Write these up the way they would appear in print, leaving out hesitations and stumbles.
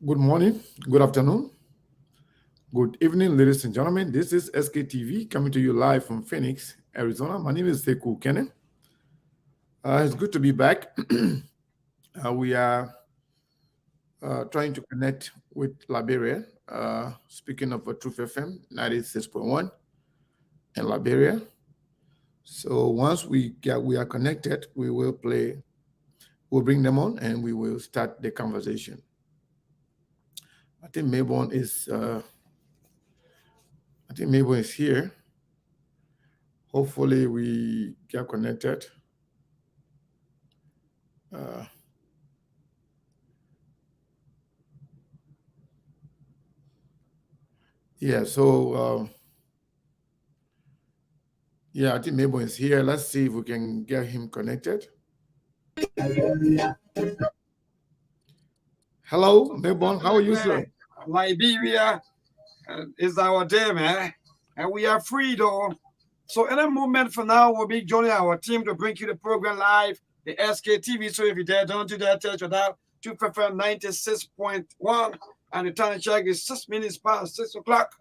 Good morning, good afternoon, good evening, ladies and gentlemen. This is SKTV coming to you live from Phoenix, Arizona. My name is Sekou Kenen. It's good to be back. We are trying to connect with Liberia. Speaking of Truth FM 96.1 in Liberia. So once we are connected, we'll bring them on and we will start the conversation. I think Mayborn is here. Hopefully we get connected. Uh, yeah, so I think Mabel is here. Let's see if we can get him connected. Hello, Mabel. How are you, sir? Liberia is our day, man. And we are free, though. So in a moment from now, we'll be joining our team to bring you the program live, the SKTV. So if you're there, don't do that, tell you that. 2FM 96.1. And the time check is 6 minutes past 6 o'clock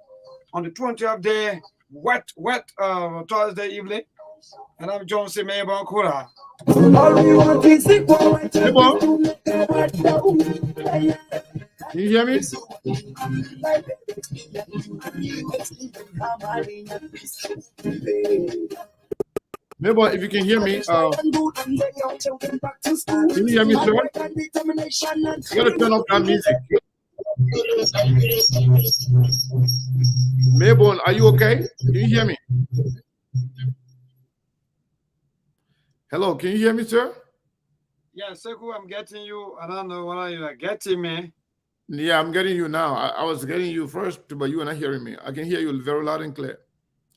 on the 20th day, wet Thursday evening. And I'm John C. Mayborn Kura. Mabel? Can you hear me? Mabel, if you can hear me, can you hear me, sir? You gotta turn off that music. Mabel, are you okay? Can you hear me? Hello, can you hear me, sir? Yeah, Sekou, I'm getting you. I don't know whether you are getting me. Yeah, I'm getting you now. I was getting you first, but you are not hearing me. I can hear you very loud and clear.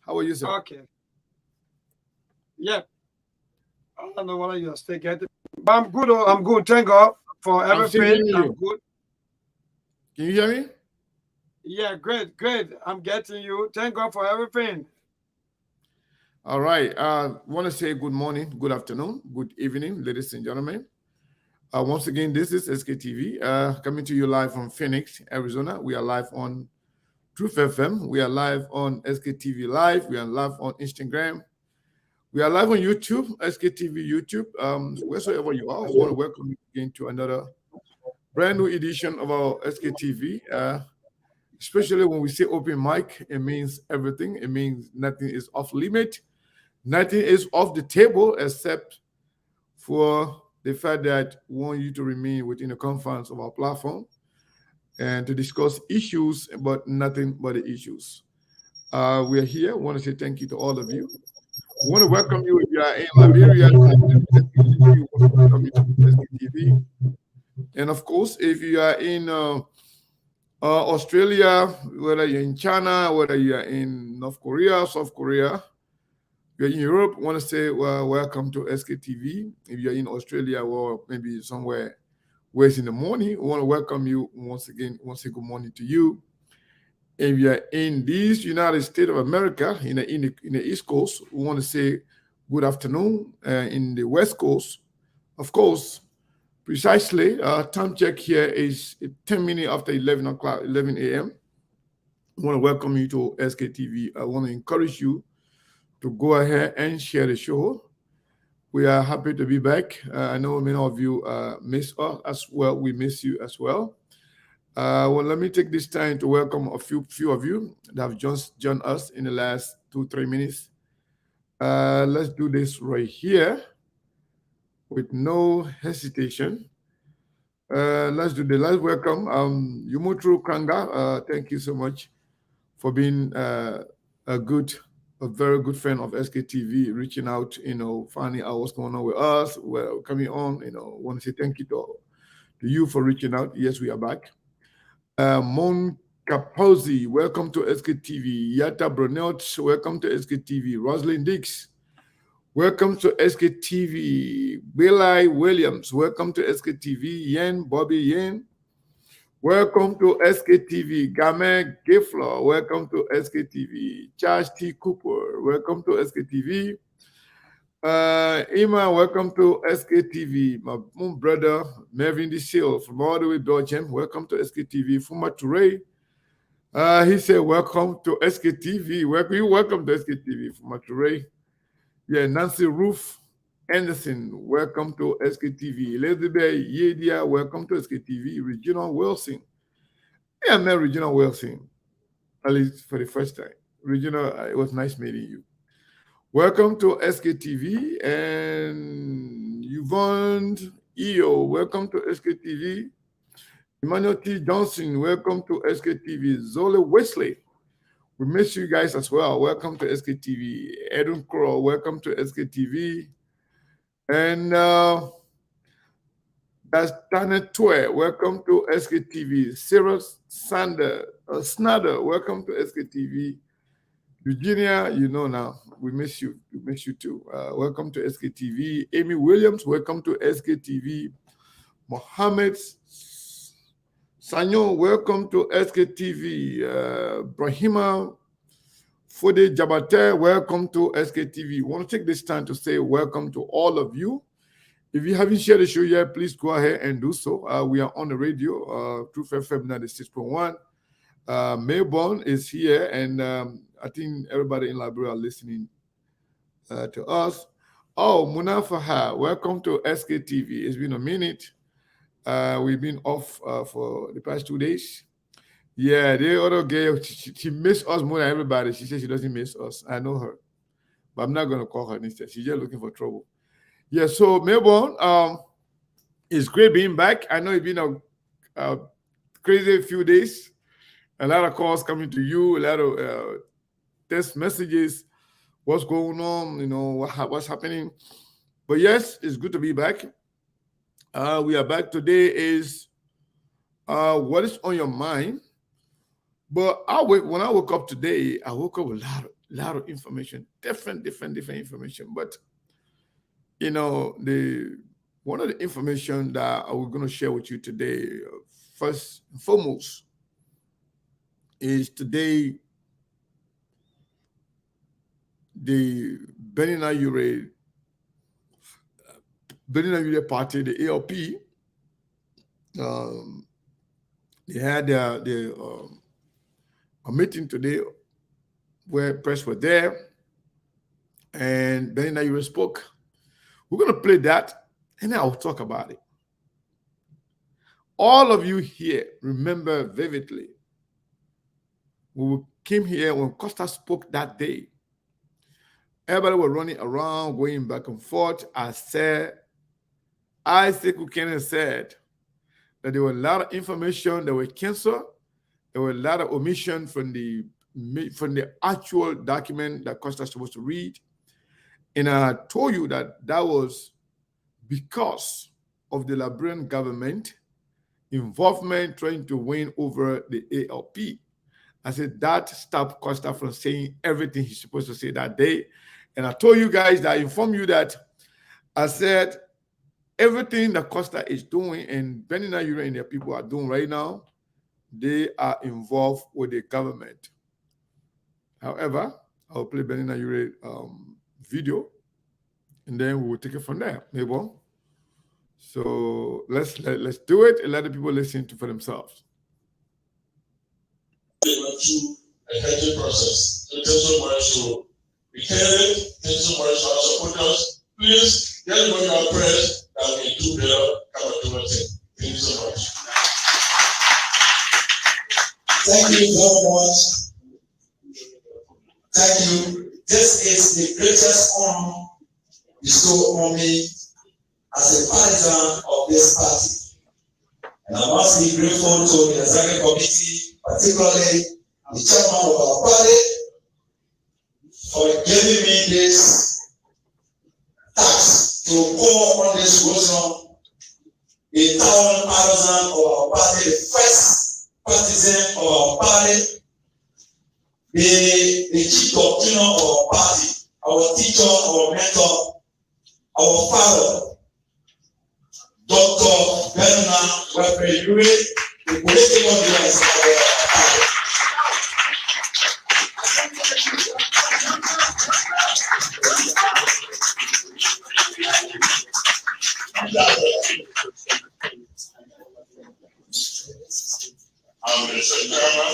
How are you, sir? Okay. Yeah. I don't know whether you are still getting me. But I'm good. I'm good. Thank God for everything. I'm good. Can you hear me? Yeah, great. I'm getting you. Thank God for everything. All right. I want to say good morning, good afternoon, good evening, ladies and gentlemen. Once again, this is SKTV coming to you live from Phoenix, Arizona. We are live on Truth FM. We are live on SKTV Live. We are live on Instagram. We are live on YouTube, SKTV YouTube. Wheresoever you are, I want to welcome you again to another brand new edition of our SKTV. Especially when we say open mic, it means everything. It means nothing is off limit. Nothing is off the table except for the fact that we want you to remain within the confines of our platform and to discuss issues, but nothing but the issues. We are here. I want to say thank you to all of you. We want to welcome you if you are in Liberia. We want to welcome you to SKTV. And of course, if you are in Australia, whether you're in China, whether you're in North Korea, South Korea, you're in Europe, I want to say welcome to SKTV. If you're in Australia or maybe somewhere where it's in the morning, we want to welcome you once again. Want to say good morning to you. If you're in this United States of America, in the East Coast, we want to say good afternoon. In the West Coast, of course, precisely, time check here is 10 minutes after 11 o'clock, 11 a.m. I want to welcome you to SKTV. I want to encourage you to go ahead and share the show. We are happy to be back. I know many of you miss us as well. We miss you as well. Well, let me take this time to welcome a few of you that have just joined us in the last 2-3 minutes. Let's do this right here with no hesitation. Let's welcome Yumutru Kanga. Thank you so much for being a very good friend of SKTV, reaching out, finding out what's going on with us, we're coming on, want to say thank you to you for reaching out. Yes, we are back. Mon Capozzi, welcome to SKTV. Yata Brunelt, welcome to SKTV. Rosalind Dix, welcome to SKTV. Billy Williams, welcome to SKTV. Yen Bobby Yen, welcome to SKTV. Game Gifler, welcome to SKTV. Charles T. Cooper, welcome to SKTV. Ima, welcome to SKTV. My own brother, Mervyn De Seal from all the way Belgium. Welcome to SKTV. Fuma Toure, he said, welcome to SKTV. Welcome to SKTV. Fuma Toure. Yeah, Nancy Roof Anderson, welcome to SKTV. Elizabeth Yedia, welcome to SKTV. Regina Wilson. Yeah, I met Regina Wilson, at least for the first time. Regina, it was nice meeting you. Welcome to SKTV. And Yvonne EO, welcome to SKTV. Emmanuel T. Johnson, welcome to SKTV. Zola Wesley, we miss you guys as well. Welcome to SKTV. Edwin Crow, welcome to SKTV. And that's Tana Tue, welcome to SKTV. Sarah Snader, welcome to SKTV. Eugenia, you know now, we miss you. We miss you too. Welcome to SKTV. Amy Williams, welcome to SKTV. Mohammed Sanyo, welcome to SKTV. Brahima Fode Jabate, welcome to SKTV. I want to take this time to say welcome to all of you. If you haven't shared the show yet, please go ahead and do so. We are on the radio, Truth FM 96.1. Melbourne is here, and I think everybody in Liberia are listening to us. Oh, Munafaha, welcome to SKTV. It's been a minute. We've been off for the past 2 days. Yeah, the other girl, she missed us more than everybody. She says she doesn't miss us. I know her, but I'm not going to call her instead. She's just looking for trouble. Yeah, so Melbourne, it's great being back. I know it's been a crazy few days. A lot of calls coming to you, a lot of text messages. What's going on? You know, what's happening? But yes, it's good to be back. We are back. Today is what is on your mind. But when I woke up today, I woke up with a lot of information, different information. But you know, one of the information that we're going to share with you today, first and foremost, is today the Benin Ayure party, the ALP, they had a meeting today where press were there, and Benin Ayure spoke. We're going to play that, and then I'll talk about it. All of you here remember vividly, when we came here, when Costa spoke that day, everybody was running around, going back and forth. Isaac Buchanan said that there were a lot of information that were canceled. There were a lot of omission from the actual document that Costa was supposed to read. And I told you that was because of the Liberian government involvement trying to win over the ALP. I said that stopped Costa from saying everything he's supposed to say that day. And I told you guys that I informed you that I said everything that Costa is doing and Benin Ayure and their people are doing right now, they are involved with the government. However, I'll play Benin Ayure video, and then we will take it from there. Maybe. So let's do it and let the people listen to for themselves. They went through a hedging process. So thank you so much to be caring. Thank you so much to our supporters. Please, everybody our prayers that we do better. Come and do it. Thank you so much. Thank you very much. Thank you. This is the greatest honor bestowed on me as a partisan of this party. And I must be grateful to the executive committee, particularly the chairman of our party, for giving me this task to call on this motion, the town partisan of our party, the first partisan of our party, the chief doctriner of our party, our teacher, our mentor, our father, Dr. Bernard Wepre-Yure, the political leader of our party. Mr. Chairman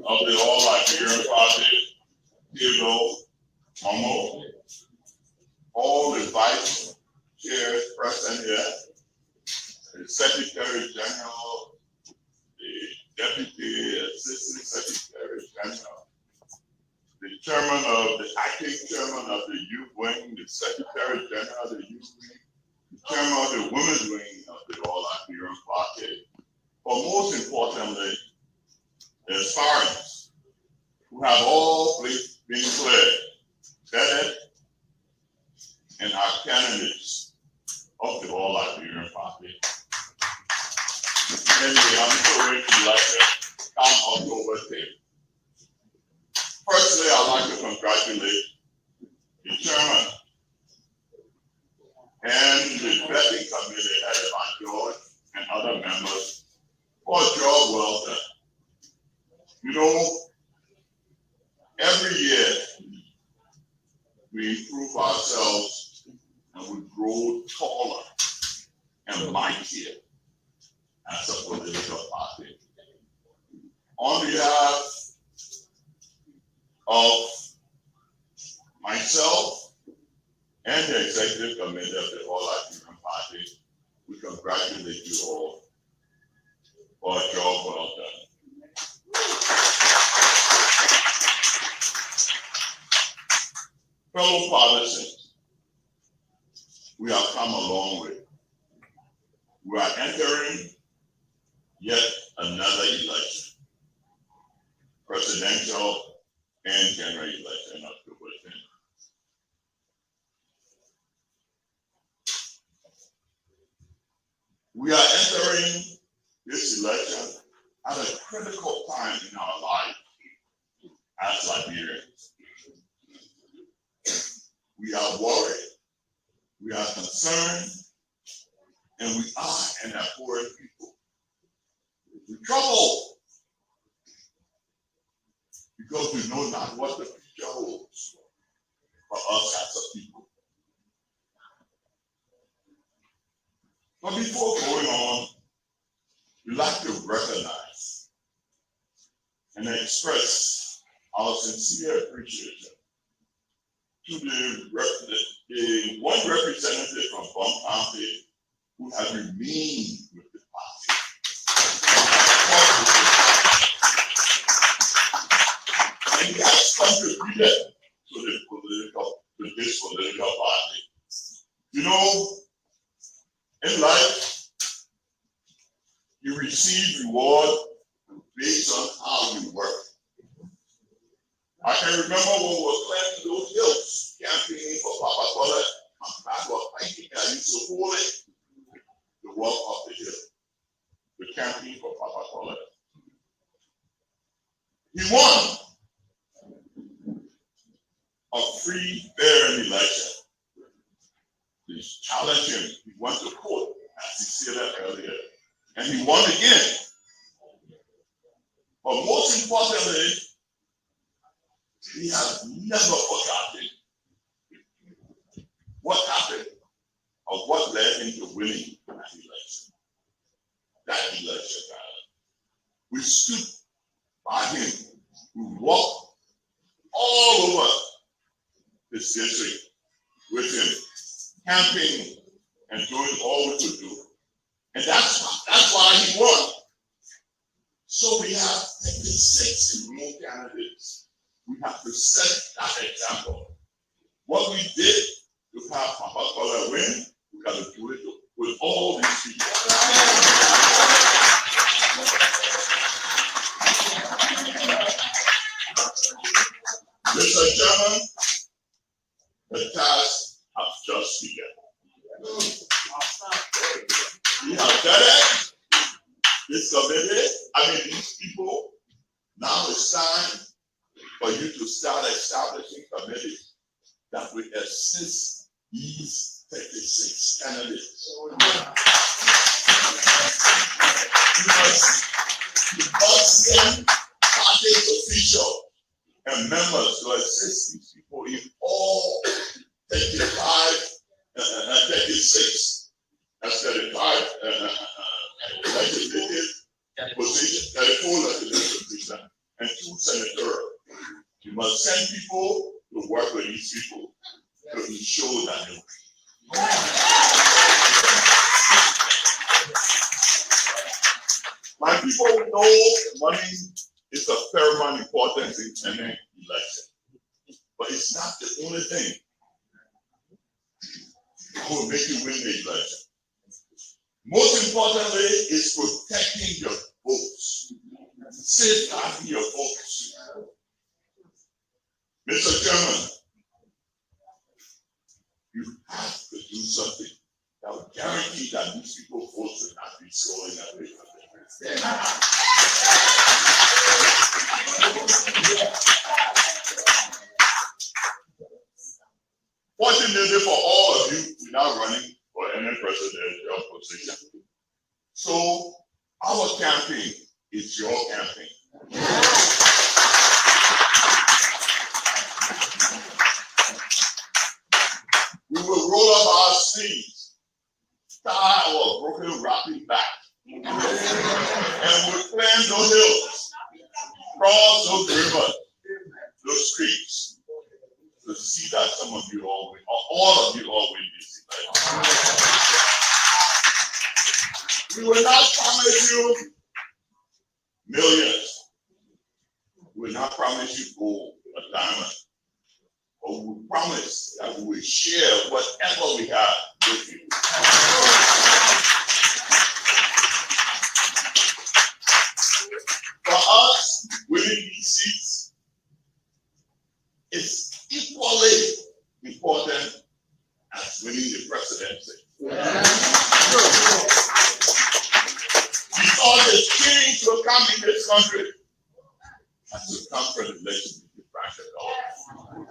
of the All Liberian Party, Theodore Momo, all the vice chairs present here, the Secretary General, the Deputy Assistant Secretary General, the acting chairman of the youth wing, the Secretary General of the youth wing, the chairman of the women's wing of the All Liberian Party, but most importantly, the aspirants who have all been cleared, vetted, and are candidates of the All Liberian Party. And the ongoing election come October 10th. Firstly, I'd like to congratulate the chairman and the vetting committee headed by George and other members for a job well done. You know, every year we improve ourselves and we grow taller and mightier as a political party. On behalf of myself and the executive committee of the All Liberian Party, we congratulate you all for a job well done. Fellow partisans, we have come a long way. We are entering yet another election, presidential and general election October 10th. We are entering this election at a critical time in our life as Liberians. We are worried, we are concerned, and we are an abhorrent people. We're troubled because we know not what the future holds for us as a people. But before going on, we'd like to recognize and express our sincere appreciation to the one representative from Bum County who has remained with the party. And he has contributed to this political party. You know, in life, you receive reward based on how you work. I can remember when we were climbing those hills, campaigning for Papa Toilet, and that was thinking I used to hold it to walk up the hill, the campaign for Papa Toilet. He won a free, fair election. They challenged him. He went to court, as he said that earlier, and he won again. But most importantly, he has never forgotten what happened or what led him to winning that election. That election, we stood by him. We walked all over the district with him, campaigning and doing all we could do. And that's why he won. So we have 56 remote candidates. We have to set that example. What we did to have Papa Kola win, we got to do it with all these people. Mr. Chairman, the task has just begun. We have vetted this committee. These people. Now it's time for you to start establishing committees that will assist these 36 candidates. You must send party officials and members to assist these people in all 35, 36, that's 35 legislative position, telephone position, and 2 senators. You must send people to work with these people to ensure that they my people know money is of paramount importance in any election, but it's not the only thing that will make you win the election. Most importantly, is protecting your votes, safeguarding your votes. Mr. Chairman, you have to do something that will guarantee that these people's votes will not be stolen away from them. Fortunately for all of you, we're not running for any presidential position. So our campaign is your campaign. We will roll up our sleeves, tie our broken rocking back, and we'll climb those hills, cross those rivers, those streets, to see that some of you all win, or all of you all win this election. We will not promise you millions. We will not promise you gold or diamond. But we promise that we will share whatever we have with you. For us, winning these seats is equally important as winning the presidency. Because the change will come in this country has to come from the legislative branch of government.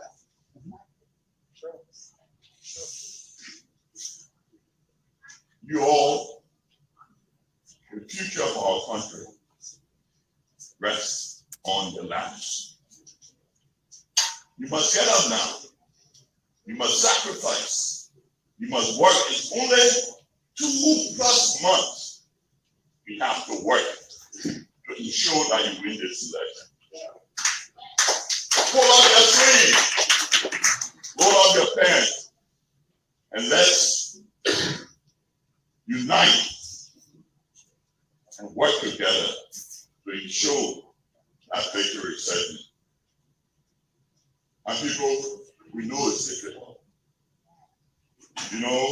You all, the future of our country rests on your laps. You must get up now. You must sacrifice. You must work. It's only 2+ months you have to work to ensure that you win this election. Pull up your sleeve, roll up your pants, and let's unite and work together to ensure that victory is certain. And people, we know it's difficult. You know,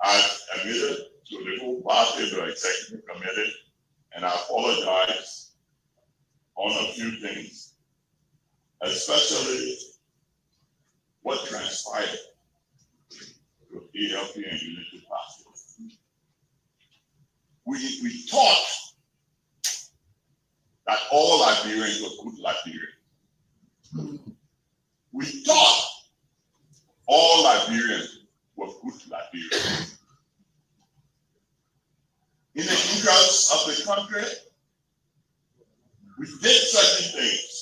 I've admitted to the whole party, the executive committee, and I apologize on a few things, especially what transpired with ALP and Unity Party. We thought that all Liberians were good Liberians. We thought all Liberians were good Liberians. In the interest of the country, we did certain things.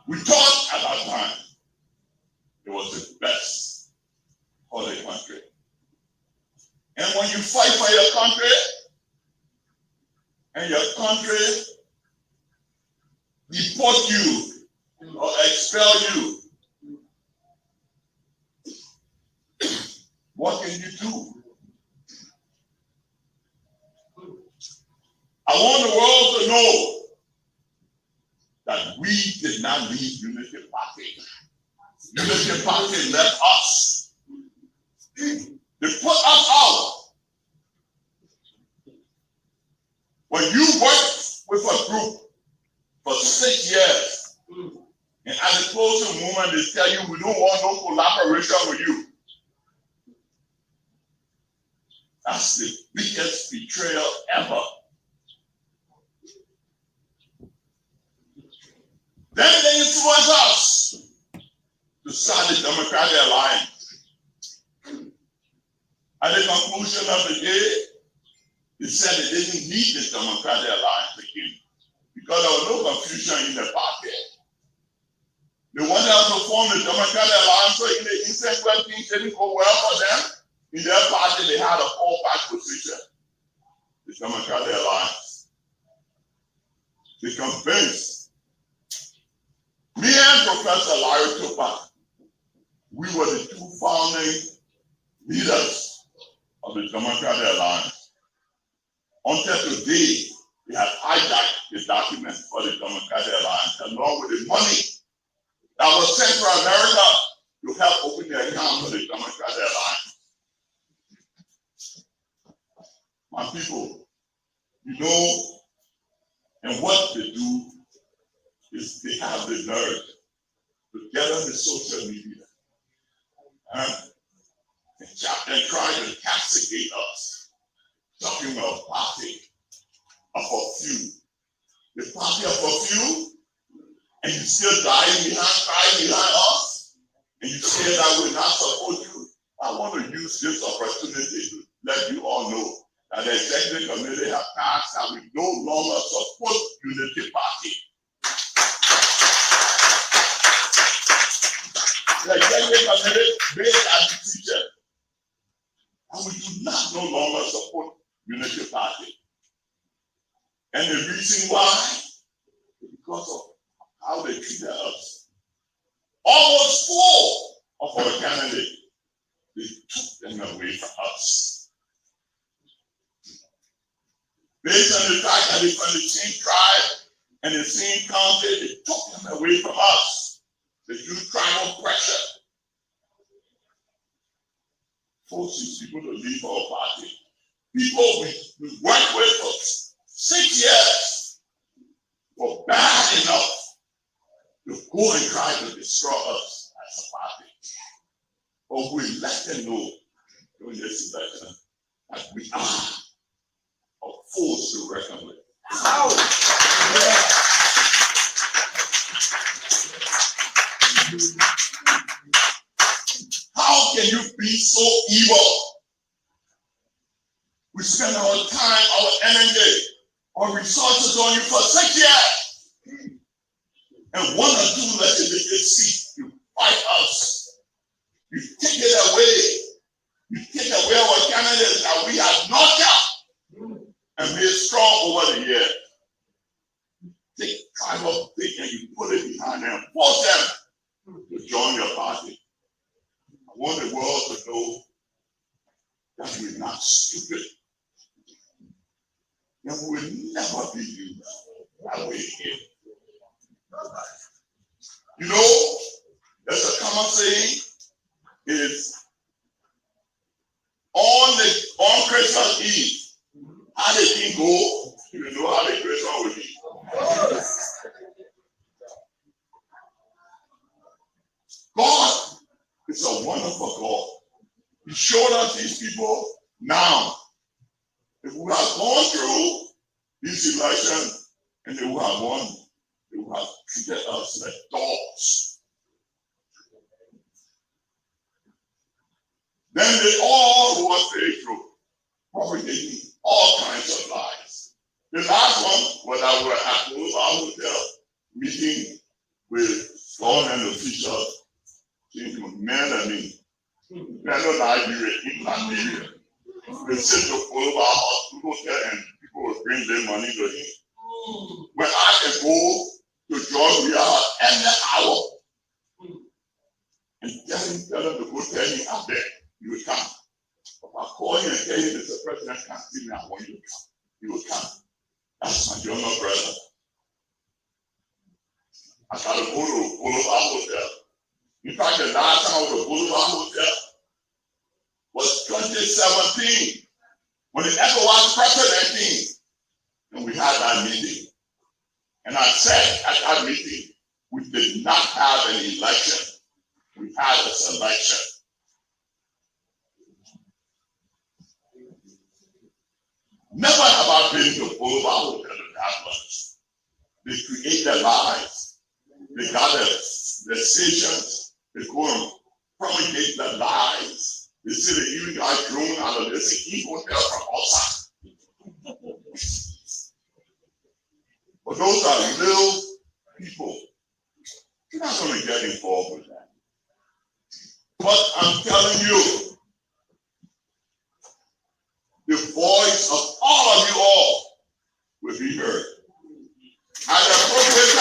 We thought at that time it was the best for the country. And when you fight for your country, and your country deport you or expel you, what can you do? I want the world to know that we did not leave Unity Party. Unity Party left us. They put us out. When you work with a group for 6 years, and at the closing moment they tell you we don't want no collaboration with you, that's the biggest betrayal ever. Then they influence us to start the Democratic Alliance. At the conclusion of the day, they said they didn't need the Democratic Alliance again because there was no confusion in the party. They wanted us to form the Democratic Alliance, so in the instance where things didn't go well for them, In their party, they had a 4-5 position. The Democratic Alliance. They convinced me and Professor Larry Tupac, we were the 2 founding leaders of the Democratic Alliance. Until today, they have hijacked the document for the Democratic Alliance along with the money that was sent to America to help open the account for the Democratic Alliance. My people, you know, and what they do is they have the nerve to get on the social media and try to castigate us, talking about party of a few. The party of a few, and you still crying behind us, and you say that we're not supposed to. I want to use this opportunity to let you all know that the executive committee have passed that we no longer support unity party. The executive committee made that decision, and we do not no longer support unity party. And the reason why is because of how they treated us. Almost 4 of our candidates, they took them away from us. Based on the fact that they're from the same tribe and the same county, they took them away from us. They use tribal pressure. Forces people to leave our party. People we worked with for 6 years were bad enough to go and try to destroy us as a party. But we let them know during this election that we are a force to reckon with. How can you be so evil? We spend our time, our energy, our resources on you for 6 years. And 1 or 2 legislative seats, you fight us. You take it away. You take away our candidates that we have nurtured and made strong over the years. Take tribal thing and you put it behind them. Force them to join your party. I want the world to know that we're not stupid. And we will never be used that way again. You know, there's a common saying, is on Christmas Eve, how the thing go, you know how the Christmas will be. God is a wonderful God. He showed us these people now. If we have gone through this election and they would have won, they would have treated us like dogs. Then they all were faithful, propagating all kinds of lies. The last one was that we were at our hotel meeting with government officials, men and me. They're not Nigeria, in Nigeria. They sit to follow our hospital and people will bring their money to him. When I can go to Georgia every hour and tell them to go tell me out there, you will come. If I call you and tell you that the president can't see me, I want you to come. You will come. That's my younger brother. I got to go to Boulevard Hotel. In fact, the last time I was at Boulevard Hotel was 2017 when the ECOWAS president and we had that meeting. And I said at that meeting, we did not have an election. We had a selection. Never have I been to Boulevard Hotel to have lunch. They create their lies. They got their stations. They go and promulgate their lies. They say that you guys grown out of this hotel from outside. But those are little people. You're not going to get involved with that. But I'm telling you, the voice of all of you all will be heard. At the appropriate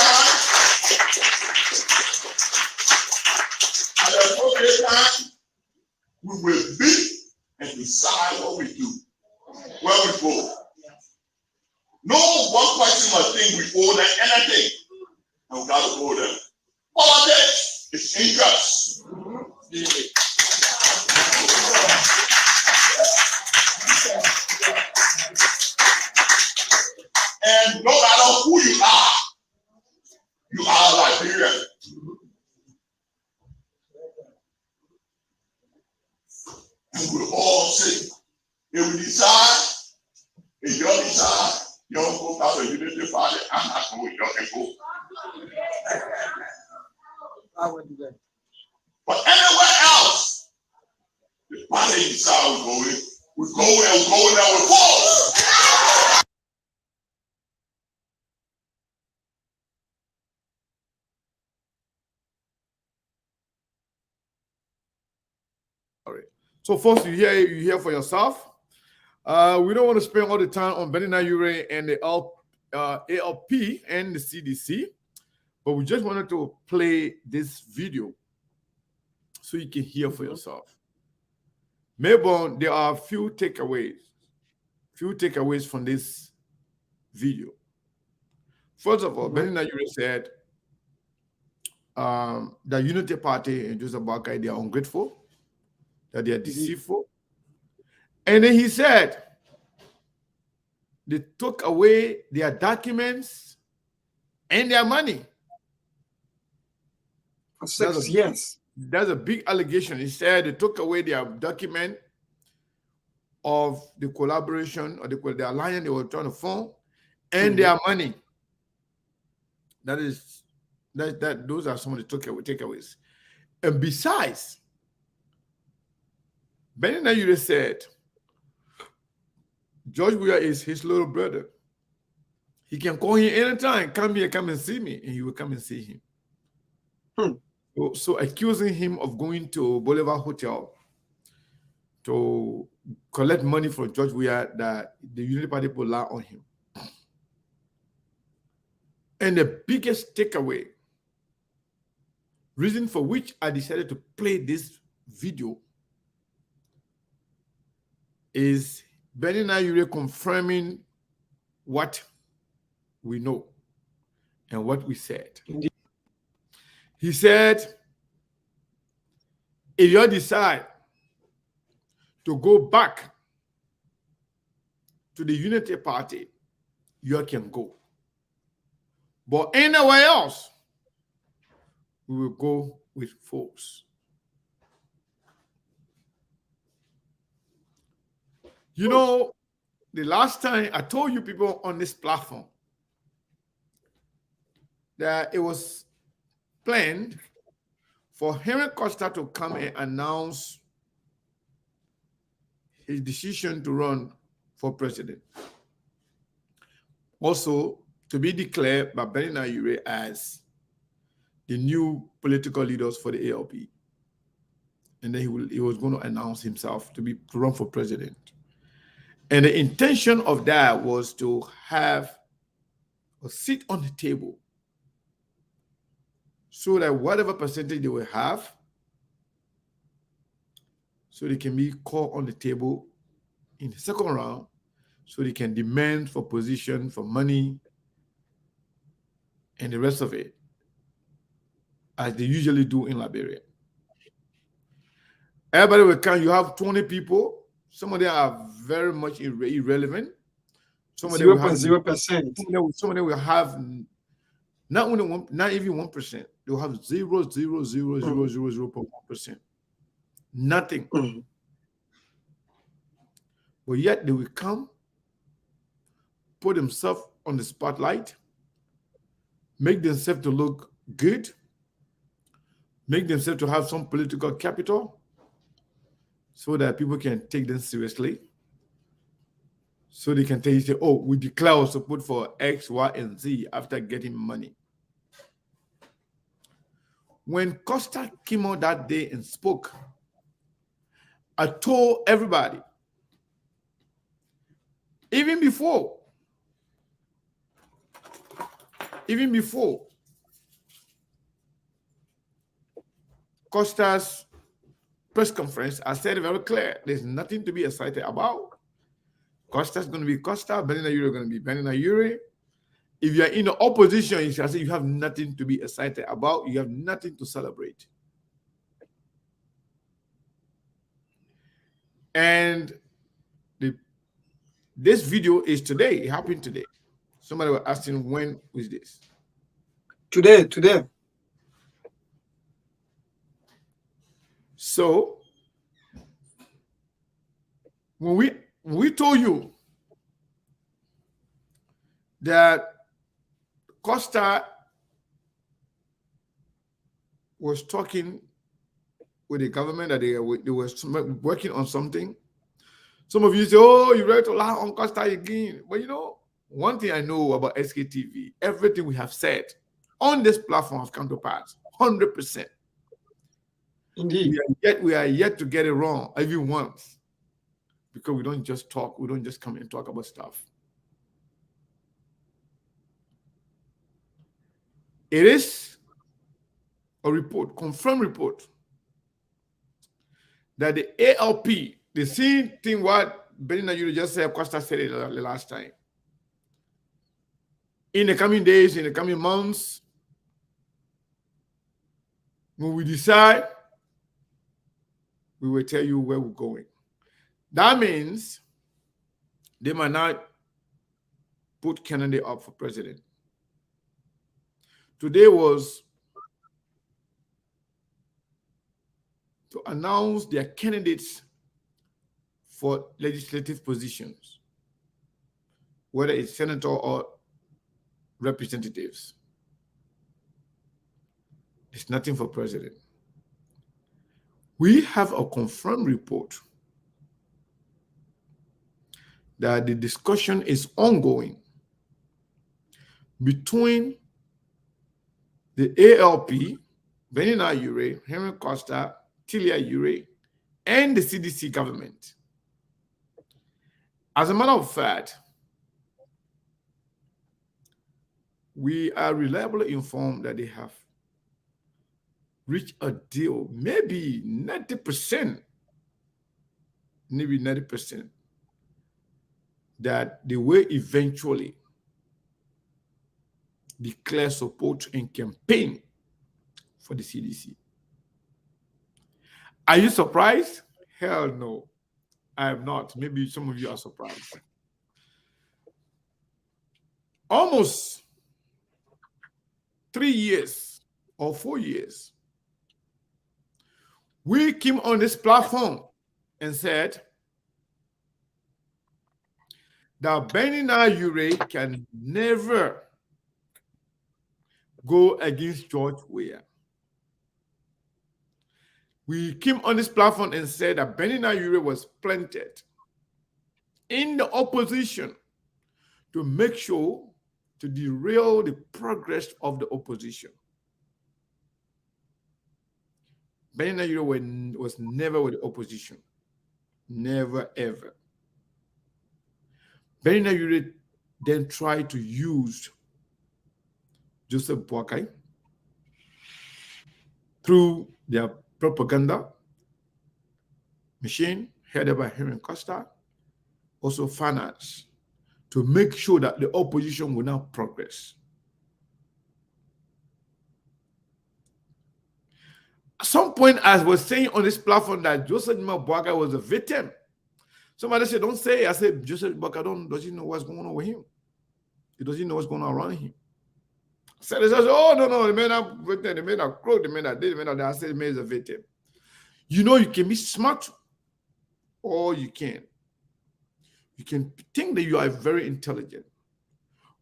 time, we will meet and decide what we do, where we go. No one person must think we owe them anything, and we got to owe them. Politics is unjust. And no matter who you are Liberian. And we all say, if we decide, if you decide, you don't go back to the Unity Party, I'm not going, you can go. But anywhere else, the party decide we're going, we go and we go there with force. So first, you hear for yourself. We don't want to spend all the time on Benina Ure and the ALP and the CDC, but we just wanted to play this video so you can hear for yourself. Melbourne, there are a few takeaways from this video. First of all, Benina Ure said the Unity Party and Joseph Boakai, they are ungrateful, that they are deceitful. And then he said they took away their documents and their money. For 6 years. That's a big allegation. He said they took away their document of the collaboration or the alliance they were trying to form and their money. Those are some of the takeaways. And besides, Benina Ure said George Weah is his little brother. He can call him anytime, come here, come and see me, and he will come and see him. So accusing him of going to Boulevard Hotel to collect money from George Weah, that the Unity Party will lie on him. And the biggest takeaway, reason for which I decided to play this video, is Benina Ure confirming what we know and what we said. Indeed. He said, if you decide to go back to the Unity Party, you can go. But anywhere else, we will go with force. You know, the last time I told you people on this platform that it was planned for Henry Costa to come and announce his decision to run for president. Also, to be declared by Benina Ure as the new political leaders for the ALP. And then he was going to announce himself to run for president. And the intention of that was to have a seat on the table so that whatever percentage they will have, so they can be called on the table in the second round, so they can demand for position, for money, and the rest of it, as they usually do in Liberia. Everybody will count. You have 20 people. Some of them are very much irrelevant. Some of them 0.0%. Some of them will have not even 1%. They will have 0.00001%. Nothing. But yet they will come, put themselves on the spotlight, make themselves to look good, make themselves to have some political capital, so that people can take them seriously. So they can tell you, oh, we declare support for X, Y, and Z after getting money. When Costa came out that day and spoke, I told everybody Even before Costa's press conference, I said very clear, there's nothing to be excited about. Costa's going to be Costa, Benina Ure going to be Benina Ure. If you're in the opposition, you shall say you have nothing to be excited about. You have nothing to celebrate. And this video is today. It happened today. Somebody was asking, when was this? Today. So when we told you that Costa was talking with the government, that they were working on something, some of you say, oh, you ready to lie on Costa again. But you know, one thing I know about SKTV, everything we have said on this platform has come to pass, 100%. Indeed. We are yet to get it wrong, even once. Because we don't just talk, we don't just come and talk about stuff. It is a report, confirmed report, that the ALP, the same thing what Benina Ure just said, Costa said it the last time. In the coming days, in the coming months, when we decide, we will tell you where we're going. That means they might not put Kennedy up for president. Today was to announce their candidates for legislative positions, whether it's senator or representatives. It's nothing for president. We have a confirmed report that the discussion is ongoing between the ALP, Benina Ure, Henry Costa, Tilia Ure, and the CDC government. As a matter of fact, we are reliably informed that they have reached a deal, maybe 90%, that they will eventually declare support and campaign for the CDC. Are you surprised? Hell no, I am not. Maybe some of you are surprised. Almost 3 years or 4 years, we came on this platform and said that Benina Ure can never go against George Weah. We came on this platform and said that Benina Ure was planted in the opposition to make sure to derail the progress of the opposition. Benina Ure was never with the opposition. Never, ever. Benina Ure then tried to use Joseph Boakai through their propaganda machine headed by Henry Costa, also finance, to make sure that the opposition will not progress. At some point, I was saying on this platform that Joseph Boakai was a victim. Somebody said, don't say. I said, Joseph Boakai doesn't know what's going on with him. He doesn't know what's going on around him. So they said, oh, no, the man are victim, the man are crook, the man are dead, the man are dead. I said, the man is a victim. You know, you can be smart or you can. You can think that you are very intelligent,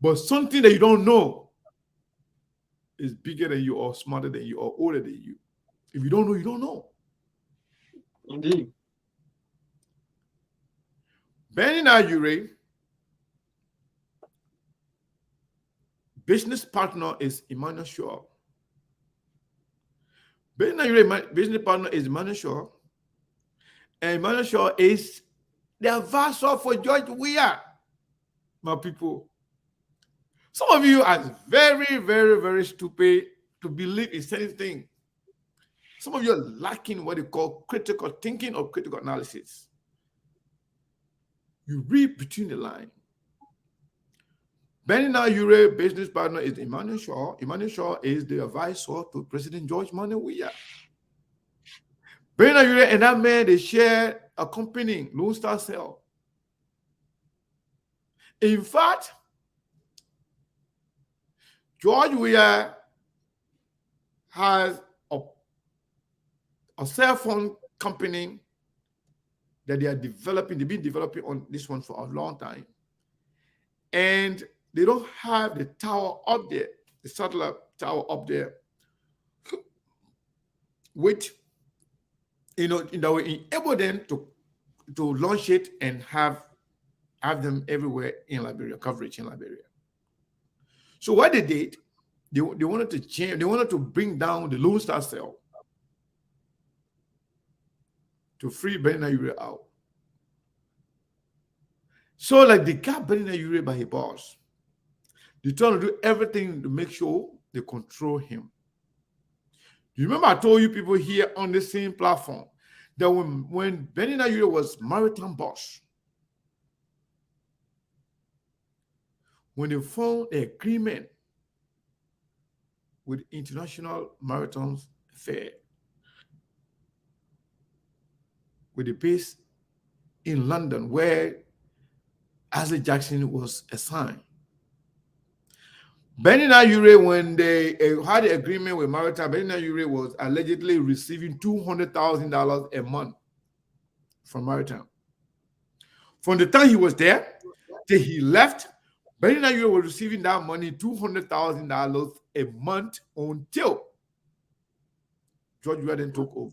but something that you don't know is bigger than you or smarter than you or older than you. If you don't know, you don't know. Indeed. Benina Ure, business partner is Emmanuel Shaw. Benina Ure, business partner is Emmanuel Shaw. And Emmanuel Shaw is the advisor for George Weah. my people. Some of you are very, very, very stupid to believe in certain things. Some of you are lacking what they call critical thinking or critical analysis. You read between the lines. Benina Ure business partner is Emmanuel Shaw. Emmanuel Shaw is the advisor to President George Manuel. Benina Ure and that man, they share a company, Lone Star Cell. In fact, George Weah has a cell phone company that they are developing. They've been developing on this one for a long time. And they don't have the tower up there, the satellite tower up there, which, that will enable them to launch it and have them everywhere in Liberia, coverage in Liberia. So what they did, they wanted to change, they wanted to bring down the Lone Star Cell to free Benina Ure out. So like they got Benina Ure by his boss. They're trying to do everything to make sure they control him. You remember I told you people here on the same platform that when Benina Ure was maritime boss, when they found an agreement with International Maritime Fair, with the base in London where Ashley Jackson was assigned. Benina Ure, when they had the agreement with Maritime, Benina Ure was allegedly receiving $200,000 a month from Maritime. From the time he was there till he left, Benina Ure was receiving that money, $200,000 a month, until George Weah then took over.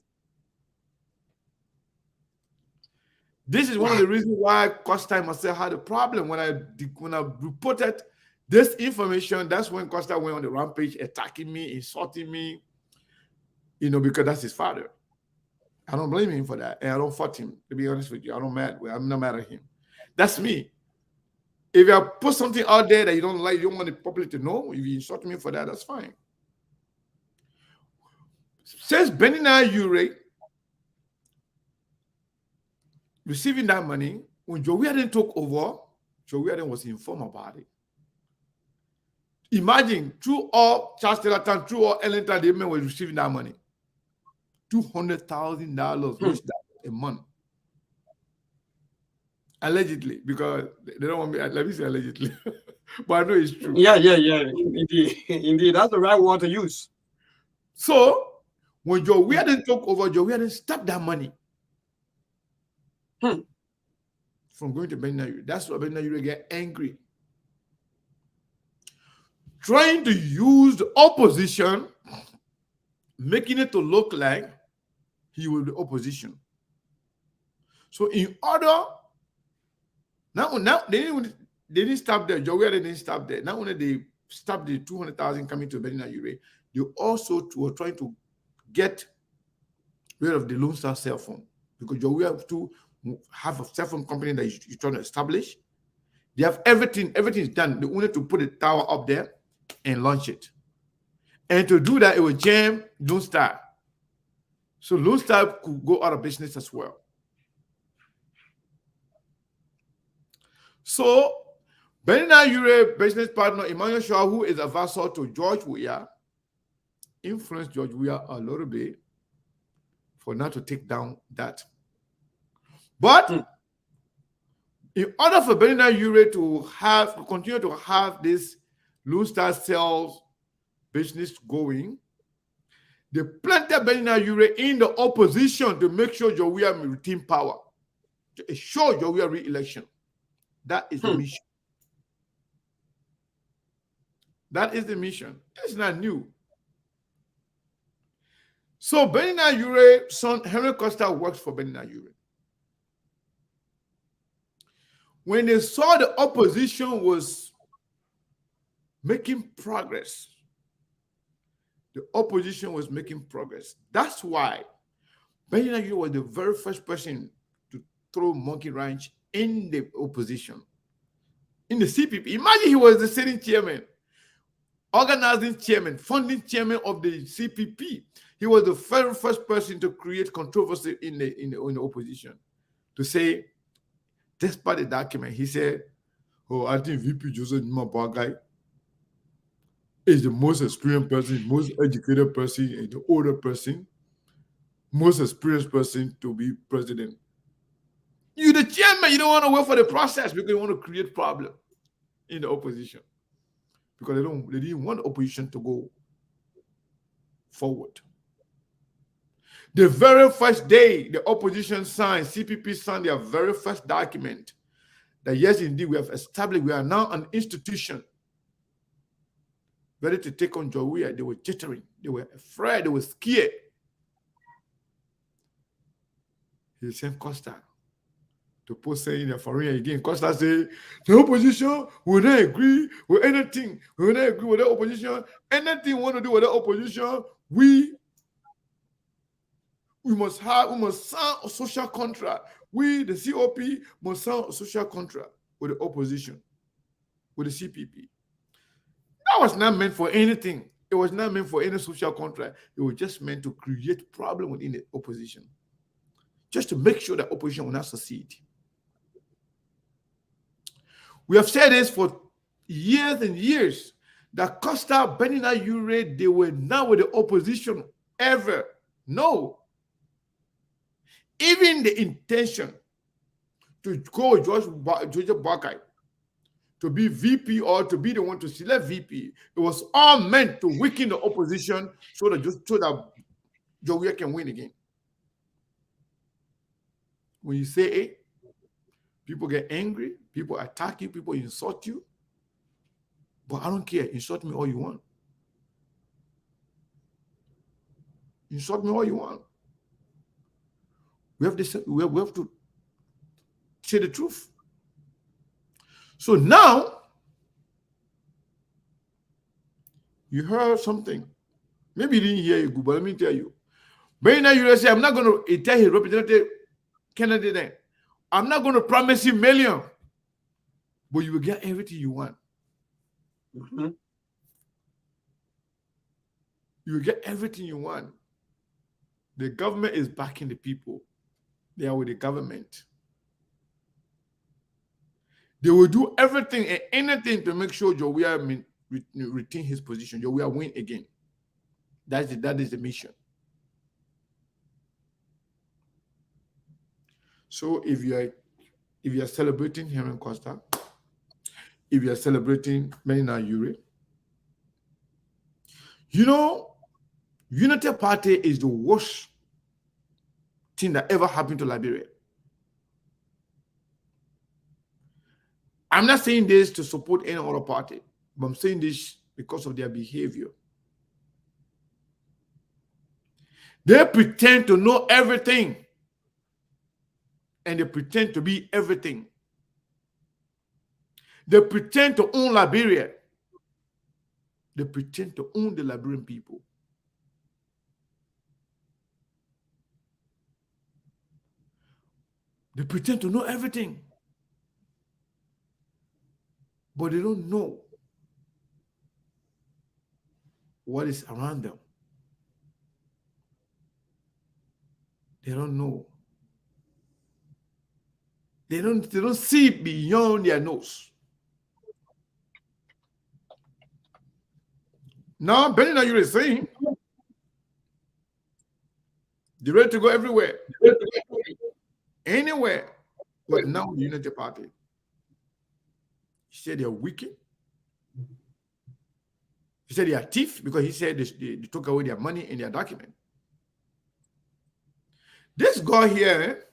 This is one of the reasons why Costa and myself had a problem when I reported this information. That's when Costa went on the rampage, attacking me, insulting me, because that's his father. I don't blame him for that, and I don't fault him. To be honest with you, I'm not mad at him. That's me. If you put something out there that you don't like, you don't want the public to know, if you insult me for that, that's fine. Since Benina Ure receiving that money, when Joe Weah took over, Joe Weah was informed about it. Imagine, through all Charles Taylor Town, through all Ellington, the men were receiving that money. $200,000 a month. Allegedly, because they don't want me, let me say allegedly. But I know it's true. Yeah. Indeed. That's the right word to use. So, when Joe Weah took over, Joe Weah stopped that money from going to Benina Ure. That's why Benina Ure get angry. Trying to use the opposition, making it to look like he was the opposition. So in order, now they didn't stop there. Joe Weah didn't stop there. Not only they stopped the 200,000 coming to Benina Ure, they also were trying to get rid of the Lone Star cell phone, because Joe Weah to have a cell phone company that you're trying to establish. They have everything's done. They wanted to put a tower up there and launch it. And to do that, it would jam Lone Star. So Lone Star could go out of business as well. So Benina Ure business partner Emmanuel Shaw, who is advisor to George Weah, influenced George Weah a little bit for not to take down that. But in order for Benina Ure to continue to have this Lone Star Cells business going, they planted Benina Ure in the opposition to make sure Joe Weah retain power, to ensure Joe Weah re-election. That is the mission. That is the mission. It's not new. So Benina Ure's son Henry Costa works for Benina Ure. When they saw the opposition was making progress, that's why Benina Ure was the very first person to throw monkey wrench in the opposition. in the CPP. Imagine he was the sitting chairman, organizing chairman, funding chairman of the CPP. He was the very first person to create controversy in the opposition. To say, despite the document, he said, "Oh, I think VP Joseph Nmabagai is the most experienced person, most educated person, and the older person, most experienced person to be president. You're the chairman. You don't want to wait for the process because you want to create problem in the opposition because they didn't want the opposition to go forward." The very first day the opposition signed, CPP signed their very first document that yes, indeed, we have established, we are now an institution ready to take on Jawia. They were jittering, they were afraid, they were scared. He sent Costa to post saying the foreign again. Costa said, the opposition will not agree with anything. We will not agree with the opposition. Anything we want to do with the opposition, we must sign a social contract. We, the COP, must sign a social contract with the opposition, with the CPP. That was not meant for anything. It was not meant for any social contract. It was just meant to create problem within the opposition, just to make sure that opposition will not succeed. We have said this for years and years, that Costa, Benina, Ure, they were not with the opposition ever. No. Even the intention to go with George Bakai to be VP or to be the one to select VP, it was all meant to weaken the opposition so that Jawia can win again. When you say A, people get angry, people attack you, people insult you. But I don't care. Insult me all you want. Insult me all you want. We have to say the truth. So now, you heard something. Maybe you didn't hear it, but let me tell you. But now you say, I'm not going to tell his representative Kennedy then, I'm not going to promise you million, but you will get everything you want. Mm-hmm. You will get everything you want. The government is backing the people. They are with the government. They will do everything and anything to make sure Jawia retain his position. Jawia win again. That is the mission. So if you are celebrating Henry Costa, if you are celebrating Menina Ure, you know, Unity Party is the worst thing that ever happened to Liberia. I'm not saying this to support any other party, but I'm saying this because of their behavior. They pretend to know everything, and they pretend to be everything. They pretend to own Liberia. They pretend to own the Liberian people. They pretend to know everything, but they don't know what is around them. They don't know. They don't see beyond their nose. Now, Benina, you're saying they're ready to go everywhere, anywhere, but now the Unity Party. He said they're wicked. He said they are thief because he said they took away their money and their document. This guy here,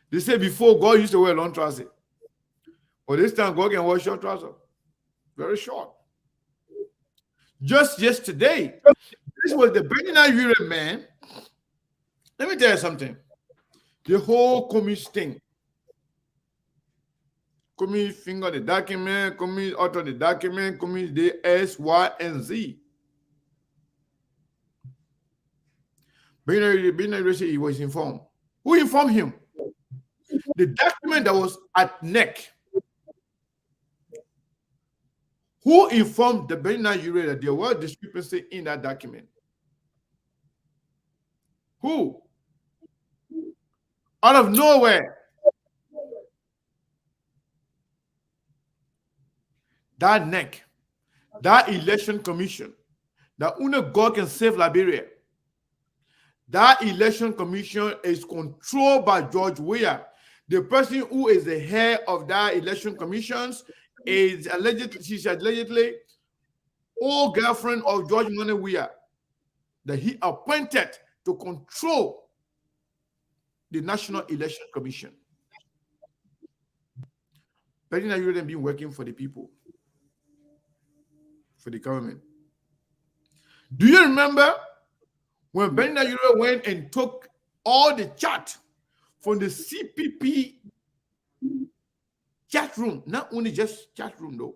they say before God used to wear long trousers. But this time God can wear short trousers. Very short. Just yesterday, this was the Benina Ure man. Let me tell you something. The whole committee thing. Committee finger the document, committee author the document, committee the S, Y, and Z. Benina Ure said he was informed. Who informed him? The document that was at NEC Who informed the Bernard Ure that there was discrepancy in that document? Who? Out of nowhere. That neck, that election commission, that only God can save Liberia. That election commission is controlled by George Weah. The person who is the head of that election commissions is she's allegedly old girlfriend of George Money Weah that he appointed to control the National Election Commission. Bernard Ure been working for the people, for the government. Do you remember when Bernard Ure went and took all the chat from the CPP chat room, not only just chat room though,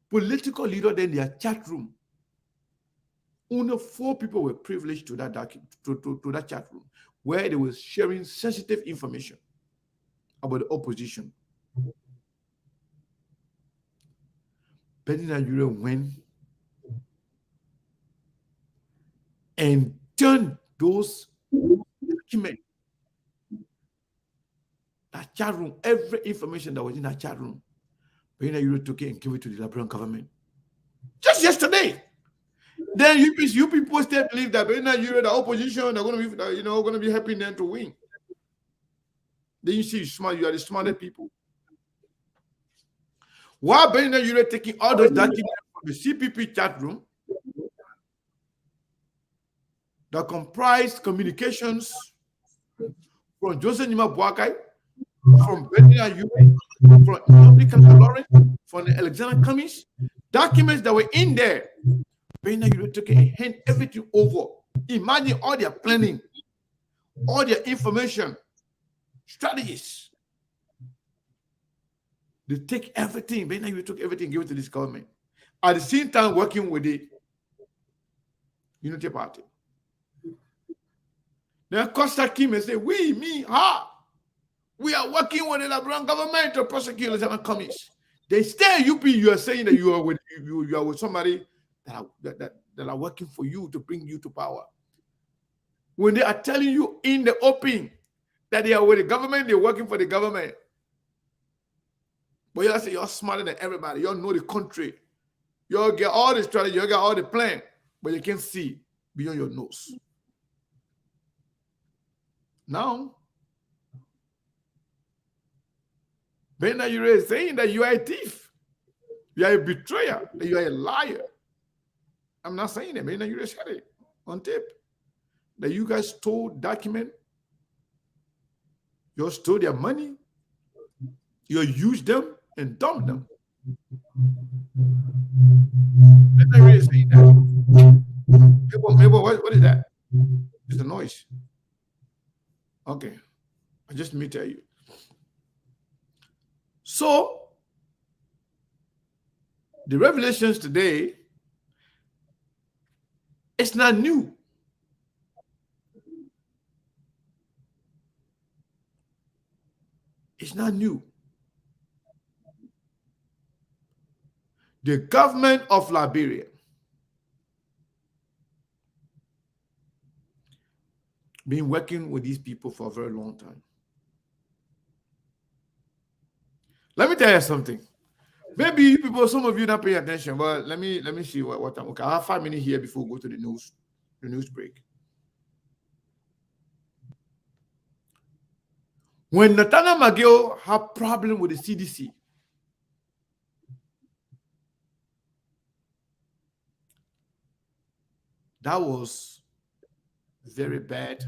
political leader in their chat room. Only 4 people were privileged to that to that chat room where they were sharing sensitive information about the opposition. Bernard Ure went and turned those documents, that chat room, every information that was in that chat room, Bernard Ure took it and gave it to the Liberian government. Just yesterday. Then you people still believe that Bernard Ure, the opposition, they're going to be, going to be helping them to win. Then you see you are the smartest people. Why Bernard Ure taking all those documents from the CPP chat room that comprise communications from Joseph Nima Boakai, from Bernard Ure, from Dominican Lawrence, from Alexander Cummings, documents that were in there. Bernard Ure took it and hand everything over. Imagine all their planning, all their information, strategies. They take everything. Bernard Ure took everything, gave it to this government. At the same time, working with the Unity Party. Then Costa came and said, we are working with the Liberian government to prosecute Alexander Cummings. They stay UP. You are saying that you are with somebody that are working for you to bring you to power. When they are telling you in the open that they are with the government, they're working for the government. But you say you're smarter than everybody. You all know the country. You all get all the strategy, you get all the plan, but you can't see beyond your nose. Now, Bernard Ure is saying that you are a thief, you are a betrayer, that you are a liar. I'm not saying that. Bernard Ure said it on tape. That you guys stole document, you stole their money, you used them and dumped them. Bernard Ure is saying that. What is that? It's the noise. Okay. Just let me tell you. So, the revelations today, it's not new. It's not new. The government of Liberia been working with these people for a very long time. Let me tell you something. Maybe you people, some of you not paying attention, but let me see what time. Okay, I have 5 minutes here before we go to the news break. When Nathaniel McGill had problem with the CDC, that was very bad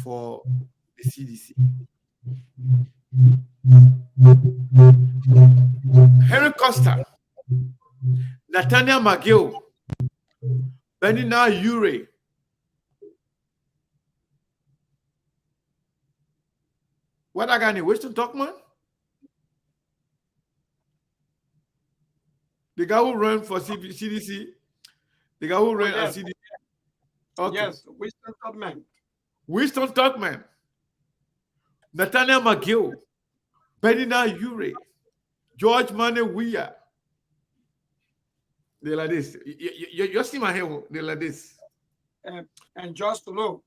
for the CDC. Henry Costa, Nathaniel McGill, Bernard Ure, what that guy named Winston Tuckman? The guy who ran for CDC? The guy who ran at CDC? Okay. Yes, Winston Tuckman. Winston Tuckman, Nathaniel McGill, Bernard Ure, George Money Weah, They're like this. You see my hair? They're like this. And just Solo.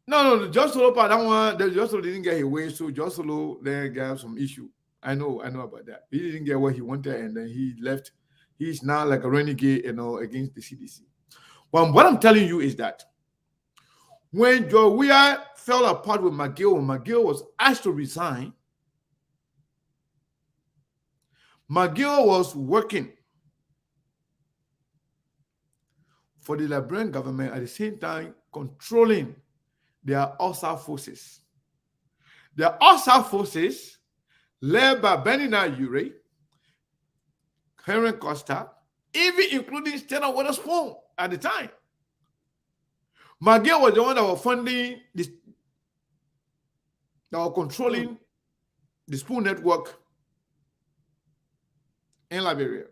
No, Just Solo part, that one, Just Solo didn't get his way, so Just Solo then got some issue. I know about that. He didn't get what he wanted, and then he left. He's now like a renegade, against the CDC. Well, what I'm telling you is that when George Weah fell apart with McGill, when McGill was asked to resign, McGill was working for the Liberian government at the same time controlling their OSA forces. The OSA forces, led by Benina Ure, Henry Costa, even including Stella Witherspoon at the time. McGill was the one that was funding this, that was controlling the Spoon Network in Liberia.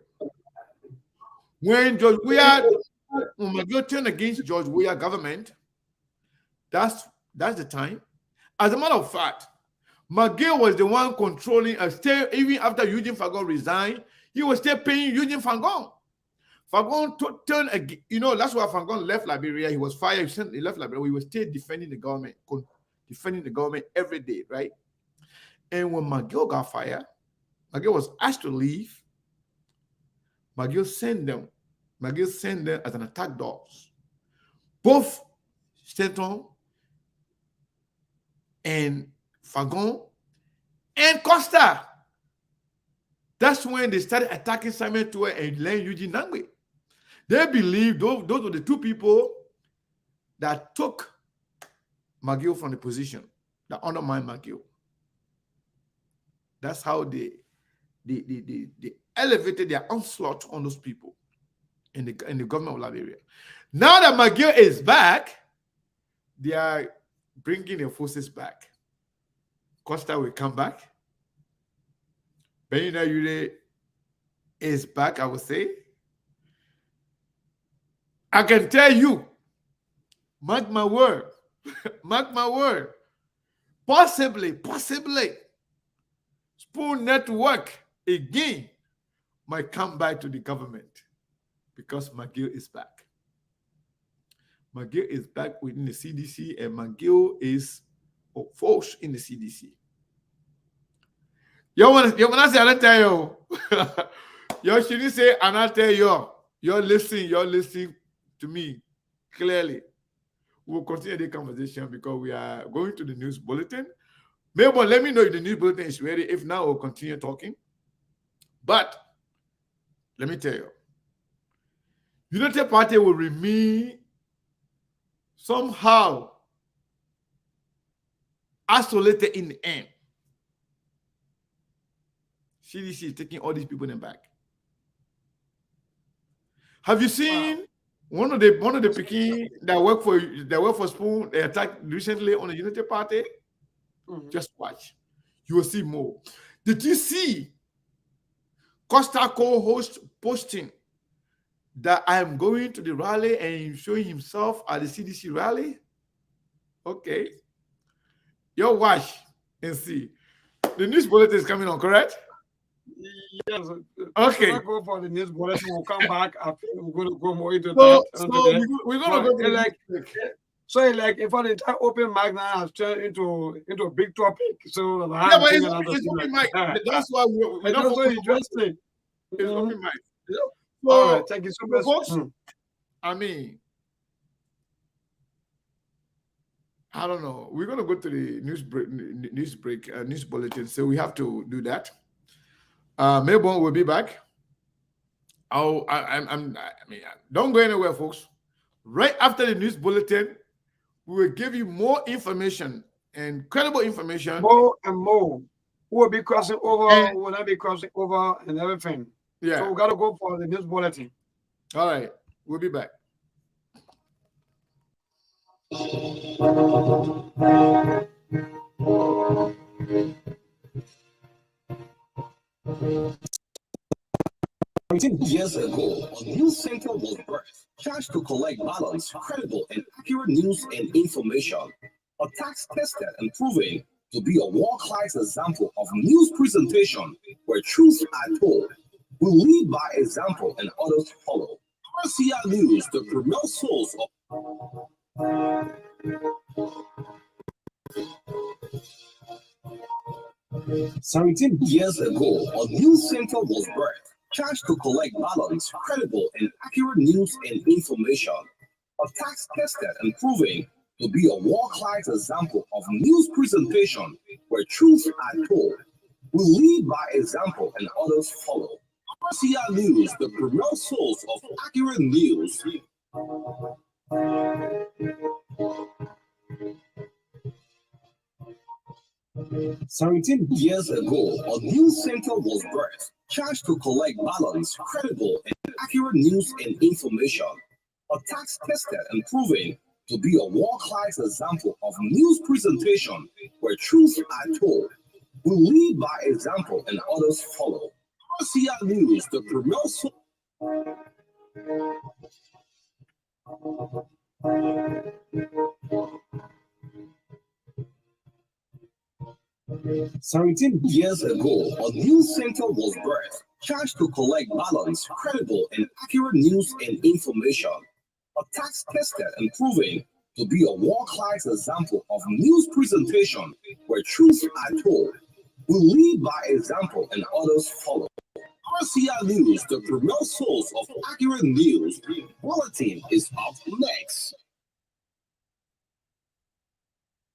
When McGill turned against George Weah government, that's the time. As a matter of fact, McGill was the one controlling even after Eugene Fagon resigned, he was still paying Eugene Fagon. Fagon turned again, that's why Fagon left Liberia. He was fired, he left Liberia. He was still defending the government every day, right? And when McGill got fired, McGill was asked to leave. McGill sent them as an attack dogs. Both Stanton and Fagon and Costa. That's when they started attacking Simon Toure and Len Eugene Nangwe. They believe those were the two people that took McGill from the position, that undermined McGill. That's how they elevated their onslaught on those people in the government of Liberia. Now that McGill is back, they are bringing their forces back. Costa will come back. Benina Ure is back, I would say. I can tell you, mark my word, possibly, Spoon Network again might come back to the government because McGill is back. McGill is back within the CDC, and McGill is force in the CDC. Yo, when I say I tell you, yo shouldn't say and I tell you. You're listening to me clearly. We'll continue the conversation because we are going to the news bulletin. Maybe let me know if the news bulletin is ready. If not, we'll continue talking. But let me tell you, United Party will remain somehow isolated in the end. CDC is taking all these people in the back. Have you seen one of the Peking that work for Spoon? They attacked recently on the Unity Party. Mm-hmm. Just watch, you will see more. Did you see Costa co-host posting that I am going to the rally and showing himself at the CDC rally? Okay, you watch and see. The news bulletin is coming on, correct? Yes. Okay. We'll go for the news bulletin. We'll come back. We're going to go more into that. So we're going to go to if an entire open mic now has turned into a big topic. So yeah, but it's open mic. That's why we're not so interesting. It's open mic. Yeah. So, all right, thank you so much. Folks, I mean, I don't know. We're going to go to the news bulletin. So we have to do that. Melbourne will be back. I mean, don't go anywhere, folks. Right after the news bulletin, we will give you more information and credible information. More and more. Who will be crossing over, who will not be crossing over, and everything. Yeah. So we got to go for the news bulletin. All right. We'll be back. Years ago, a news center was birthed, charged to collect balanced, credible, and accurate news and information. A tax tested and proven to be a world-class example of news presentation where truths are told, We lead by example and others follow. RCR News, the premier source of 17 years ago, a news center was birthed, charged to collect balanced, credible, and accurate news and information. A tax tested and proven to be a world-class example of news presentation where truths are told. We lead by example and others follow. RCR News, the premier source of accurate news. 17 years ago, a news center was birthed, charged to collect balanced, credible, and accurate news and information. A tax tested and proven to be a world-class example of news presentation where truths are told. We lead by example and others follow. RCR News, the premier source. 17 years ago, a news center was birthed, charged to collect balanced, credible, and accurate news and information. A tax tested and proven to be a world-class example of news presentation where truths are told. We lead by example and others follow. RCR News, the premier source of accurate news. Bulletin is up next.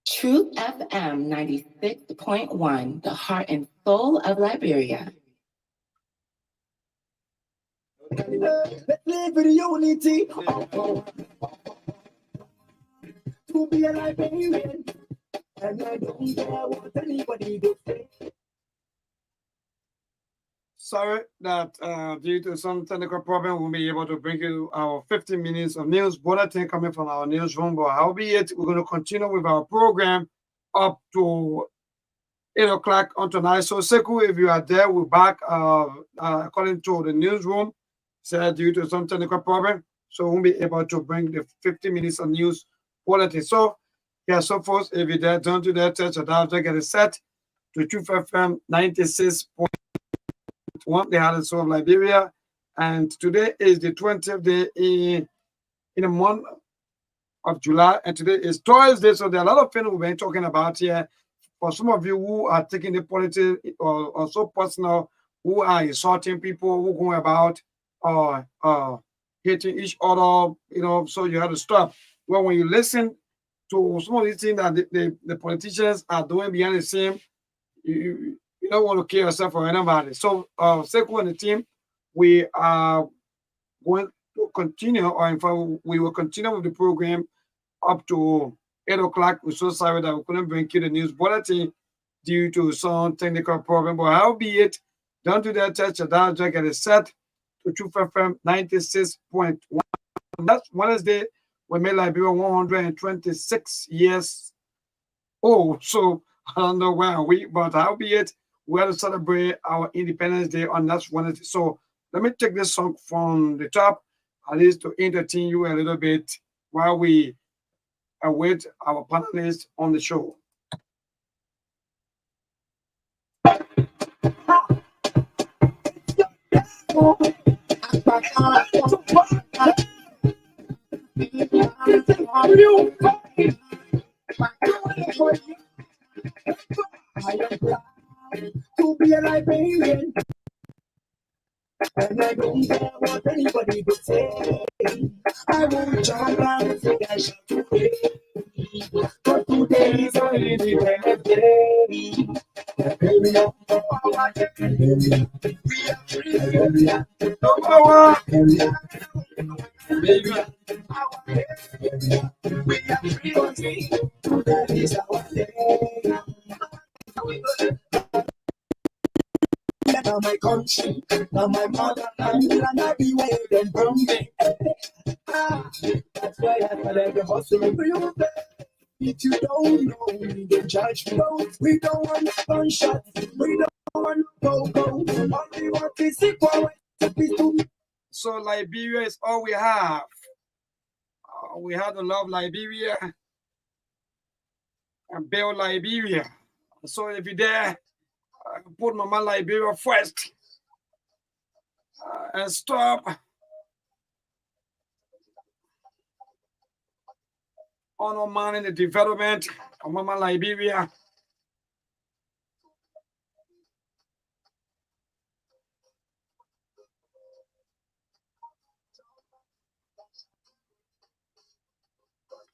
True FM 96.1, the heart and soul of Liberia. Let's live with unity. To be a Liberian, and I don't care what anybody goes say. Sorry that due to some technical problem, we'll be able to bring you our 15 minutes of news bulletin coming from our newsroom. But howbeit, we're going to continue with our program up to 8 o'clock on tonight. So, Seku, if you are there, we're back according to the newsroom. Said due to some technical problem, so we'll be able to bring the 50 minutes of news bulletin. So, yeah, so folks, if you're there, don't do that. Touch it out, get it set to Truth FM 96.1. The heart and soul of Liberia, and today is the 20th day in the month of July, and today is Thursday. So there are a lot of things we've been talking about here. For some of you who are taking the politics or so personal, who are insulting people, who going about hating each other, so you have to stop. Well, when you listen to some of these things that the politicians are doing behind the scene, you don't want to kill yourself or anybody. So, Seku and the team, we are going to continue, or in fact, we will continue with the program up to 8 o'clock. We're so sorry that we couldn't bring you the news bulletin due to some technical problem. But howbeit, don't do that. Touch it down, get it set to Truth FM 96.1. That's Wednesday. We made Liberia 126 years old. So, I don't know where we, but howbeit, we have to celebrate our Independence Day on that Wednesday. So let me take this song from the top, at least to entertain you a little bit while we await our panelists on the show. To be a Liberian, and I don't care what anybody would say. I won't jump and say I shall to pay. But today is a Independence Day. Liberia, Liberia, we are free. Liberia, number one. Liberia, Liberia, we are free. Today is our day. Now my country, now my motherland, and I be waiting for me. That's why I feel the hustle for you. If you don't know me, then judge me. We don't want gunshots, we don't want go. All we want is equal. So Liberia is all we have. We have to love Liberia and build Liberia. So if you're there, put Mama Liberia first. and stop undermining the development of Mama Liberia.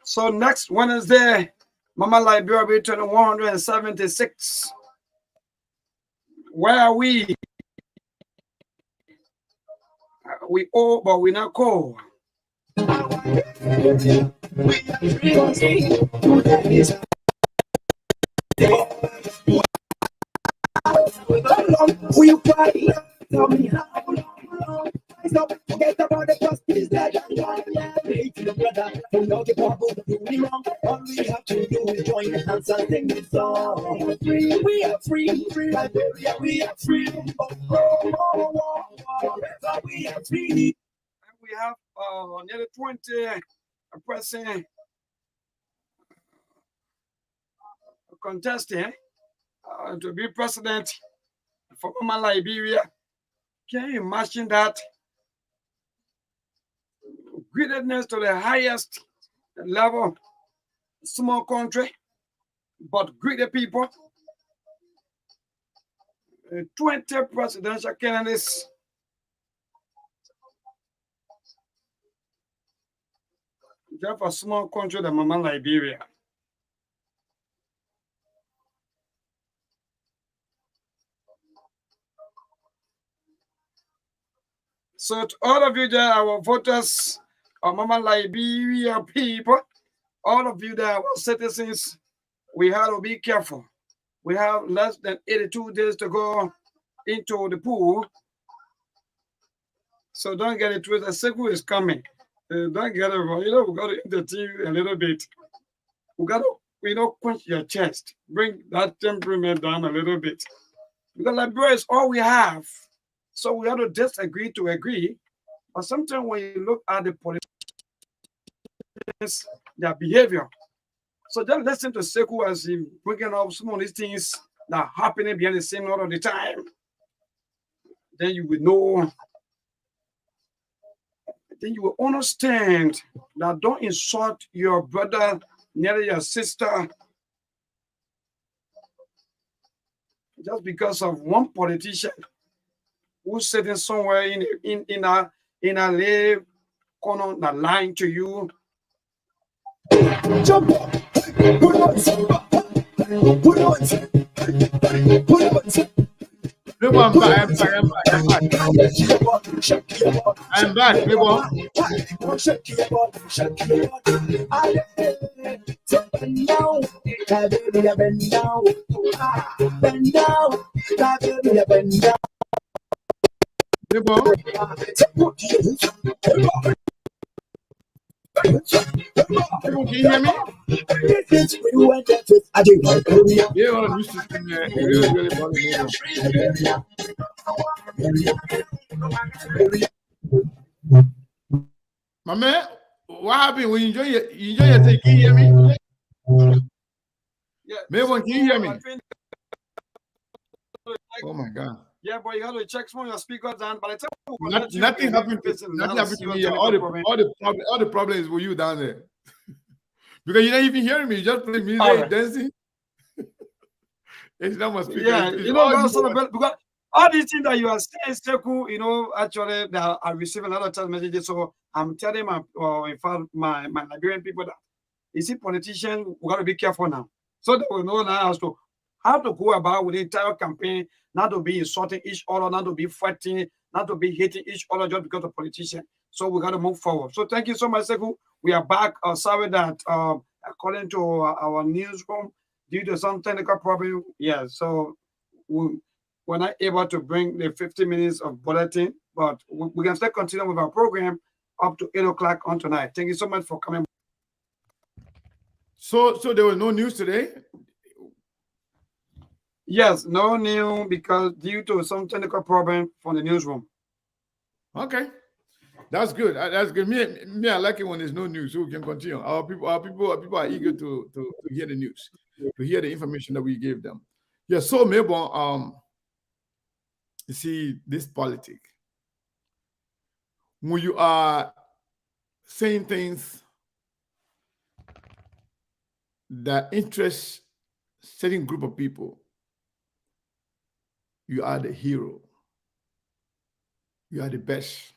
So next Wednesday, Mama Liberia will turn 176. Where are we? We old, but we not cold. We cry. Tell me how long. Stop. Forget about the past. Is that hate your brother? Don't know the problem. Do me wrong. All we have to do is join hands and sing this song. We are free. Liberia, we are free. We are free. We have nearly 20 person contesting to be president for Mama Liberia. Can you imagine that? Greatness to the highest level, small country, but greater people. 20 presidential candidates. Just a small country, the Mama Liberia. So to all of you there, our voters, our Mama Liberia people, all of you there, our citizens, we have to be careful. We have less than 82 days to go into the pool. So don't get it twisted. Seku is coming. Don't get it wrong. We got to entertain a little bit. We got to, quench your chest. Bring that temperament down a little bit. Because Liberia is all we have. So we have to disagree to agree. But sometimes when you look at the politicians, their behavior. So just listen to Seku as he bringing up some of these things that are happening behind the scene all of the time. Then you will know. Then you will understand that don't insult your brother, neither your sister, just because of one politician who's sitting somewhere in a lay corner that lying to you. Jump up. Put on. I'm back. I'm back, people. People, can you hear me? Yeah, well, I'm used to really my man, what happened when you enjoy your thing? Can you hear me? Yeah. Maybe can you hear me? Oh my God. Yeah, but you have to check some of your speakers down. But I tell you, nothing happened to me. All the problem is with you down there. Because you're not even hearing me. You just play music, dancing. It's not my speaker. Yeah, because all these things that you are saying, Seku, actually, I receive a lot of text messages. So I'm telling my Liberian people that, you see, politicians, we got to be careful now. So they will know now as to how to go about with the entire campaign, not to be insulting each other, not to be fighting, not to be hating each other just because of politicians. So we got to move forward. So thank you so much, Seku. We are back. Sorry that according to our newsroom, due to some technical problem, so we're not able to bring the 50 minutes of bulletin, but we can still continue with our program up to 8 o'clock on tonight. Thank you so much for coming. So there was no news today? Yes, no news because due to some technical problem from the newsroom. Okay. That's good. That's good. Me, I like it when there's no news, so we can continue. Our people are eager to hear the news, to hear the information that we gave them. Yeah. So maybe you see this politics. when you are saying things that interest certain group of people, you are the hero. You are the best.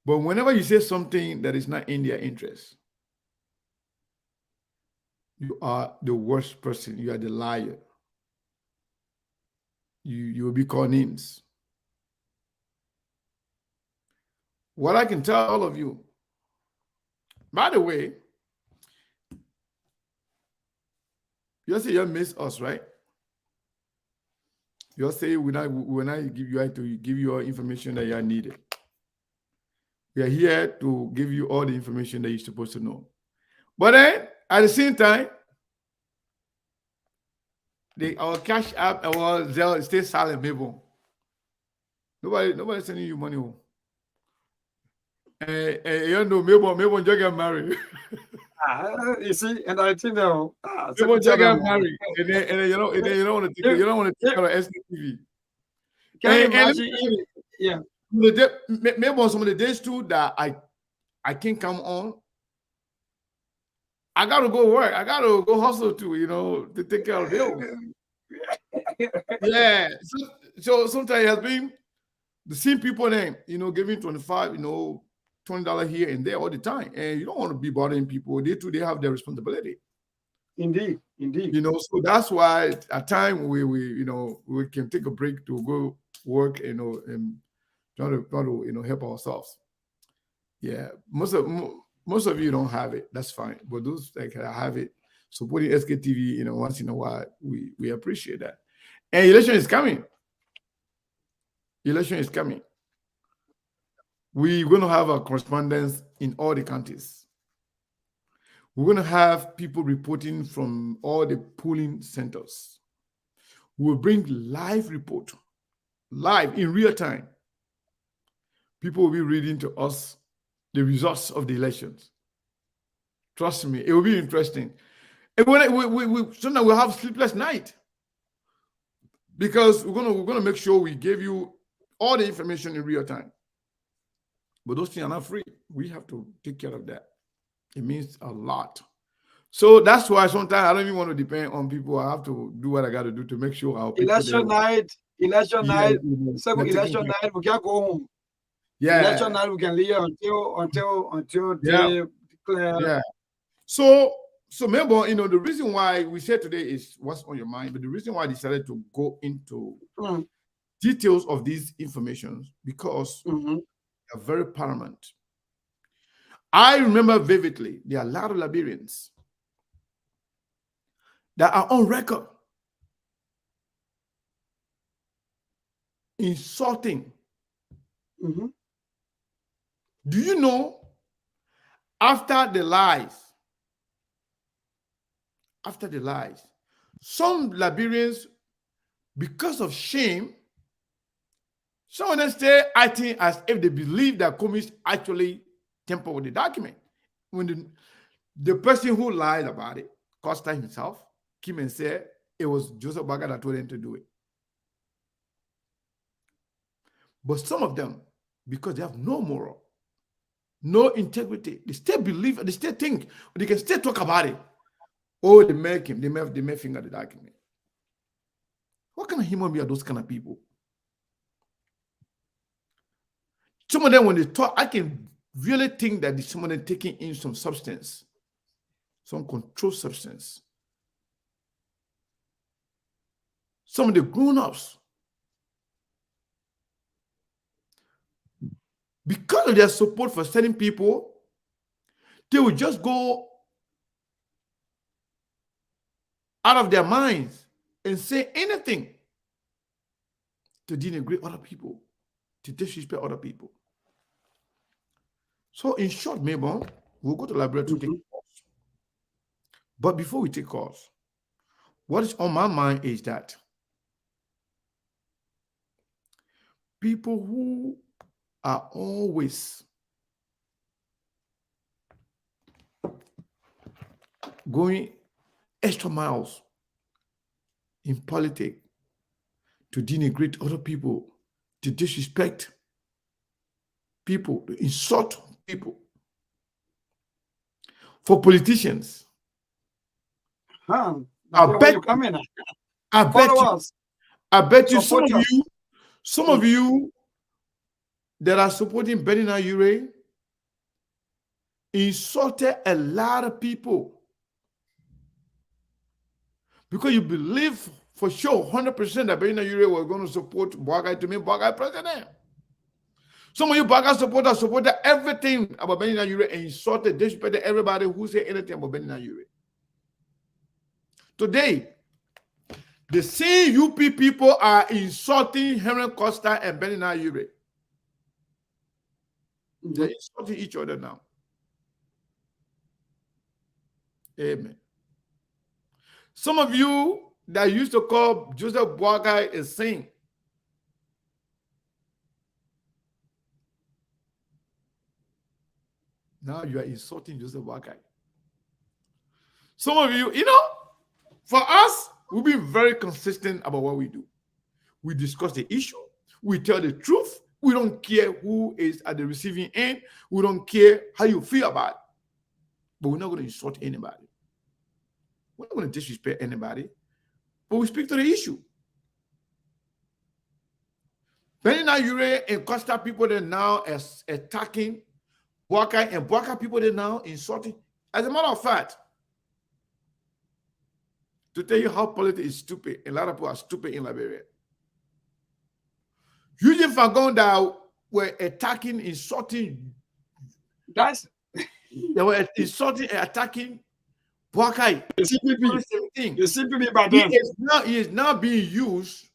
But whenever you say something that is not in their interest, you are the worst person. You are the liar. You will be called names. What I can tell all of you, by the way, you say you miss us, right? You say when I give you to give you all information that you are needed. We are here to give you all the information that you're supposed to know. But then at the same time, our cash app, our Zelle stay silent, maybe. Nobody sending you money home. You know, maybe just get married. You see, and I think now, Maybe just get married, and then you don't want to take care of SKTV. Can you imagine? Yeah. Maybe on some of the days too that I can't come on. I gotta go work. I gotta go hustle too, to take care of bills. Yeah. So sometimes it has been the same people name, giving 25, $20 here and there all the time. And you don't want to be bothering people. They too, they have their responsibility. Indeed. So that's why at times we can take a break to go work, and try to help ourselves. Yeah. Most of you don't have it. That's fine. But those that have it, supporting SKTV, once in a while, we appreciate that. And election is coming. We're going to have a correspondence in all the counties. We're going to have people reporting from all the polling centers. We'll bring live report, live in real time. People will be reading to us the results of the elections. Trust me, it will be interesting. And sometimes we'll have sleepless night because we're gonna make sure we give you all the information in real time. But those things are not free. We have to take care of that. It means a lot. So that's why sometimes I don't even want to depend on people. I have to do what I got to do to make sure our people election night, we can't go home. Yeah. Election night, we can leave until they declare. Yeah. So remember, the reason why we said today is what's on your mind, but the reason why I decided to go into details of these informations because they're very paramount. I remember vividly there are a lot of Liberians that are on record insulting. Do you know, after the lies, some Liberians, because of shame, some of them stay acting as if they believe that Comey actually tampered with the document. When the person who lied about it, Costa himself, came and said it was Joseph Baga that told them to do it. But some of them, because they have no moral, no integrity, they still believe, they still think, they can still talk about it. Oh, they may finger the document. What kind of human being are those kind of people? Some of them, when they talk, I can really think that some of them taking in some substance, some controlled substance. Some of the grown-ups, because of their support for certain people, they will just go out of their minds and say anything to denigrate other people, to disrespect other people. So in short, Mabel, we'll go to the library to take calls. But before we take calls, what is on my mind is that people who are always going extra miles in politics to denigrate other people, to disrespect people, to insult people. For politicians, Huh? I Where bet you come in? I bet Follow you, us. I bet you Support us. some of you that are supporting Benina Ure insulted a lot of people because you believe for sure 100% that Benina Ure was going to support Boakai to make Boakai president. Some of you Boakai supporters supported everything about Benina Ure and insulted, disrespected everybody who said anything about Benina Ure. Today, the same UP people are insulting Henry Costa and Benina Ure. They're insulting each other now. Amen. Some of you that used to call Joseph Boakai a saint, now you are insulting Joseph Boakai. Some of you, for us, we've been very consistent about what we do. We discuss the issue. We tell the truth. We don't care who is at the receiving end. We don't care how you feel about it. But we're not going to insult anybody. We're not going to disrespect anybody. But we speak to the issue. Benina Ure and Costa people are now attacking Boakai, and Boakai people are now insulting. As a matter of fact, to tell you how politics is stupid, a lot of people are stupid in Liberia. Eugene Fagon that were attacking, insulting. Guys, They were insulting and attacking Boakai. the CPP by then. He is now being used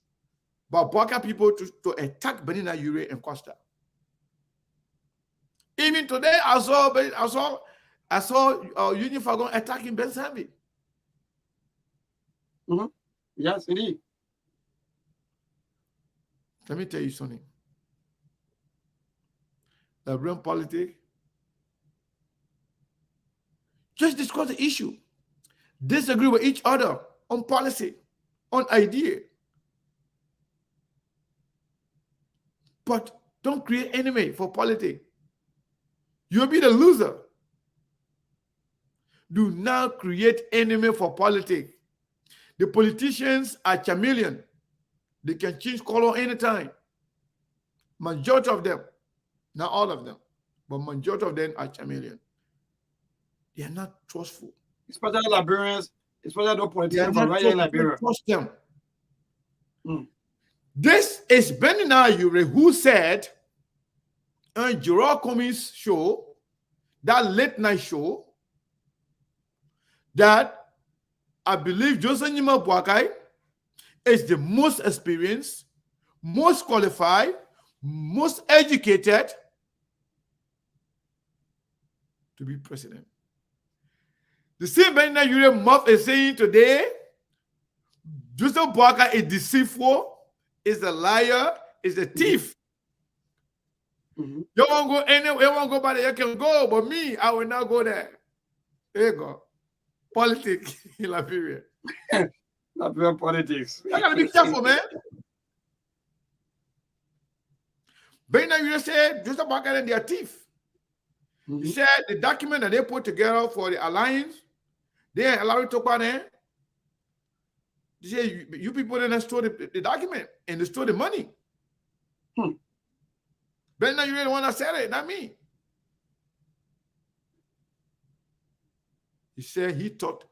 by Boakai people to attack Benina Ure and Costa. Even today, I saw Eugene Fagon attacking Ben Sambi. Yes, indeed. Let me tell you something. Liberian politics, just discuss the issue. Disagree with each other on policy, on idea. But don't create enemy for politics. You'll be the loser. Do not create enemy for politics. The politicians are chameleon. They can change color anytime. Majority of them, not all of them, but majority of them are chameleon. They are not trustful. Especially Liberians, especially the politicians from right here in Liberia. Trust them. This is Benina Ure who said on Gerald Cummings' show, that late night show, that I believe Joseph Nyima Boakai is the most experienced, most qualified, most educated to be president. The same Benina Ure Muff is saying today, Joseph Boakai is deceitful, is a liar, is a thief. You won't go anywhere, you won't go by there, you can go, but me, I will not go there. There you go. Politics in Liberia. Liberian politics. I gotta be careful, man. Benina Ure said Joseph Boakai and they are thief. He said the document that they put together for the alliance, they allowed it to go there. They say you people didn't store the document and they stole the money. Benina Ure the one that said it, not me. He said he thought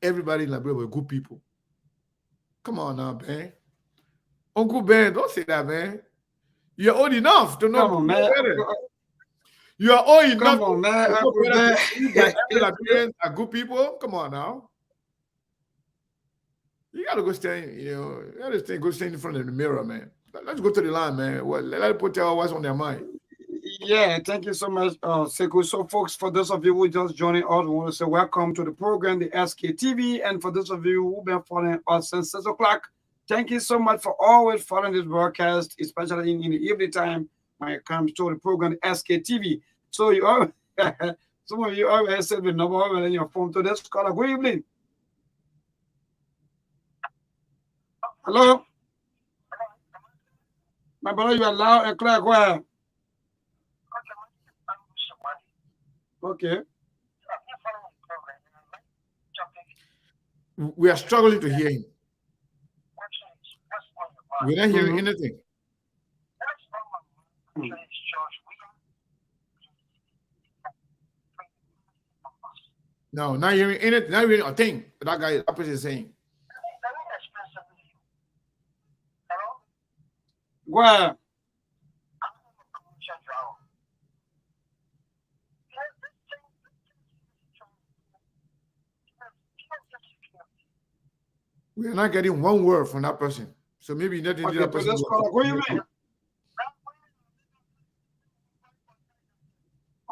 everybody in Liberia were good people. Come on now, Ben. Uncle Ben, don't say that, man. You're old enough to know. Come on, man. You are old enough. Come on, man. Liberians are good people. Come on now. You gotta go stand. You gotta go stand in front of the mirror, man. Let's go to the line, man. Let people tell what's on their mind. Yeah, thank you so much, Sekou. So, folks, for those of you who just joining us, we want to say welcome to the program, the SKTV. And for those of you who've been following us since 6 o'clock, thank you so much for always following this broadcast, especially in the evening time when it comes to the program, the SKTV. So, you are some of you always said the number one in your phone to this caller. Good evening. Hello? My brother, you are loud and clear. Go ahead. Okay. We are struggling to hear him. We're not hearing anything. No, not hearing anything. Not hearing a thing. That guy, that person is saying. Where? We are not getting one word from that person. So maybe you didn't Okay, that person. what do you mean?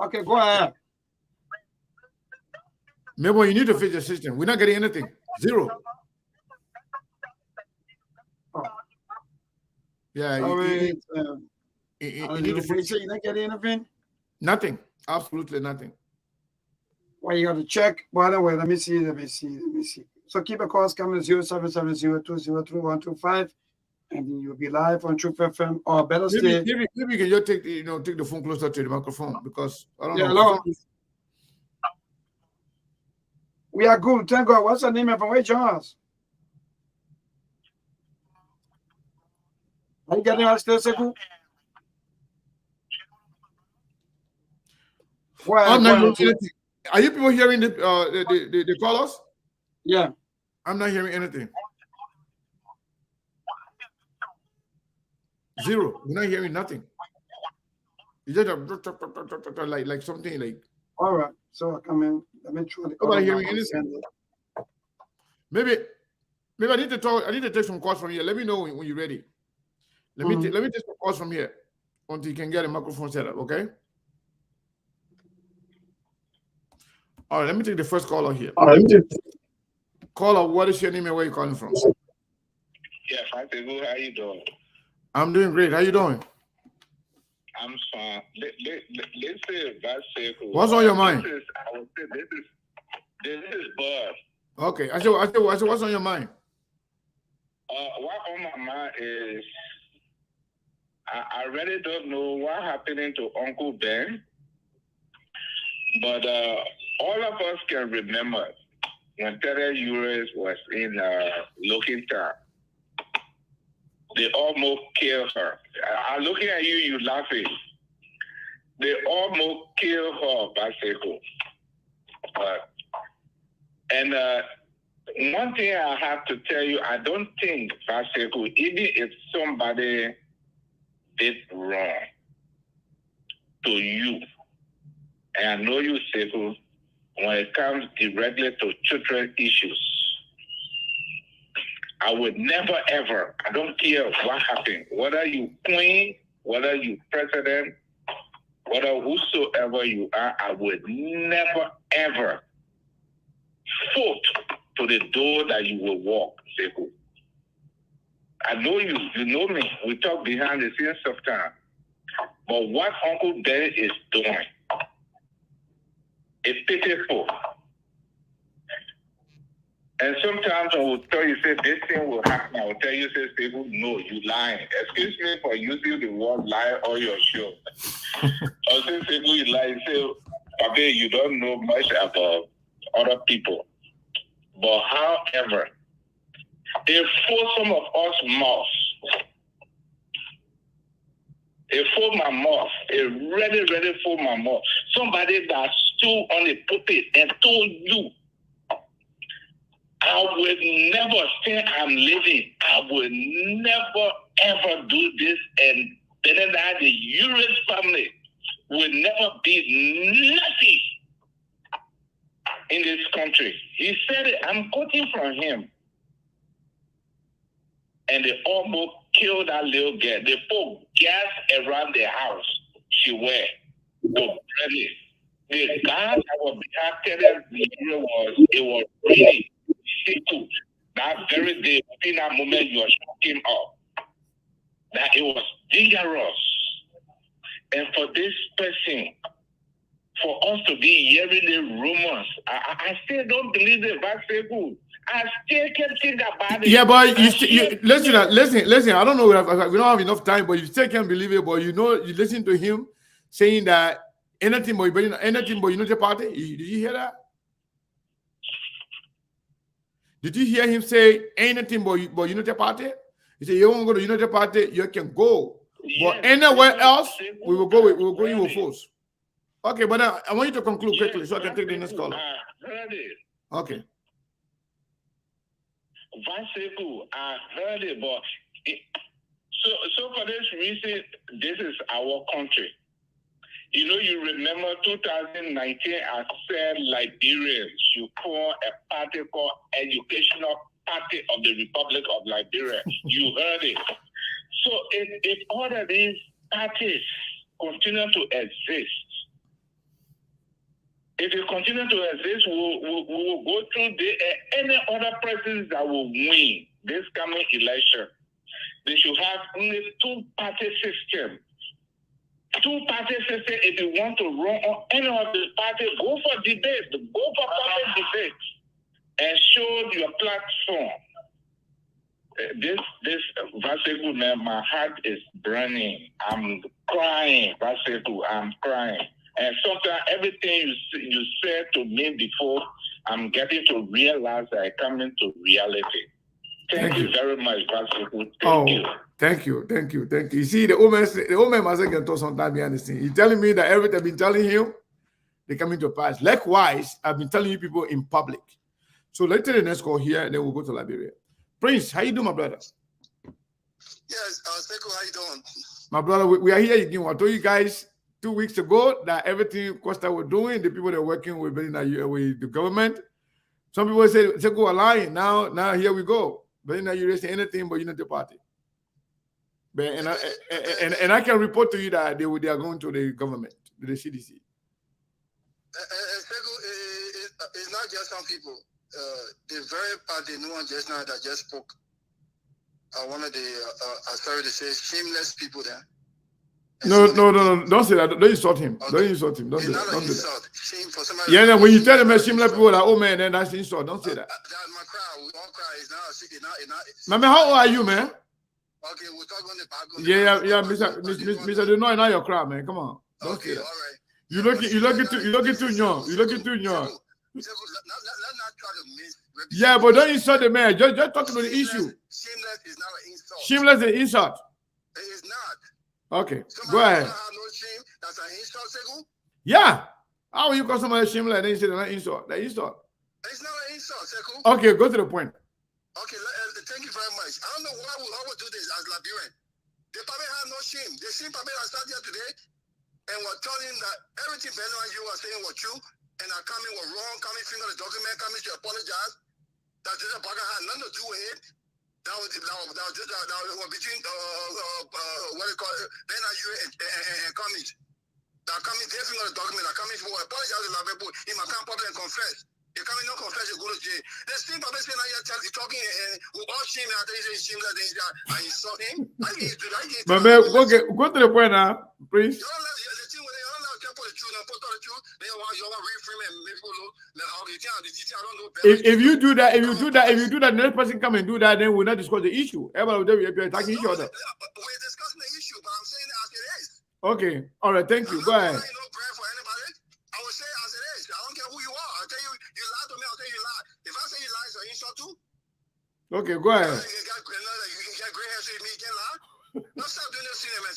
Okay, go ahead. Maybe you need to fix the system. We're not getting anything. Zero. Oh. Yeah. Sorry, You need to fix it. You not getting anything? nothing. Absolutely nothing. Well, you got to check. By the way, let me see. So keep a calls coming 0770-203-125, and then you'll be live on Truth FM. Or better stay. Maybe you can just take take the phone closer to the microphone because I don't know. Hello. We are good. Thank God. What's your name and from where John's? Are you getting us still, Sekou? I'm not hearing anything. Are you people hearing the callers? Yeah. I'm not hearing anything. Zero. We're not hearing nothing. You just like something like. All right. So I come in. Let me try. Nobody hearing anything. Maybe I need to talk. I need to take some calls from here. Let me know when you're ready. Let me take some calls from here until you can get a microphone set up. Okay. All right. Let me take the first caller here. Caller, what is your name and where you calling from? Yeah, hi people. How you doing? I'm doing great. How you doing? I'm fine. What's on your mind? This is Bud. Okay. I said, what's on your mind? What on my mind is I really don't know what happening to Uncle Ben, but all of us can remember when Terry Euros was in Lockington. They almost killed her. I'm looking at you, you laughing. They almost killed her, Baseko. And one thing I have to tell you, I don't think, Baseko, even if somebody did wrong to you, and I know you, Seko, when it comes directly to children issues, I would never, ever, I don't care what happened, whether you queen, whether you president, whether whosoever you are, I would never, ever foot to the door that you will walk, Sekou. I know you know me. We talk behind the scenes sometimes. But what Uncle Ben is doing is pitiful. And sometimes I will tell you, say, this thing will happen. I will tell you, say, people, no, you lying. Excuse me for using the word lie on your show. I'll say, people, you lie. Say, okay, you don't know much about other people. But however, if for some of us mouths, a full my mouth, a really full my mouth, somebody that stood on the pulpit and told you, I would never say I'm living. I would never, ever do this. And then that the Euros family would never be nothing in this country. He said it. I'm quoting from him. And they almost killed that little girl. They put gas around the house she wear to burn it. The guy that was behind it was raining. That very day, within that moment, you are shocking up. That it was dangerous. And for this person, for us to be hearing the rumors, I still don't believe it. That's good. I still can't think about it. Yeah, but you listen. I don't know. We don't have enough time, but you still can't believe it. But you know, you listen to him saying that Anything but Unity Party? Did you hear that? Did you hear him say anything but Unity Party? He said, you want to go to Unity Party, you can go. Yes, but anywhere else, we will go in with Ready. force. Okay, but I want you to conclude quickly so I can take the next caller. I heard it. Okay. Vaseku, I heard it, but so for this reason, this is our country. You know, you remember 2019, I said Liberians should form a party called Educational Party of the Republic of Liberia. You heard it. So if all of these parties continue to exist, if they continue to exist, we will go through any other presidents that will win this coming election. They should have only two-party system. Two-party system, if you want to run on any of the parties, go for debate. Go for public debate and show your platform. This Vaseku, man, my heart is burning. I'm crying, Vaseku, I'm crying. And sometimes everything you said to me before, I'm getting to realize that I come into reality. Thank you very much, Vaseku. Thank you. You see, the old man must get told sometime behind the scene. He's telling me that everything I've been telling him, they come into pass. Likewise, I've been telling you people in public. So let's take the next call here, and then we'll go to Liberia. Prince, how you doing, my brother? Yes, Sekou, how you doing? My brother, we are here again. I told you guys 2 weeks ago that everything Costa was doing, the people that are working with the government, some people say Sekou are lying. Now here we go. But now you're saying anything but Unity Party. But and I can report to you that they are going to the government, to the CDC. Sekou, it's not just some people. The very part they know just now that just spoke. One of the sorry to say shameless people there. No, don't say that. Don't insult him. Okay. Don't insult him. Don't do that. Don't do that. Shame for somebody. Yeah, when you tell them shameless people like, oh man, then that's insult. Don't say that. That's my cry. We don't cry. It's not. Man, how old are you, man? Okay, we'll talk on the back. Yeah, Mr. Denoy, now your cry, man. Come on. Don't say that. All right. You looking too young. You looking too young. Let's not try to miss. Yeah, but don't insult the man. Just talking about the issue. Shameless is not an insult. Shameless is an insult. It is not. Okay, go ahead. Have no shame. That's an insult, Sekou? Yeah. How will you call somebody shameless and then you say they're not insult? That insult. It's not an insult, Sekou. Okay, go to the point. Okay, thank you very much. I don't know why we would do this as Liberian. They probably have no shame. They see probably that started here today and were telling that everything Ben and you are saying was true and are coming were wrong, coming finger the document, coming to apologize. That this Parker had nothing to do with it. That was between what they call it, Ben and you and Cummings. That coming their finger the document, are coming for apologize to Liberian. He might come public and confess. You come in, no confess, you go to jail. There's things probably saying you're talking and with all shame out there, you say shame that and you saw him. I need to my man, go to the point now, please. You don't let the truth and put all the truth. They want you want to reframe and make people look like I don't know better. If you do that, the next person come and do that, then we'll not discuss the issue. Everybody will be attacking each other. We're discussing the issue, but I'm saying it as it is. Okay, all right, thank you. Go ahead. I will say as it is. I don't care who you are. I'll tell you, you lie to me, I'll tell you lie. If I say you lie, it's an insult too. Okay, go ahead. You got gray hair, so you can't lie. No, stop doing this thing, man.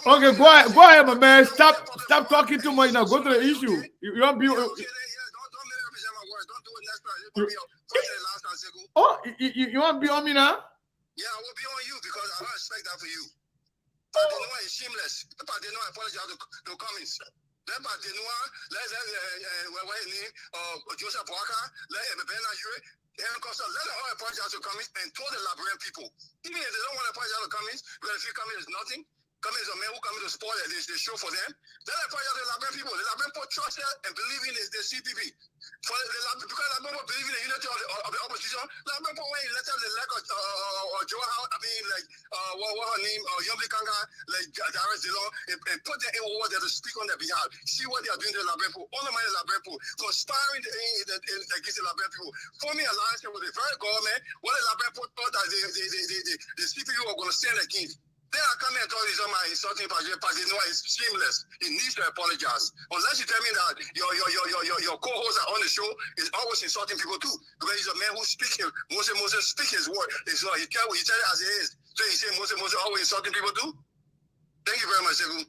Okay, go ahead, my man. Stop talking too much now. Go to the issue. You want to be. Don't misrepresent my words. Don't do it next time. It'll be your last time, Sekou. Oh, you want to be on me now? Yeah, I will be on you because I don't expect that for you. But they know it's shameless. But they know I apologize to Cummings. Let Joseph Parker, let Ben Ajure, let the whole apologize to Cummings and told the Liberian people. Even if they don't want to apologize to Cummings, because if you Cummings is nothing, Cummings is a man who comes to spoil the show for them. Let them apologize to the Liberian people. The Liberian people trust them and believe in the CPP. Because the Liberian people believe in the unity of the opposition, the Liberian people when you let them elect Joe Howe, what her name, Yombi Kanga, like Darius Dillon, and put them in over there to speak on their behalf. See what they are doing to the Liberian people, undermining the Liberian people, conspiring against the Liberian people, forming alliance with the very government, what the Liberian people thought that the CPP were going to stand against. Then I come here and tell you something insulting because you know it's shameless. He needs to apologize. Unless you tell me that your co-host on the show is always insulting people too. Because he's a man who speaks Moses speak his word. It's not, he tell it as it is. So you say Moses always insulting people too? Thank you very much, Segun.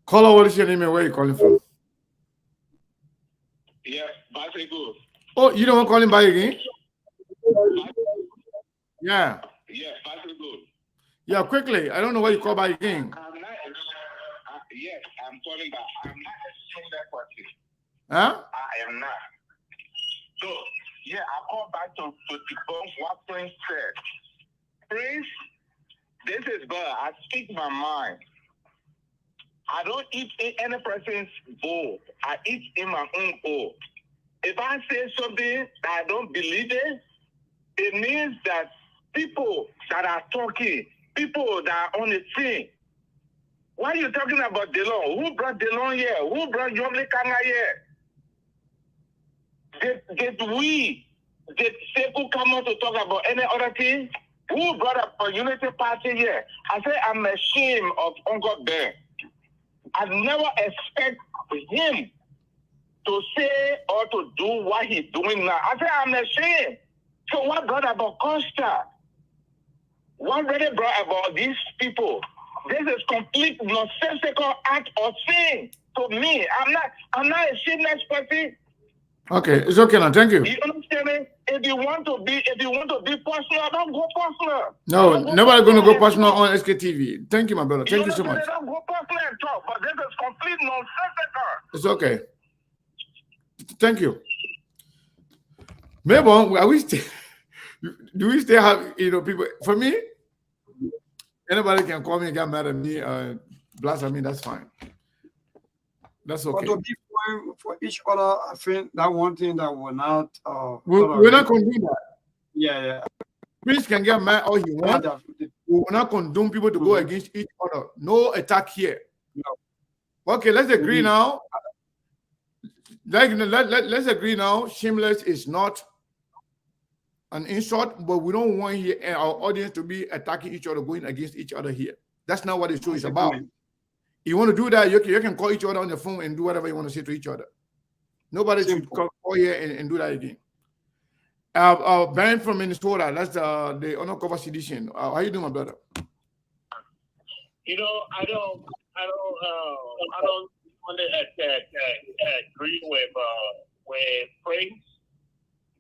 Caller, what is your name and where are you calling from? Yeah, Basego. Oh, you don't want to call him back again? Yeah. Yeah, Basego. Yeah, quickly. I don't know why you call back again. I'm not. Yes, I'm calling back. I'm not assuming that question. Huh? I am not. So, yeah, I called back to debunk what Prince said. Prince, this is bad. I speak my mind. I don't eat in any person's bowl. I eat in my own bowl. If I say something that I don't believe in, it means that people that are talking, people that are on the scene. Why are you talking about Delon? Who brought Delon here? Who brought Yomli Kanga here? Did Sekou come out to talk about any other thing? Who brought up a unity party here? I say I'm ashamed of Uncle Ben. I never expect him to say or to do what he's doing now. I say I'm ashamed. So what brought about Costa? What really brought about these people? This is complete nonsensical act of sin to me. I'm not a shameless person. Okay, it's okay now. Thank you. You understand me? If you want to be personal, don't go personal. No, nobody's going to go personal on SKTV. Thank you, my brother. Thank you so much. Don't go personal and talk, but this is complete nonsensical. It's okay. Thank you. Maybe are we still, do we still have people? For me, anybody can call me and get mad at me, blast at me. That's fine. That's okay. But to be for each other, I think that one thing that we're not. We're not going to do that. Yeah. Prince can get mad all he wants. We will not condone people to go against each other. No attack here. No. Okay, let's agree now. Let's agree now. Shameless is not an insult, but we don't want here our audience to be attacking each other, going against each other here. That's not what the show is about. You want to do that, you can call each other on the phone and do whatever you want to say to each other. Nobody should call here and do that again. Ben from Minnesota, that's the undercover sedition. How you doing, my brother? I don't want to agree with Prince,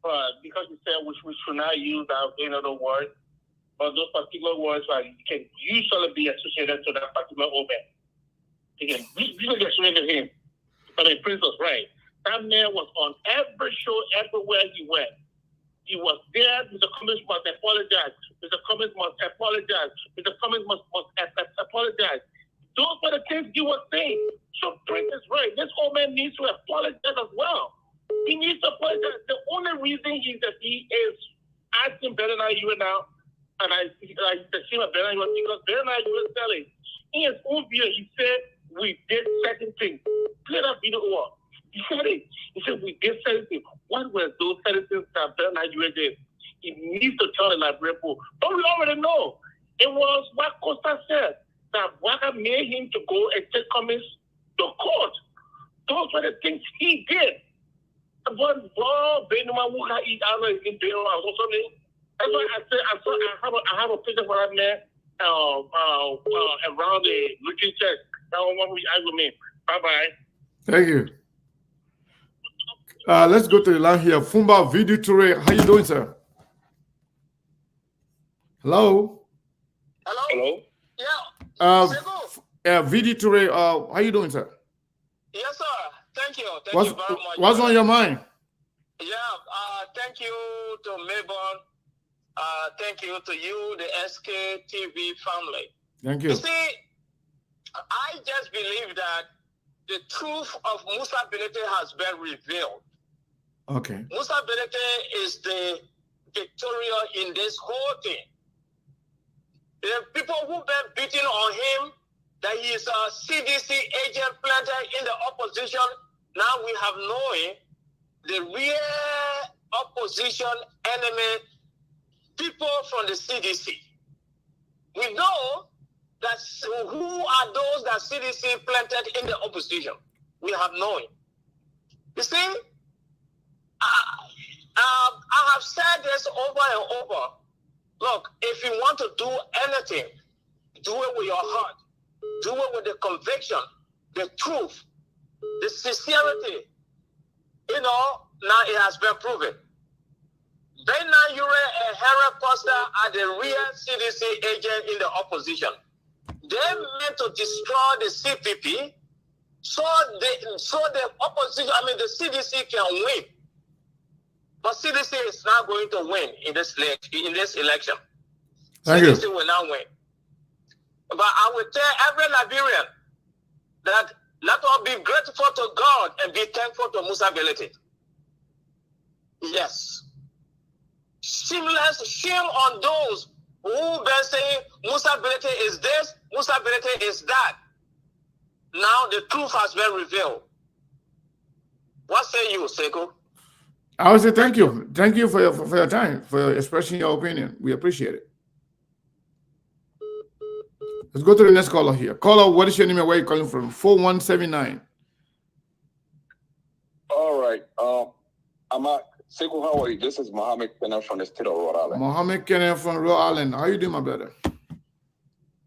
but because you said we should not use another word, but those particular words can usually be associated to that particular event. You can get straight to him. Prince was right. That man was on every show, everywhere he went. He was there. Mr. Cummings must apologize. Mr. Cummings must apologize. Mr. Cummings must apologize. Those were the things he was saying. So Prince is right. This old man needs to apologize as well. He needs to apologize. The only reason he is acting better than you now, and I see him better than you because better than you was telling. In his own view, he said, we did certain things. Play that video up. He said it. He said, we did certain things. What were those certain things that Ben Nigeria did? He needs to tell the Liberian people. But we already know. It was what Costa said, that Waka made him to go and take Cummings to court. Those were the things he did. But Benuma who had eat out in Benuma or something. That's why I said I have a picture for that man around the looking check. That one we with me. Bye-bye. Thank you. Let's go to the line here. Fumba Vidi Toure. How you doing, sir? Hello? Hello? Yeah. Vidi Toure, how you doing, sir? Yes, sir. Thank you. Thank you very much. What's on your mind? Yeah. Thank you to Melbourne. Thank you to you, the SKTV family. Thank you. You see, I just believe that the truth of Musa Benete has been revealed. Okay. Musa Benete is the victorious in this whole thing. The people who've been beating on him, that he is a CDC agent planted in the opposition, now we have known the real opposition enemy people from the CDC. We know that who are those that CDC planted in the opposition. We have known. You see, I have said this over and over. Look, if you want to do anything, do it with your heart. Do it with the conviction, the truth, the sincerity. You know, now it has been proven. Ben Yure and Harry Foster are the real CDC agent in the opposition. They meant to destroy the CPP so the opposition, the CDC can win. But CDC is not going to win in this election. CDC will not win. But I will tell every Liberian that let us be grateful to God and be thankful to Musa Belete. Yes. Shame on those who been saying Musa Belete is this, Musa Belete is that. Now the truth has been revealed. What say you, Sekou? I would say thank you. Thank you for your time, for expressing your opinion. We appreciate it. Let's go to the next caller here. Caller, what is your name and where are you calling from? 4179. All right. Sekou, how are you? This is Mohammed Kenneth from the state of Rhode Island. Mohammed Kenneth from Rhode Island. How you doing, my brother?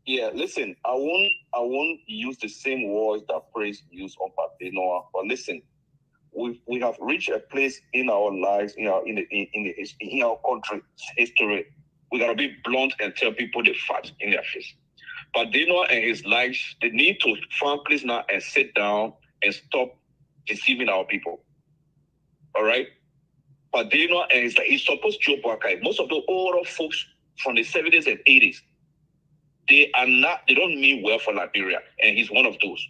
Yeah, listen, I won't use the same words that praise used on Pape Noah, but listen, we have reached a place in our lives, in our country history. We gotta be blunt and tell people the facts in their face. But Noah and his lives, they need to find place now and sit down and stop deceiving our people. All right? But Noah and he's supposed to joke. Most of the older folks from the 70s and 80s, they don't mean well for Liberia, and he's one of those.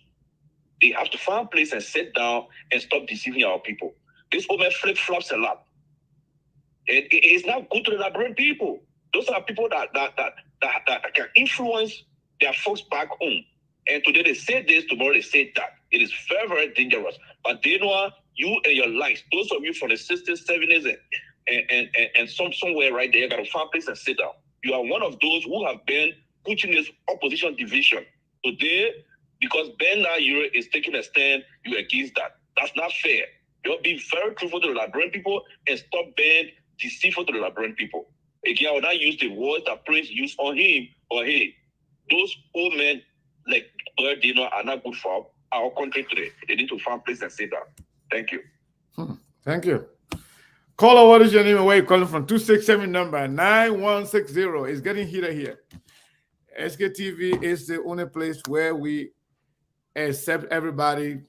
They have to find a place and sit down and stop deceiving our people. This woman flip-flops a lot. It is not good to the Liberian people. Those are people that can influence their folks back home. And today they say this, tomorrow they say that. It is very, very dangerous. But they know you and your lives, those of you from the 60s, 70s, and somewhere right there, you got to find a place and sit down. You are one of those who have been pushing this opposition division. Today, because Ben Yure is taking a stand, you're against that. That's not fair. You'll be very truthful to the Liberian people and stop being deceitful to the Liberian people. Again, I will not use the words that Prince used on him, or hey, those old men like Dino are not good for our country today. They need to find a place and sit down. Thank you. Thank you. Caller, what is your name and where you calling from? 267 number 9160. It's getting heated here. SKTV is the only place where we accept everybody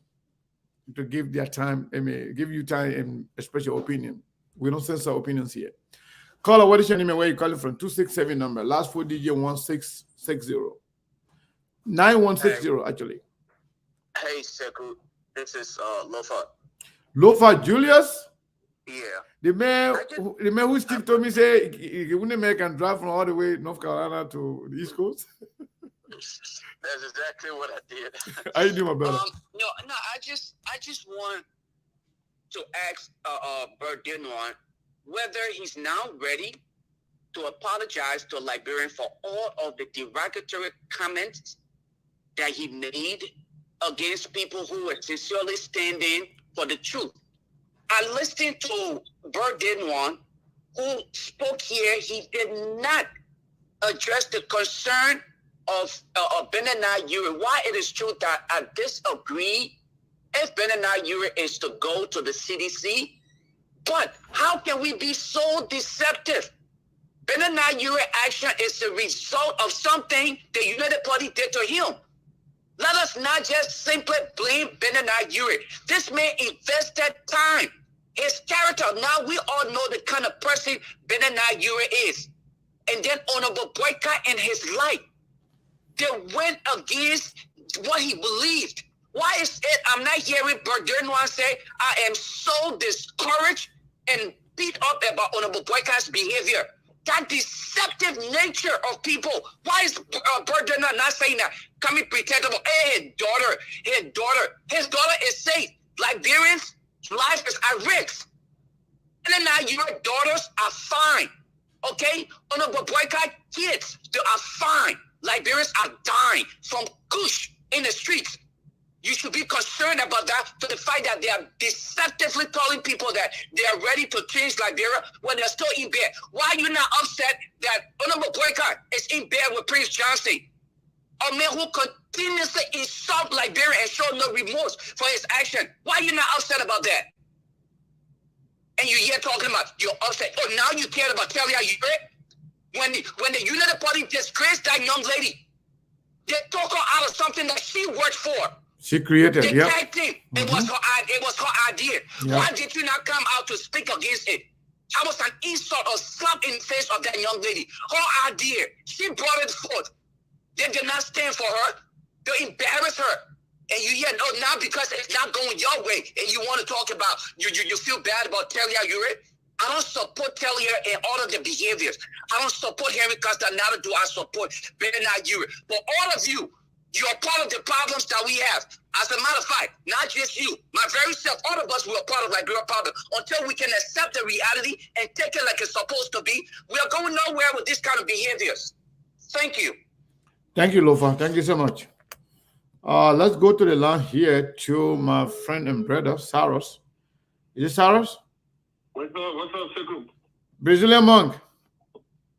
to give their time. Give you time and express your opinion. We don't censor opinions here. Caller, what is your name and where you calling from? 267 number. Last 4 digit 1660. 9160 actually. Hey, Sekou. This is Lofa. Lofa Julius? Yeah. The man who Steve told me say he wouldn't make and drive from all the way North Carolina to the East Coast. That's exactly what I did. How you doing, my brother? No, I just want to ask Berdinoan whether he's now ready to apologize to Liberian for all of the derogatory comments that he made against people who are sincerely standing for the truth. I listened to Berdinoan, who spoke here. He did not address the concern of Benana Yuri. Why it is true that I disagree if Benana Yuri is to go to the CDC, but how can we be so deceptive? Benana Yuri action is the result of something the United Party did to him. Let us not just simply blame Benana Yuri. This man invested time. His character, now we all know the kind of person Benana Yuri is. And then Honorable Boycott and his life, they went against what he believed. Why is it I'm not hearing Berdinoan say, I am so discouraged and beat up about Honorable Boycott's behavior? That deceptive nature of people. Why is Berdinoan not saying that? Coming pretendable, hey, his daughter is safe. Liberians' life is at risk. And then now your daughters are fine. Okay? Honorable boycott, kids, they are fine. Liberians are dying from kush in the streets. You should be concerned about that, for the fact that they are deceptively telling people that they are ready to change Liberia when they're still in bed. Why are you not upset that Honorable Boycott is in bed with Prince Johnson? A man who continuously insult Liberia and show no remorse for his action. Why are you not upset about that? And you're here talking about you're upset. Oh, now you care about Talia Ure? When the United Party disgraced that young lady, they took her out of something that she worked for. She created, the yeah. tag team. It was her idea. Yep. Why did you not come out to speak against it? That was an insult or slap in the face of that young lady. Her idea. She brought it forth. They did not stand for her. They embarrassed her. And you now because it's not going your way, and you want to talk about you feel bad about Talia Ure. I don't support Talia and all of the behaviors. I don't support Henry Costa. Neither do I support Bernard Ure. But all of you, you're part of the problems that we have. As a matter of fact, not just you, my very self, all of us, we are part of Liberia problem. Until we can accept the reality and take it like it's supposed to be, we are going nowhere with this kind of behaviors. Thank you. Thank you, Lofa. Thank you so much. Let's go to the line here to my friend and brother, Saros. Is it Saros? What's up, Sekou? Brazilian monk.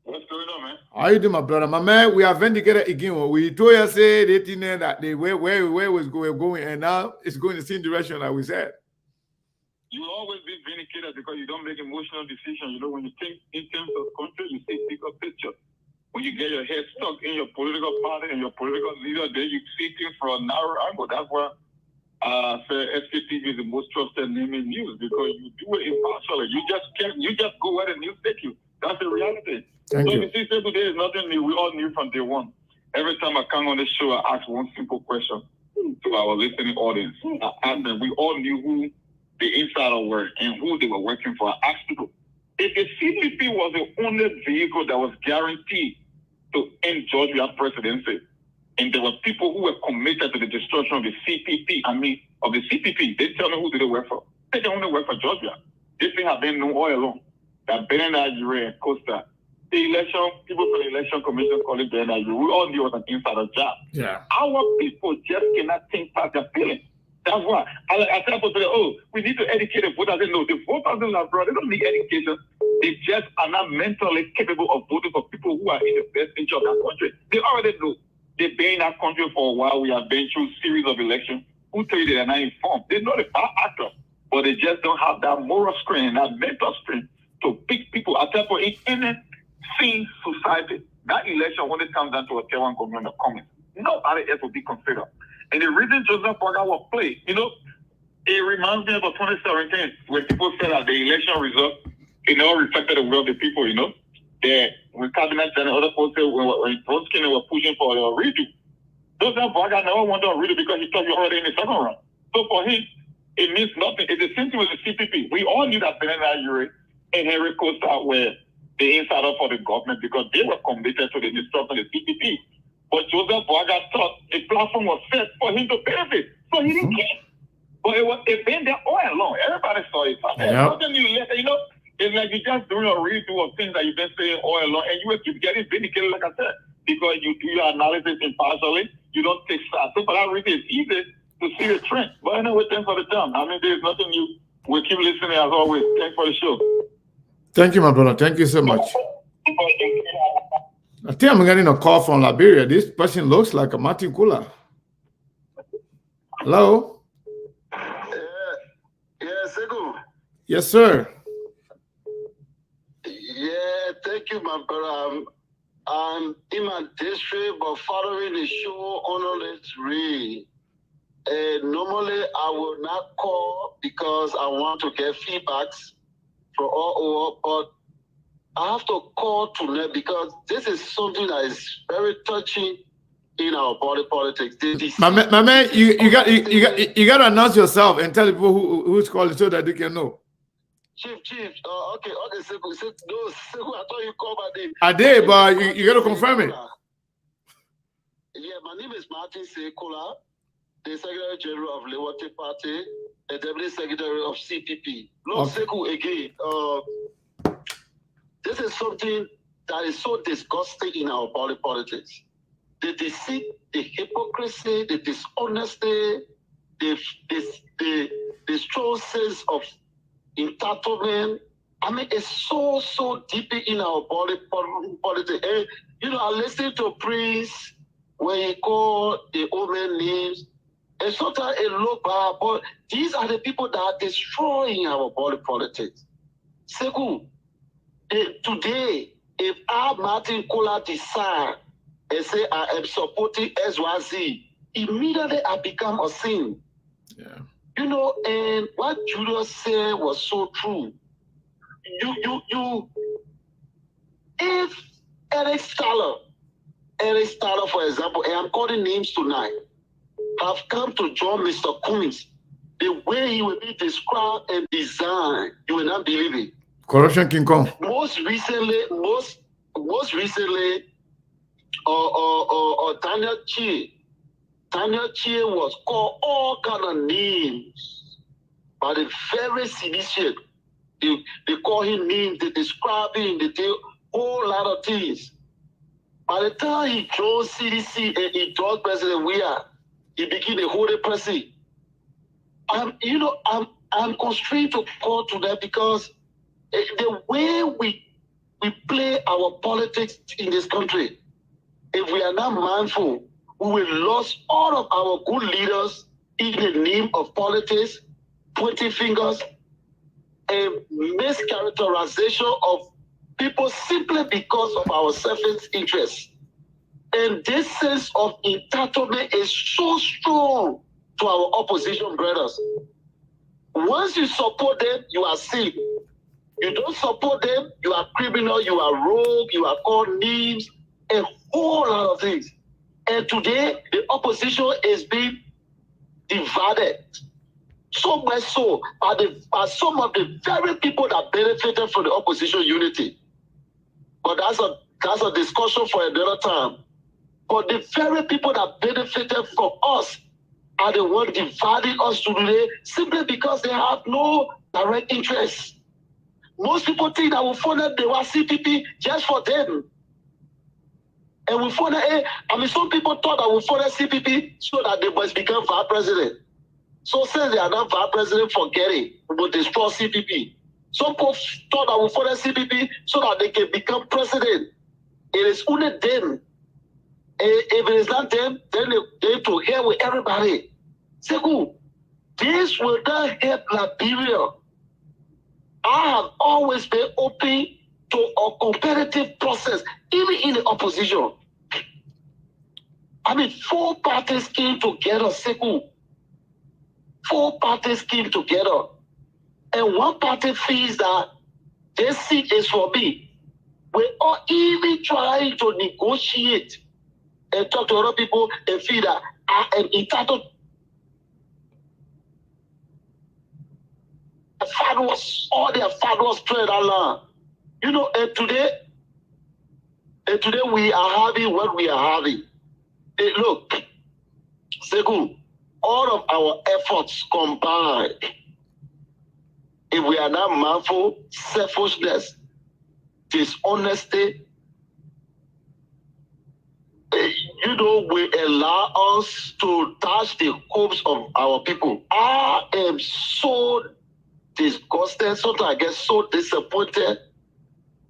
What's going on, man? How you doing, my brother? My man, we are vindicated again. We told you say they think that they where was going, and now it's going the same direction that we said. You will always be vindicated because you don't make emotional decisions. You know, when you think in terms of country, you see bigger picture. When you get your head stuck in your political party and your political leader, then you see things from a narrow angle. That's why SKTV is the most trusted name in news, because you do it impartially. You just go where the news take you. That's the reality. Thank you. You see, today is nothing new. We all knew from day one. Every time I come on the show, I ask one simple question to our listening audience. I ask them, we all knew who the insider were and who they were working for. I asked people, if the CPP was the only vehicle that was guaranteed to end Georgia's presidency, and there were people who were committed to the destruction of the CPP, they tell me who did they work for. They don't only work for Georgia. This thing have been known all along that Bernard Ure and Costa, the election, people from the election commission call it Bernard Ure. We all knew it was an insider job. Yeah. Our people just cannot think past their feelings. That's why I tell people, oh, we need to educate the voters. No, the voters in Liberia, they don't need education. They just are not mentally capable of voting for people who are in the best interest of that country. They already know. They've been in that country for a while. We have been through a series of elections. Who tell you they are not informed? They know the bad actors, but they just don't have that moral strength and that mental strength to pick people. I tell people, in any sane society, that election, when it comes down to a T1 government of Congress, nobody else will be considered. And the reason Joseph Boga was played, it reminds me of 2017 when people said that the election result, all reflected the will of the people, that when cabinet and other folks said when Bronski were pushing for a redo, Joseph Boga never wanted a redo because he thought he already in the second round. So for him, it means nothing. It's the same thing with the CPP. We all knew that Bernard Ure and Henry Costa were the insider for the government because they were committed to the destruction of the CPP. But Joseph Boga thought the platform was set for him to benefit, so he didn't care. But it been there all along. Everybody saw it. Nothing new. It's like you're just doing a redo of things that you've been saying all along, and you will keep getting vindicated, like I said, because you do your analysis impartially. You don't take sides. So for that reason, it's easy to see the trend. But anyway, thanks for the time. There's nothing new. We'll keep listening as always. Thanks for the show. Thank you, my brother. Thank you so much. I think I'm getting a call from Liberia. This person looks like a Martin Kula. Hello? Sekou. Yes, sir. Yeah, thank you, my brother. I'm in my district, but following the show on this read. Normally, I will not call because I want to get feedbacks from all over, but I have to call tonight because this is something that is very touching in our body politics. My man, you got to announce yourself and tell people who's calling so that they can know. Chief. Okay, Sekou. No, Sekou, I thought you called my name. I did, but you got to confirm it. Yeah, my name is Martin Sekola, the Secretary General of Liberty Party, and Deputy Secretary of CPP. Lord Sekou, again, this is something that is so disgusting in our body politics. The deceit, the hypocrisy, the dishonesty, the strong sense of entitlement. I mean, it's so deep in our body politics. And, you know, I listen to priests when he call the old man names. And sometimes it look bad, but these are the people that are destroying our body politics. Second, today, if our Martin Kohler decide and say, I am supporting SYZ, immediately I become a sin. Yeah. You know, and what Julius said was so true. If Eric Staller, for example, and I'm calling names tonight, have come to join Mr. Cummings, the way he will be described and designed, you will not believe it. Corruption King Kong. Most recently, Daniel Chi was called all kind of names by the very CDC. They call him names, they describe him, they do a whole lot of things. By the time he joined CDC and he joined President Weah, he became a holy person. I'm constrained to call to that because the way we play our politics in this country, if we are not mindful, we will lose all of our good leaders in the name of politics, pointing fingers, and mischaracterization of people simply because of our self-interest. And this sense of entitlement is so strong to our opposition brothers. Once you support them, you are sin. You don't support them, you are criminal, you are rogue, you are called names, a whole lot of things. And today, the opposition is being divided. So much so by some of the very people that benefited from the opposition unity. But that's a discussion for another time. But the very people that benefited from us are the ones dividing us today simply because they have no direct interest. Most people think that we funded the CPP just for them. And we funded, some people thought that we funded CPP so that they must become vice president. So since they are not vice president, forget it. We will destroy CPP. Some people thought that we funded CPP so that they can become president. It is only them. If it is not them, then they have to hear with everybody. Second, this will not help Liberia. I have always been open to a competitive process, even in the opposition. I mean, 4 parties came together, second. 4 parties came together. And one party feels that this seat is for me. We are even trying to negotiate and talk to other people and feel that I am entitled. All their fathers prayed Allah. You know, and today we are having what we are having. Look, Segu, all of our efforts combined, if we are not mindful, selfishness, dishonesty, will allow us to touch the hopes of our people. I am so disgusted, sometimes I get so disappointed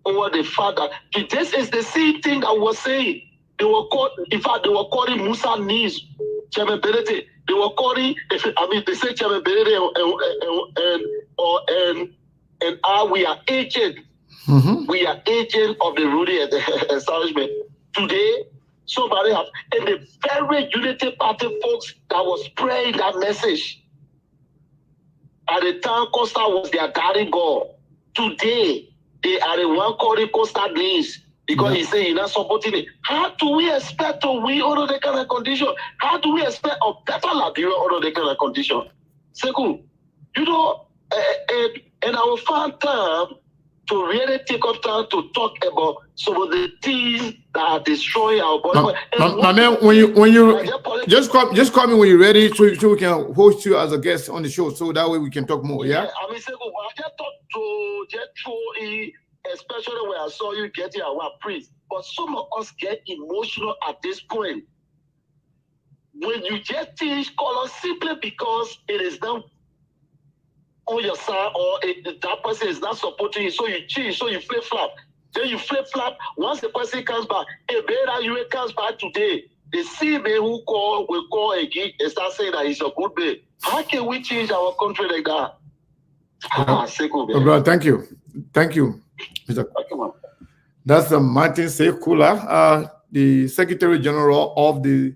over the fact that this is the same thing I was saying. They were calling Musa Nis, Chairman Benete. They were calling, they say Chairman Benete and we are agent. Mm-hmm. We are agent of the ruling establishment. Today, somebody have, and the very Unity Party folks that was praying that message, at the time Costa was their daddy God. Today, they are the one calling Costa names because he said he's not supporting it. How do we expect to win under the kind of condition? How do we expect a better Liberia under the kind of condition? Second, and I will find time to really take up time to talk about some of the things that are destroying our body. My man, when you just call me when you're ready, so we can host you as a guest on the show, so that way we can talk more. Yeah. I mean, I just talk to especially when I saw you getting our priest. But some of us get emotional at this point. When you just change color simply because it is not on your side or that person is not supporting you, so you change, so you flip-flop. Then you flip-flop. Once the person comes back, a better you comes back today. The same man who will call again and start saying that he's a good man. How can we change our country like that? Bro, thank you. Thank you. That's Martin Sekula, the Secretary General of the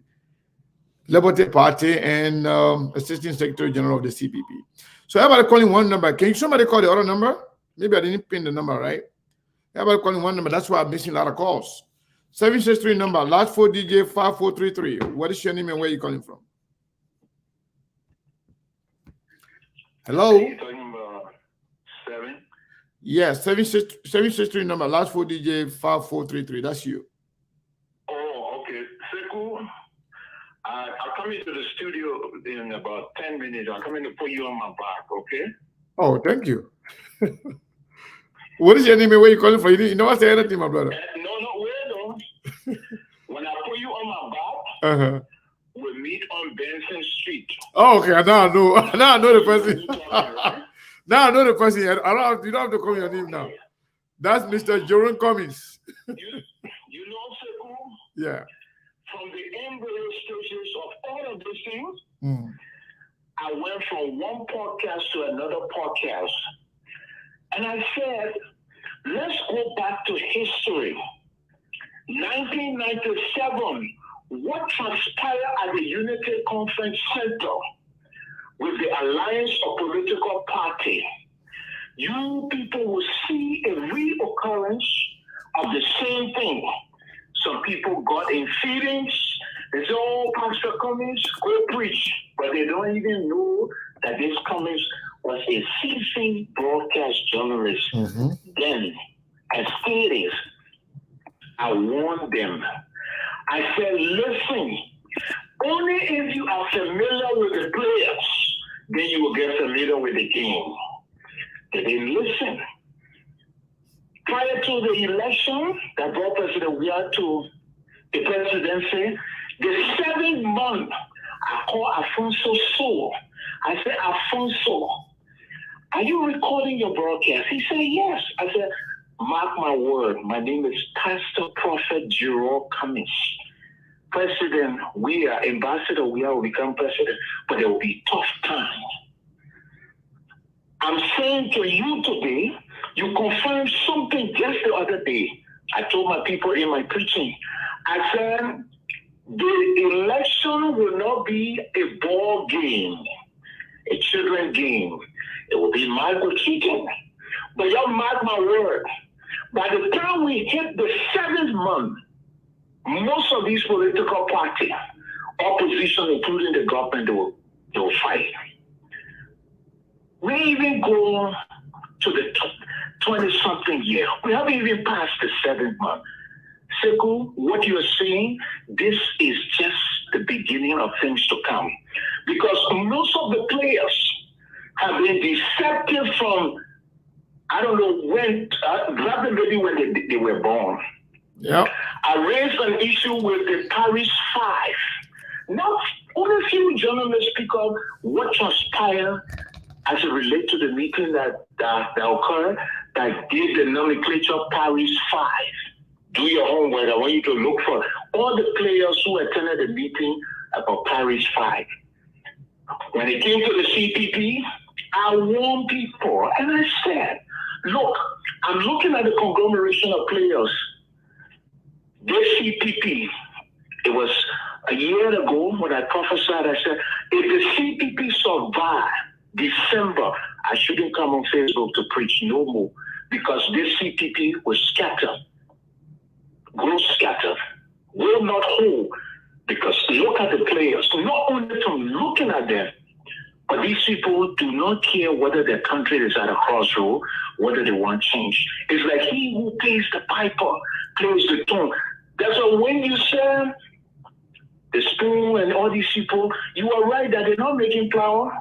Liberty Party and Assistant Secretary General of the CPP. So everybody calling one number. Can somebody call the other number? Maybe I didn't pin the number, right? Everybody calling one number. That's why I'm missing a lot of calls. 763 number, last 4 DJ 5433. What is your name and where are you calling from? Hello? Are you talking about 7? Yes, 763 number, last 4 DJ 5433. That's you. Oh, okay. Seku, I'll come into the studio in about 10 minutes. I'm coming to put you on my back, okay? Oh, thank you. What is your name and where are you calling from? You know what's the other thing, my brother? No, wait on. When I put you on my back, we'll meet on Benson Street. Oh, okay. Now I know. Now I know the person. Now I know the person. You don't have to call your name now. That's Mr. Jerome Cummings. You know, Seku? Yeah. From the embryo stages of all of these things, I went from one podcast to another podcast. And I said, let's go back to history. 1997, what transpired at the Unity Conference Center with the Alliance of Political Party. You people will see a reoccurrence of the same thing. Some people got in feelings. They say, oh, Pastor Cummings, go preach. But they don't even know that this Cummings was a seasoned broadcast journalist then. And still is. I warned them. I said, listen, only if you are familiar with the players, then you will get familiar with the game. They didn't listen. Prior to the election that brought President Weah to the presidency, the 7th month, I called Alfonso So. I said, Alfonso, are you recording your broadcast? He said, yes. I said, mark my word, my name is Pastor Prophet Jerome Cummings. President Weah, Ambassador Weah will become president, but there will be tough times. I'm saying to you today, you confirmed something just the other day. I told my people in my preaching, I said, the election will not be a ball game, a children's game. It will be Michael cheating. But y'all mark my word. By the time we hit the 7th month, most of these political parties, opposition, including the government, they will fight. We even go to the 20-something year. We haven't even passed the 7th month. Seku, what you're saying, this is just the beginning of things to come. Because most of the players have been deceptive from, I don't know when, maybe when they were born. Yep. I raised an issue with the Paris 5. Now, only a few journalists pick up what transpired as it relates to the meeting that occurred that gave the nomenclature Paris 5. Do your homework. I want you to look for all the players who attended the meeting about Paris 5. When it came to the CPP, I warned people and I said, look, I'm looking at the conglomeration of players. This CPP, it was a year ago when I prophesied, I said, if the CPP survive December, I shouldn't come on Facebook to preach no more because this CPP was scattered, grow scattered, will not hold. Because look at the players, not only from looking at them, but these people do not care whether their country is at a crossroad, whether they want change. It's like he who pays the piper plays the tune. That's why when you say the spoon and all these people, you are right that they're not making flour.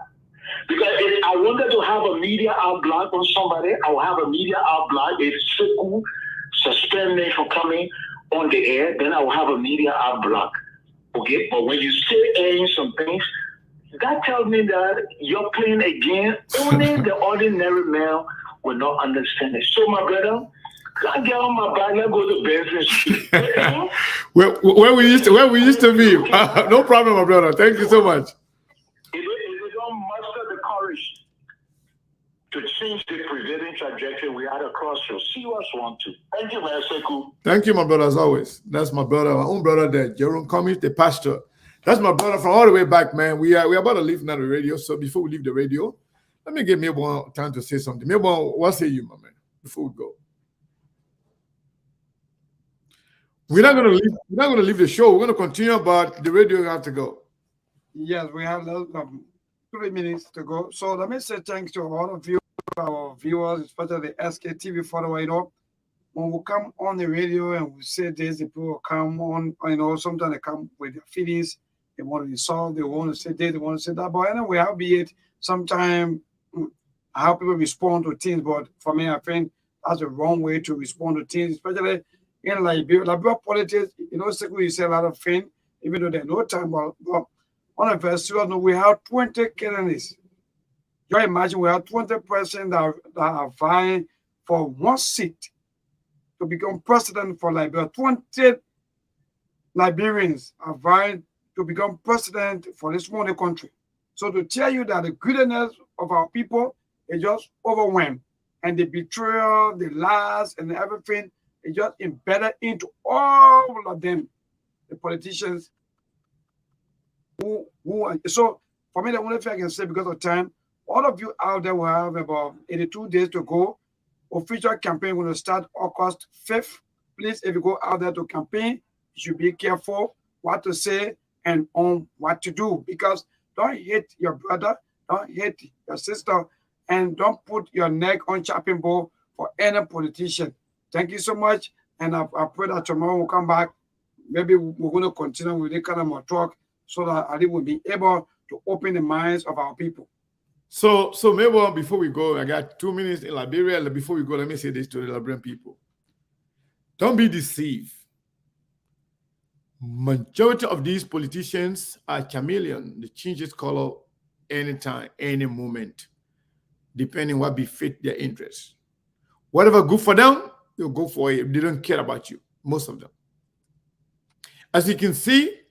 Because if I wanted to have a media outblock on somebody, I will have a media outblock. If Sekou suspend me for coming on the air, then I will have a media outblock. Okay, but when you say some things, that tells me that you're playing a game only the ordinary man will not understand it. So, my brother, I get on my bike, let's go to business. where we used to be. No problem, my brother. Thank you so much. If you don't muster the courage to change the prevailing trajectory, we are at a crossroads. See what's want to. Thank you, man. Sekou. Thank you, my brother, as always. That's my brother, my own brother there, Jerome Cummings, the pastor. That's my brother from all the way back, man. We are about to leave now the radio. So before we leave the radio, let me give Milborn time to say something. Milborn, what say you, my man, before we go? We're not gonna leave the show. We're gonna continue, but the radio have to go. Yes, we have 3 minutes to go. So let me say thanks to all of you, our viewers, especially the SKTV follower. When we come on the radio and we say this, the people will come on, sometimes they come with their feelings. They want to insult, they want to say this, they want to say that. But anyway, how be it, sometimes how people respond to things. But for me, I think that's the wrong way to respond to things, especially in Liberia politics. Sekou, you say a lot of things, even though there's no time. But on a very serious note, we have 20 candidates. You imagine we have 20 persons that are vying for one seat to become president for Liberia. 20 Liberians are vying to become president for this wonderful country. So to tell you that the greediness of our people is just overwhelmed, and the betrayal, the lies, and everything is just embedded into all of them, the politicians. So for me, the only thing I can say, because of time, all of you out there will have about 82 days to go. Official campaign will start August 5th. Please, if you go out there to campaign, you should be careful what to say and on what to do, because don't hate your brother, don't hate your sister, and don't put your neck on chopping board for any politician. Thank you so much, and I pray that tomorrow we'll come back. Maybe we're going to continue with this kind of more talk, so that Ali will be able to open the minds of our people. So maybe before we go, I got 2 minutes in Liberia. Before we go, let me say this to the Liberian people. Don't be deceived. Majority of these politicians are chameleon. They change its color anytime, any moment, depending what befit their interests. Whatever good for them, they'll go for it. They don't care about you, most of them. As you can see,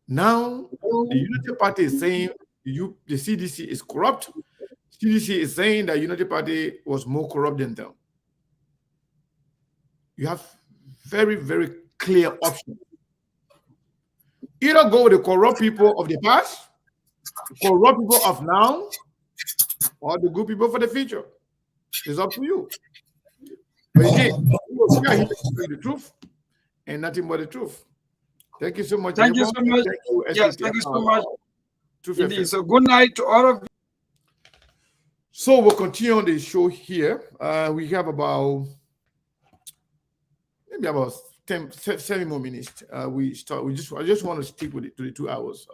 now the Unity Party is saying the CDC is corrupt. CDC is saying that Unity Party was more corrupt than them. You have very, very clear options. Either go with the corrupt people of the past, the corrupt people of now, or the good people for the future. It's up to you. But again, we are here to tell you the truth and nothing but the truth. Thank you so much. Thank you so much. Yes, thank you so much. Indeed. So good night to all of you. So we'll continue on the show here. We have about maybe about 7 more minutes. I just want to stick with it to the 2 hours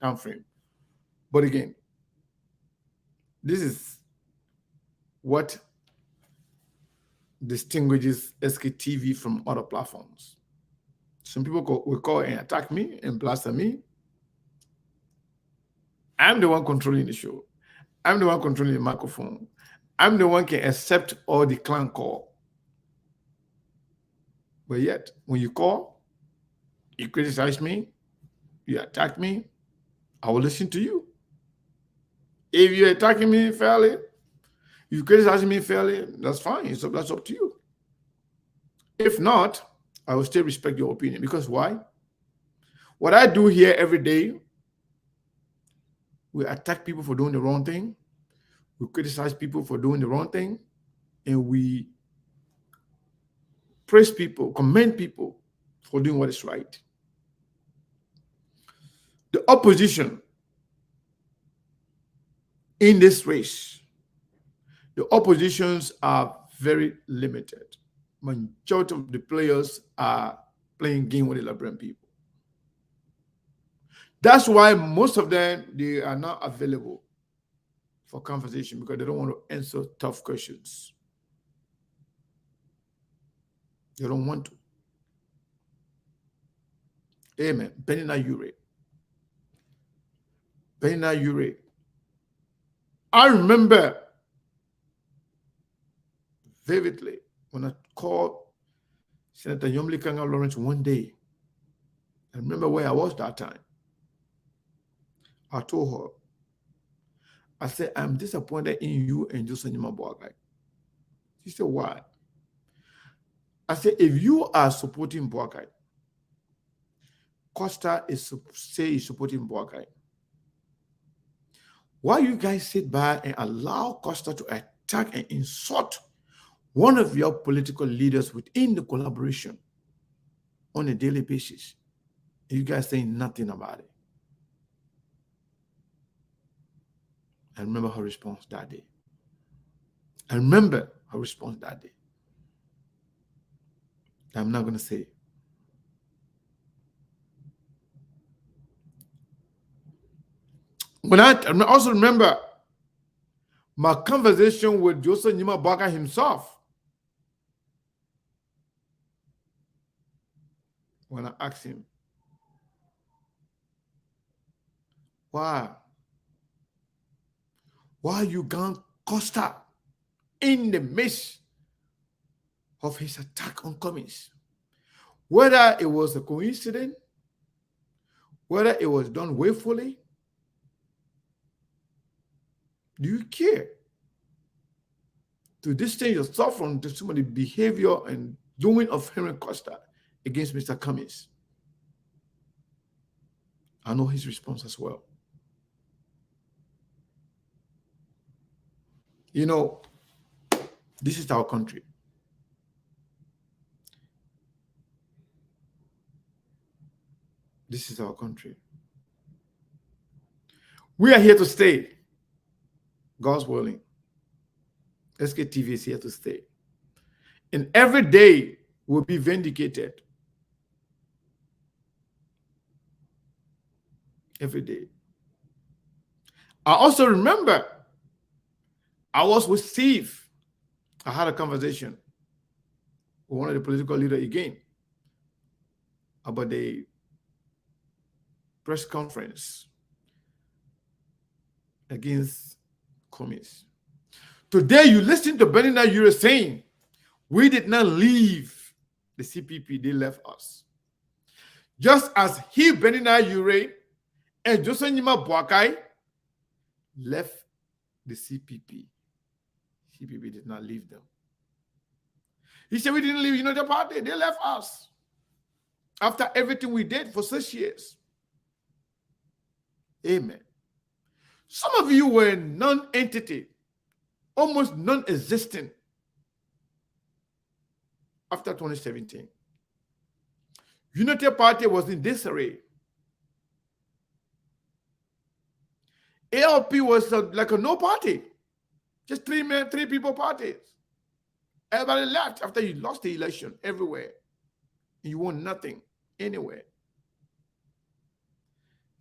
time frame. But again, this is what distinguishes SKTV from other platforms. Some people will call and attack me and blaster me. I'm the one controlling the show. I'm the one controlling the microphone. I'm the one can accept or decline call. But yet, when you call, you criticize me, you attack me, I will listen to you. If you're attacking me fairly, you criticize me fairly, that's fine. So that's up to you. If not, I will still respect your opinion. Because why? What I do here every day, we attack people for doing the wrong thing. We criticize people for doing the wrong thing. And we praise people, commend people for doing what is right. The opposition in this race, the oppositions are very limited. Majority of the players are playing game with the Liberian people. That's why most of them, they are not available for conversation because they don't want to answer tough questions. They don't want to. Amen. Benina Ure. Benina Ure. I remember vividly when I called Senator Yomli Kanga Lawrence one day. I remember where I was that time. I told her, I said, I'm disappointed in you and Joseph Boakai. She said, why? I said, if you are supporting Boakai, Costa is supporting Boakai. Why you guys sit by and allow Costa to attack and insult one of your political leaders within the collaboration on a daily basis? You guys saying nothing about it. I remember her response that day. I'm not going to say it. I also remember my conversation with Joseph Nima Baka himself when I asked him, why you gone Costa in the midst of his attack on Cummins? Whether it was a coincidence, whether it was done willfully, do you care to distance yourself from some of the behavior and doing of Henry Costa against Mr. Cummins? I know his response as well. You know, this is our country. This is our country. We are here to stay. God's willing. SKTV is here to stay. And every day will be vindicated. Every day. I also remember I was with Steve. I had a conversation with one of the political leaders again about the press conference against Cummins. Today, you listen to Benina Ure saying, we did not leave the CPP, they left us. Just as he, Benina Ure, and Joseph Nima Boakai left the CPP. CPP did not leave them. He said, we didn't leave United Party, they left us. After everything we did for 6 years. Amen. Some of you were non-entity, almost non-existent after 2017. Unity Party was in disarray. ALP was like a no party. Just three people parties. Everybody left after you lost the election everywhere. You won nothing anywhere.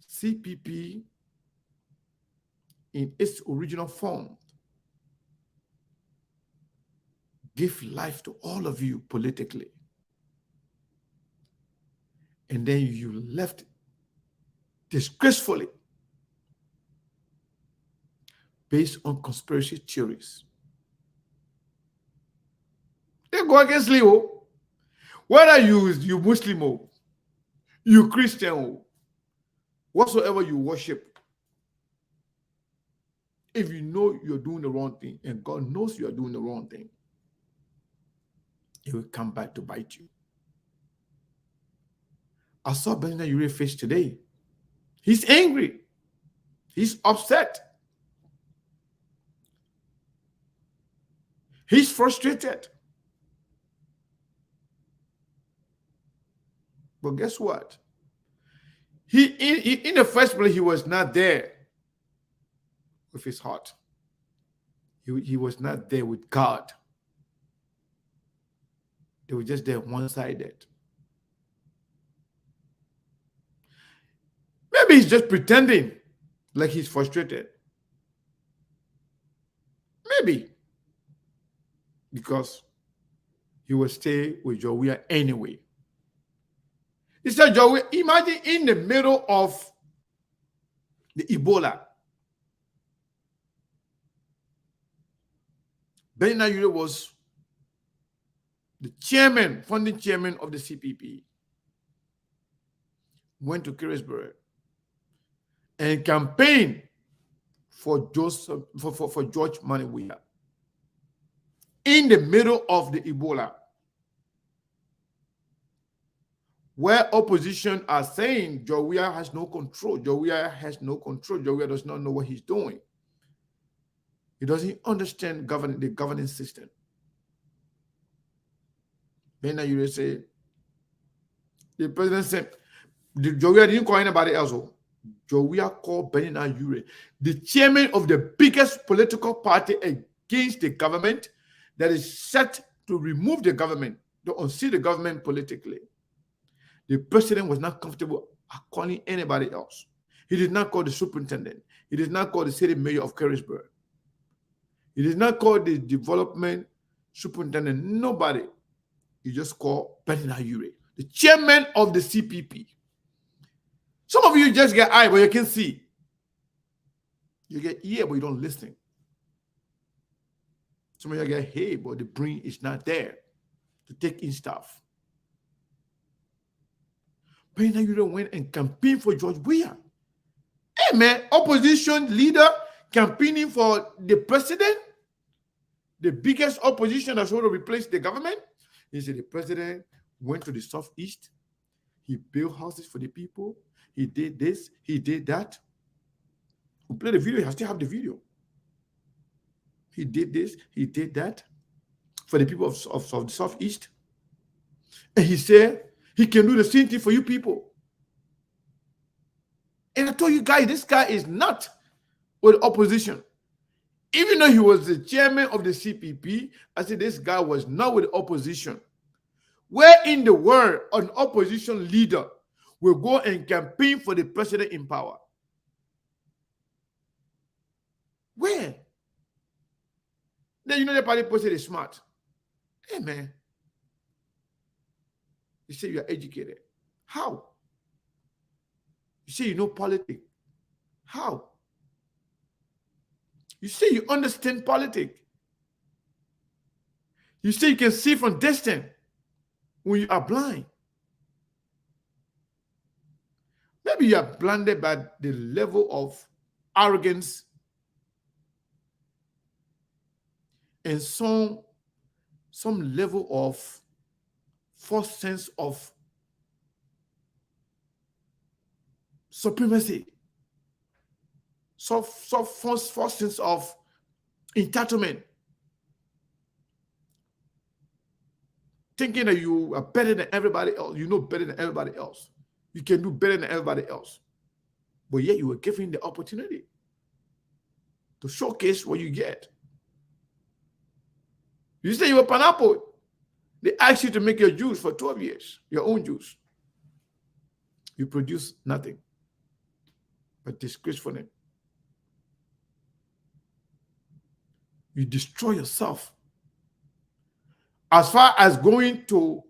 CPP in its original form gave life to all of you politically. And then you left disgracefully based on conspiracy theories. They go against Leo. Whether you Muslim, you Christian, whatsoever you worship, if you know you're doing the wrong thing and God knows you're doing the wrong thing, it will come back to bite you. I saw Benina Ure's face today. He's angry. He's upset. He's frustrated. But guess what? He in the first place, he was not there with his heart. He was not there with God. They were just there one-sided. Maybe he's just pretending like he's frustrated. Maybe. Because he will stay with Jowia anyway. He said, Jowia, imagine in the middle of the Ebola, Bernard Yure was the chairman, founding chairman of the CPP, went to Carisbrooke and campaigned for George Maniwea in the middle of the Ebola, where opposition are saying Jowia has no control. Jowia has no control. Jowia does not know what he's doing. He doesn't understand the governing system. Then you say, the president said, Jowia didn't call anybody else. Jowia called Bernard Yure, the chairman of the biggest political party against the government that is set to remove the government, to unseat the government politically. The president was not comfortable calling anybody else. He did not call the superintendent. He did not call the city mayor of Carisbrooke. He did not call the development superintendent. Nobody. He just called Bernard Yure, the chairman of the CPP. Some of you just get eye, but you can see. You get ear, but you don't listen. Some of you get head, but the brain is not there to take in stuff. Bernard Yure went and campaigned for George Weah. Hey, man, opposition leader campaigning for the president, the biggest opposition that's going to replace the government. He said the president went to the Southeast. He built houses for the people. He did this. He did that. We play the video. I still have the video. He did this. He did that for the people of the Southeast. And he said he can do the same thing for you people. And I told you guys, this guy is not with opposition. Even though he was the chairman of the CPP, I said this guy was not with opposition. Where in the world an opposition leader will go and campaign for the president in power? Where? Then you know the party person is smart. Hey man. You say you are educated. How? You say you know politics. How? You say you understand politics. You say you can see from distance when you are blind. Maybe you are blinded by the level of arrogance and some level of false sense of supremacy, false sense of entitlement, thinking that you are better than everybody else, you know better than everybody else, you can do better than everybody else, but yet you were given the opportunity to showcase what you get. You say you're a pineapple. They ask you to make your juice for 12 years, your own juice. You produce nothing but disgrace for them. You destroy yourself. As far as going to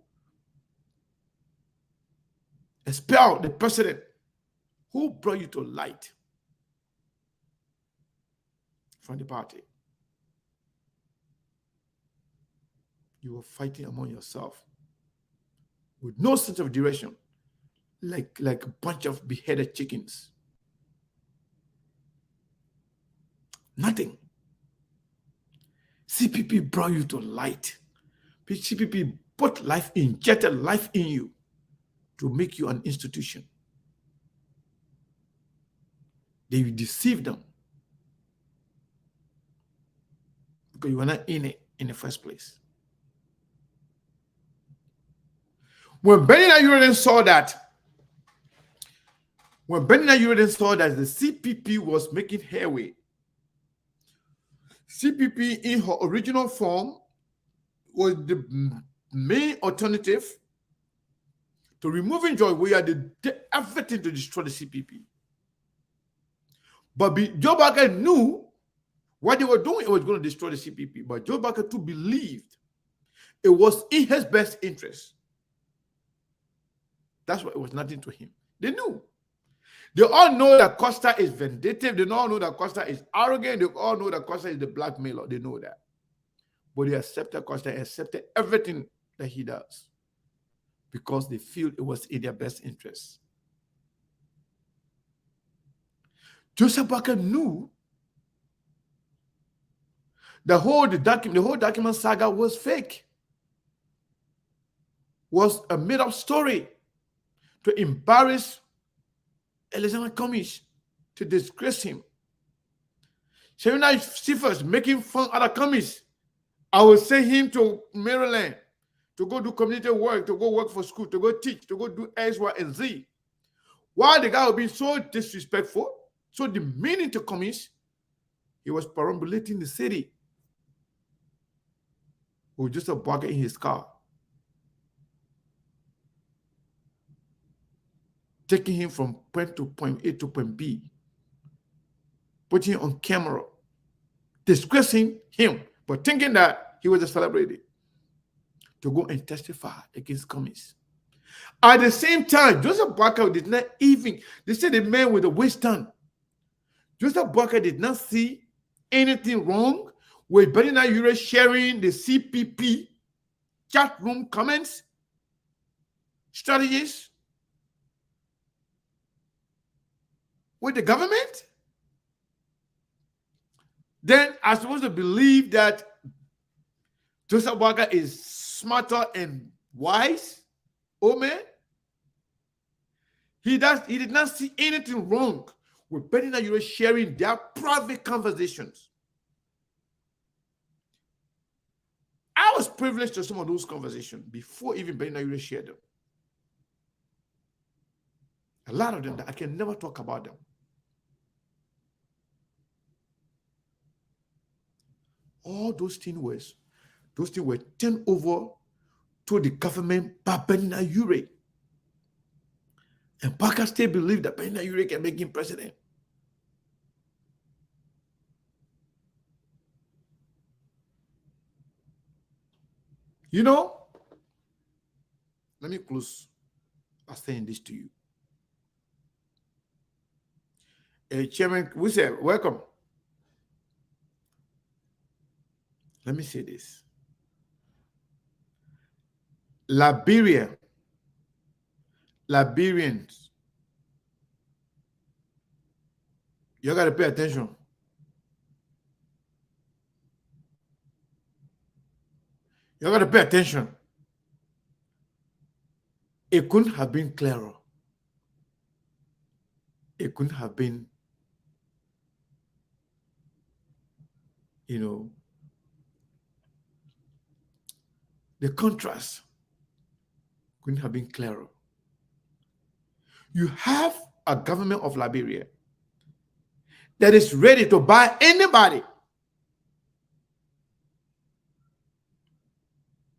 expel the president who brought you to light from the party. You were fighting among yourself with no sense of direction, like a bunch of beheaded chickens. Nothing. CPP brought you to light. CPP put life, injected life in you to make you an institution. They deceived them because you were not in it in the first place. When Bernard Yure saw that, the CPP was making headway, CPP in her original form was the main alternative to removing George Weah. They did everything to destroy the CPP. But Joe Barker knew what they were doing. It was going to destroy the CPP. But Joe Barker too believed it was in his best interest. That's why it was nothing to him. They knew. They all know that Costa is vindictive. They all know that Costa is arrogant. They all know that Costa is the blackmailer. They know that. But they accepted Costa, accepted everything that he does because they feel it was in their best interest. Joseph Barker knew the whole document saga was fake, was a made-up story to embarrass Alexander Cummings, to disgrace him. Sharina Sifers making fun out of Cummings. I will send him to Maryland to go do community work, to go work for school, to go teach, to go do X, Y, and Z. While the guy was being so disrespectful, so demeaning to Cummings, he was perambulating the city with just a bucket in his car, taking him from point A to point B, putting him on camera, disgracing him, but thinking that he was a celebrity, to go and testify against Cummings. At the same time, Joseph Barker did not even, they said the man with the wisdom. Joseph Barker did not see anything wrong with Bernard Ure sharing the CPP chat room comments, strategies with the government. Then I'm supposed to believe that Joseph Barker is smarter and wise. Oh man, he did not see anything wrong with Bernard Ure sharing their private conversations. I was privileged to some of those conversations before even Bernard Ure shared them. A lot of them that I can never talk about them. All those things were turned over to the government by Bernard Ure. And Barker still believed that Bernard Ure can make him president. You know, let me close by saying this to you. Chairman, we say, welcome. Let me say this. Liberians, you got to pay attention. You got to pay attention. It couldn't have been clearer. It couldn't have been, the contrast couldn't have been clearer. You have a government of Liberia that is ready to buy anybody.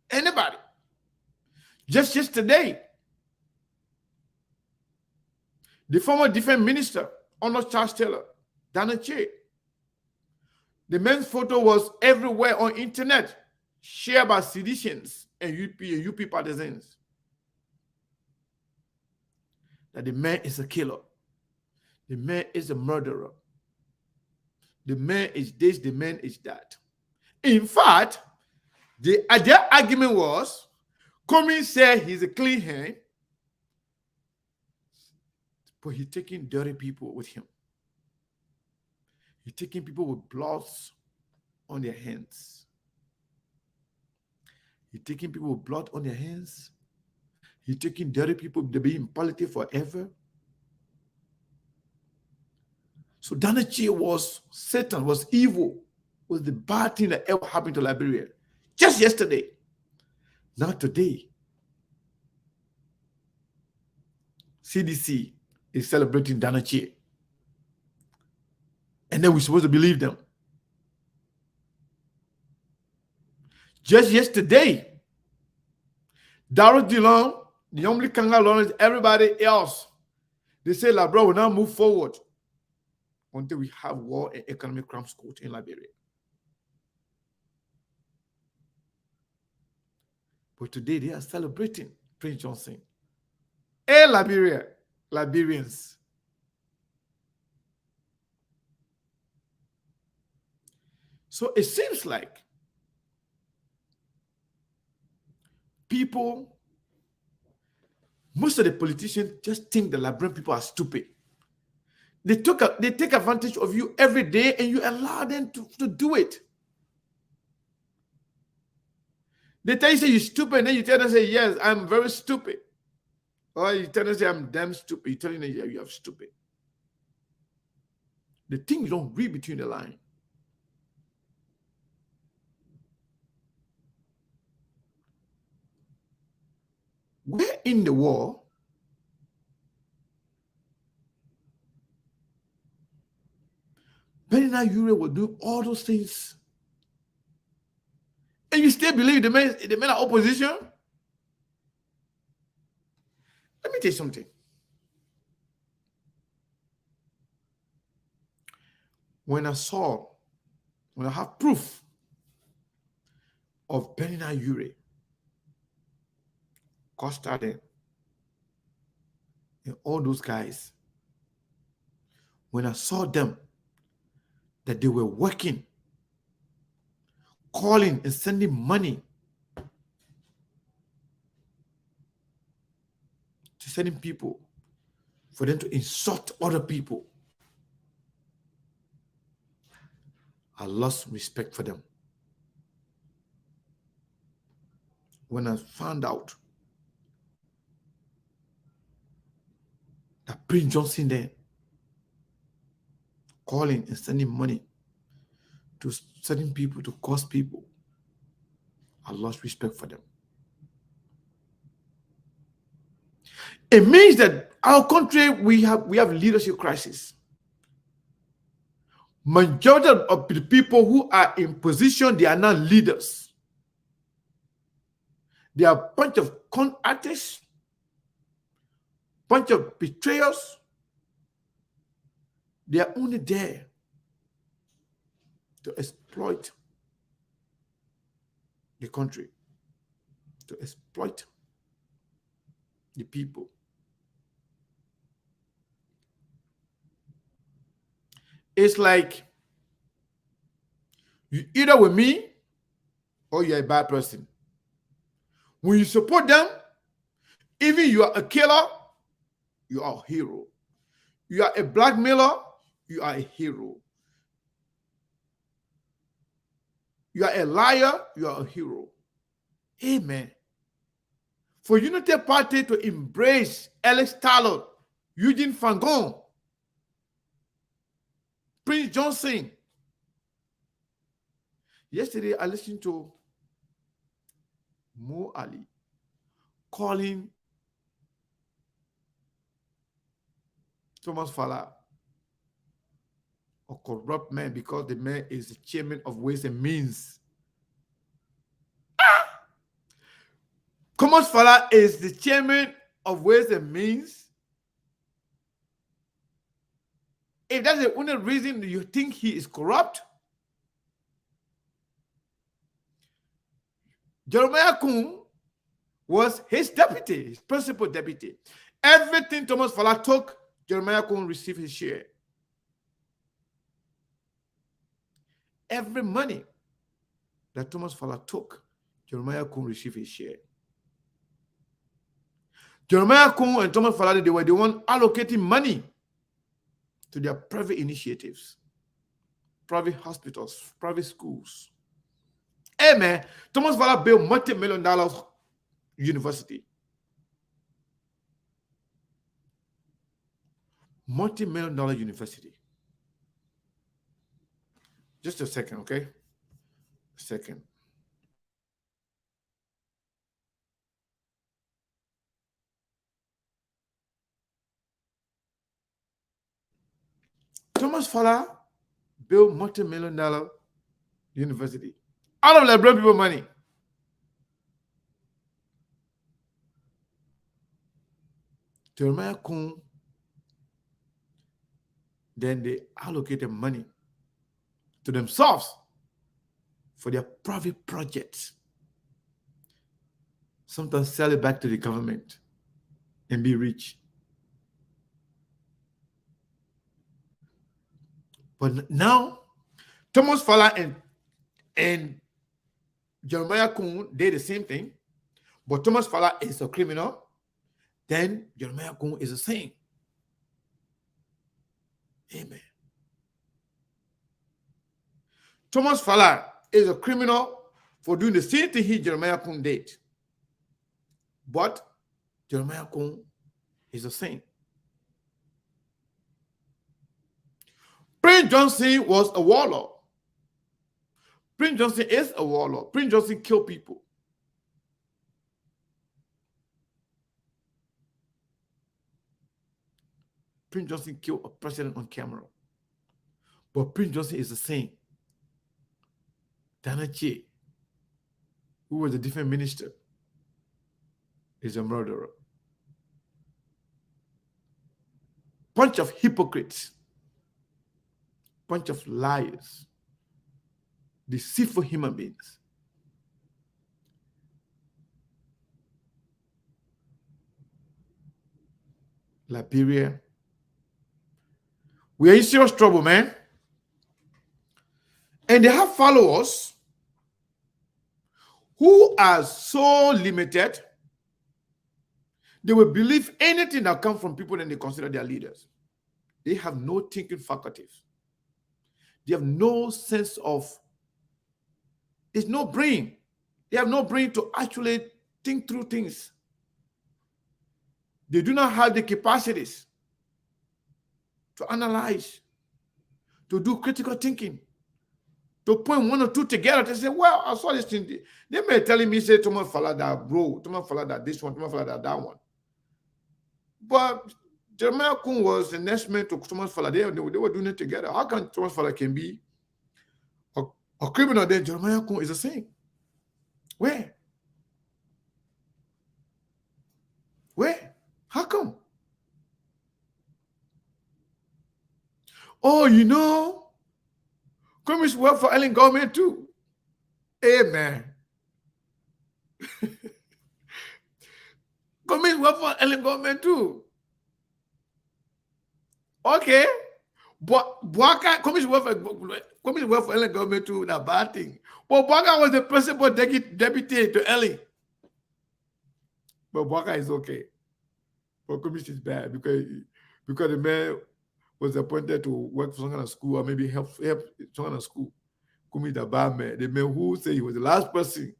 Anybody. Just yesterday, the former defense minister, Honor Charles Taylor, Dana Che, the man's photo was everywhere on internet, shared by seditionists and UP partisans. That the man is a killer. The man is a murderer. The man is this, the man is that. In fact, their argument was, Cummings said he's a clean hand, but he's taking dirty people with him. He's taking people with blood on their hands. He's taking people with blood on their hands. He's taking dirty people to be in politics forever. So Danachi was Satan, was evil, was the bad thing that ever happened to Liberia. Just yesterday. Not today. CDC is celebrating Danachi. And then we're supposed to believe them. Just yesterday, Darrell Dillon, the only Kanga Lawrence, everybody else, they say Labrador will now move forward until we have war and economic crimes court in Liberia. But today they are celebrating Prince Johnson. Hey, Liberia, Liberians. So it seems like people, most of the politicians just think the Liberian people are stupid. They take advantage of you every day and you allow them to do it. They tell you, say you're stupid, and then you tell them, say, yes, I'm very stupid. Or you tell them, say, I'm damn stupid. You tell them, yeah, you are stupid. The thing you don't read between the lines. Where in the war Benina Ure will do all those things, and you still believe the men are opposition? Let me tell you something. When I have proof of Benina Ure, Costa then, and all those guys, when I saw them, that they were working, calling and sending money to certain people for them to insult other people, I lost respect for them. When I found out that Prince Johnson then calling and sending money to certain people to cause people, I lost respect for them. It means that our country, we have leadership crisis. Majority of the people who are in position, they are not leaders. They are a bunch of con artists, bunch of betrayers. They are only there to exploit the country, to exploit the people. It's like you either with me or you're a bad person. When you support them, even you are a killer, you are a hero. You are a blackmailer, you are a hero. You are a liar, you are a hero. Amen. For Unity Party to embrace Alex Talon, Eugene Fangon, Prince Johnson. Yesterday, I listened to Mo Ali calling Thomas Fala a corrupt man because the man is the chairman of Ways and Means. Thomas Fala is the chairman of Ways and Means. If that's the only reason you think he is corrupt, Jeremiah Kun was his deputy, his principal deputy. Everything Thomas Fala took, Jeremiah Kun received his share. Every money that Thomas Fala took, Jeremiah Kun received his share. Jeremiah Kun and Thomas Fala, they were the one allocating money to their private initiatives, private hospitals, private schools. Hey man, Thomas Fala built multi-million-dollar university. Multi-million-dollar university. Just a second, okay? A second. Thomas Fala built multi-million-dollar university out of Liberian people money. Jeremiah Kun then they allocated money to themselves for their private projects. Sometimes sell it back to the government and be rich. But now, Thomas Fowler and Jeremiah Kuhn did the same thing, but Thomas Fowler is a criminal, then Jeremiah Kuhn is a saint. Amen. Thomas Fowler is a criminal for doing the same thing Jeremiah Kuhn did. But Jeremiah Kuhn is a saint. Prince Johnson was a warlord. Prince Johnson is a warlord. Prince Johnson killed people. Prince Johnson killed a president on camera. But Prince Johnson is a saint. Dana Che, who was a different minister, is a murderer. Bunch of hypocrites. Bunch of liars. Deceitful human beings. Liberia. We are in serious trouble, man. And they have followers who are so limited, they will believe anything that comes from people and they consider their leaders. They have no thinking faculties. They have no sense of, there's no brain. They have no brain to actually think through things. They do not have the capacities to analyze, to do critical thinking, to point one or two together to say, well, I saw this thing. They may telling me, say, Thomas Fowler that bro, Thomas Fowler that this one, Thomas Fowler that one. But Jeremiah Kuhn was the next man to Thomas Fowler. They were doing it together. How can Thomas Fowler can be a criminal, then Jeremiah Kuhn is a saint? Where? How come? Oh, you know, communists work for Ellen government too. Amen. Communists work for Ellen government too. Okay. But Bwaka, communists work for Ellen government too, not bad thing. But Bwaka was the principal deputy to Ellen. But Bwaka is okay. But communist is bad because the man was appointed to work for some kind of school or maybe help some kind of school. Kumi the bad man. The man who said he was the last person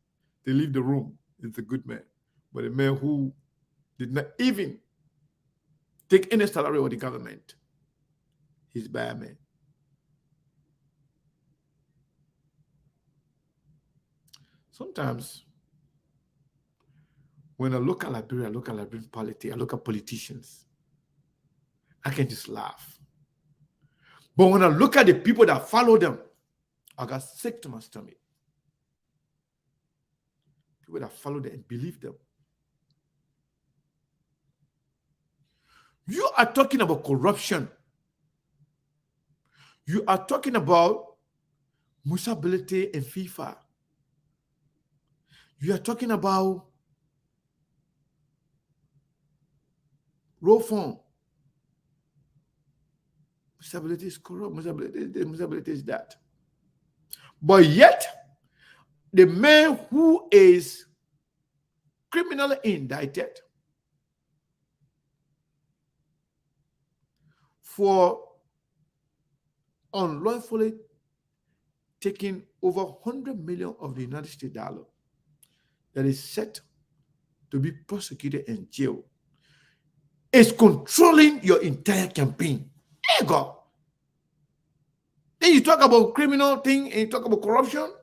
to leave the room is a good man. But the man who did not even take any salary of the government, he's bad man. Sometimes when I look at Liberia, I look at Liberian politics, I look at politicians, I can just laugh. But when I look at the people that follow them, I got sick to my stomach. People that follow them and believe them. You are talking about corruption. You are talking about musability and FIFA. You are talking about raw form. Musability is corrupt. Musability is that. But yet, the man who is criminally indicted for unlawfully taking over 100 million of the United States dollar that is set to be prosecuted and jailed is controlling your entire campaign. Hey God. Then you talk about criminal thing and you talk about corruption.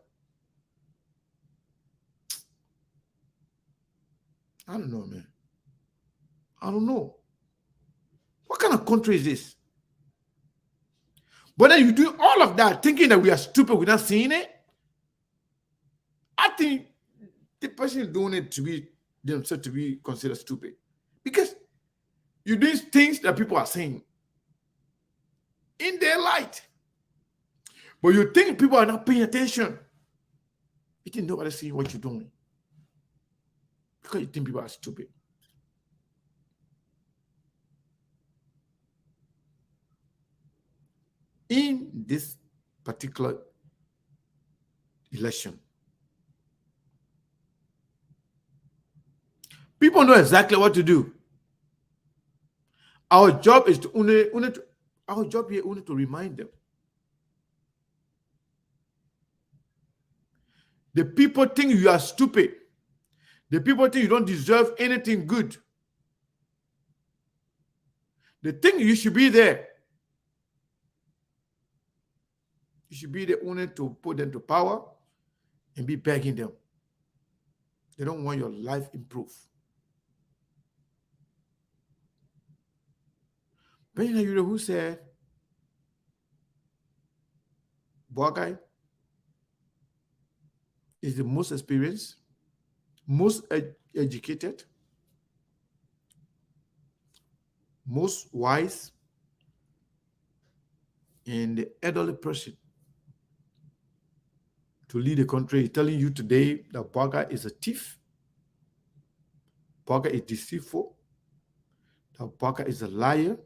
I don't know, man. I don't know. What kind of country is this? But then you do all of that thinking that we are stupid, we're not seeing it. I think the person is doing it to be themselves to be considered stupid. Because you're doing things that people are saying. in daylight. But you think people are not paying attention. You think nobody's seeing what you're doing. Because you think people are stupid. In this particular election, people know exactly what to do. Our job is to only to remind them. The people think you are stupid. The people think you don't deserve anything good. They think you should be there. You should be the only to put them to power and be begging them. They don't want your life improved. Benjamin Yure, who said, Boakai is the most experienced, most educated, most wise, and the elderly person to lead the country. He's telling you today that Boakai is a thief. Boakai is deceitful. That Boakai is a liar.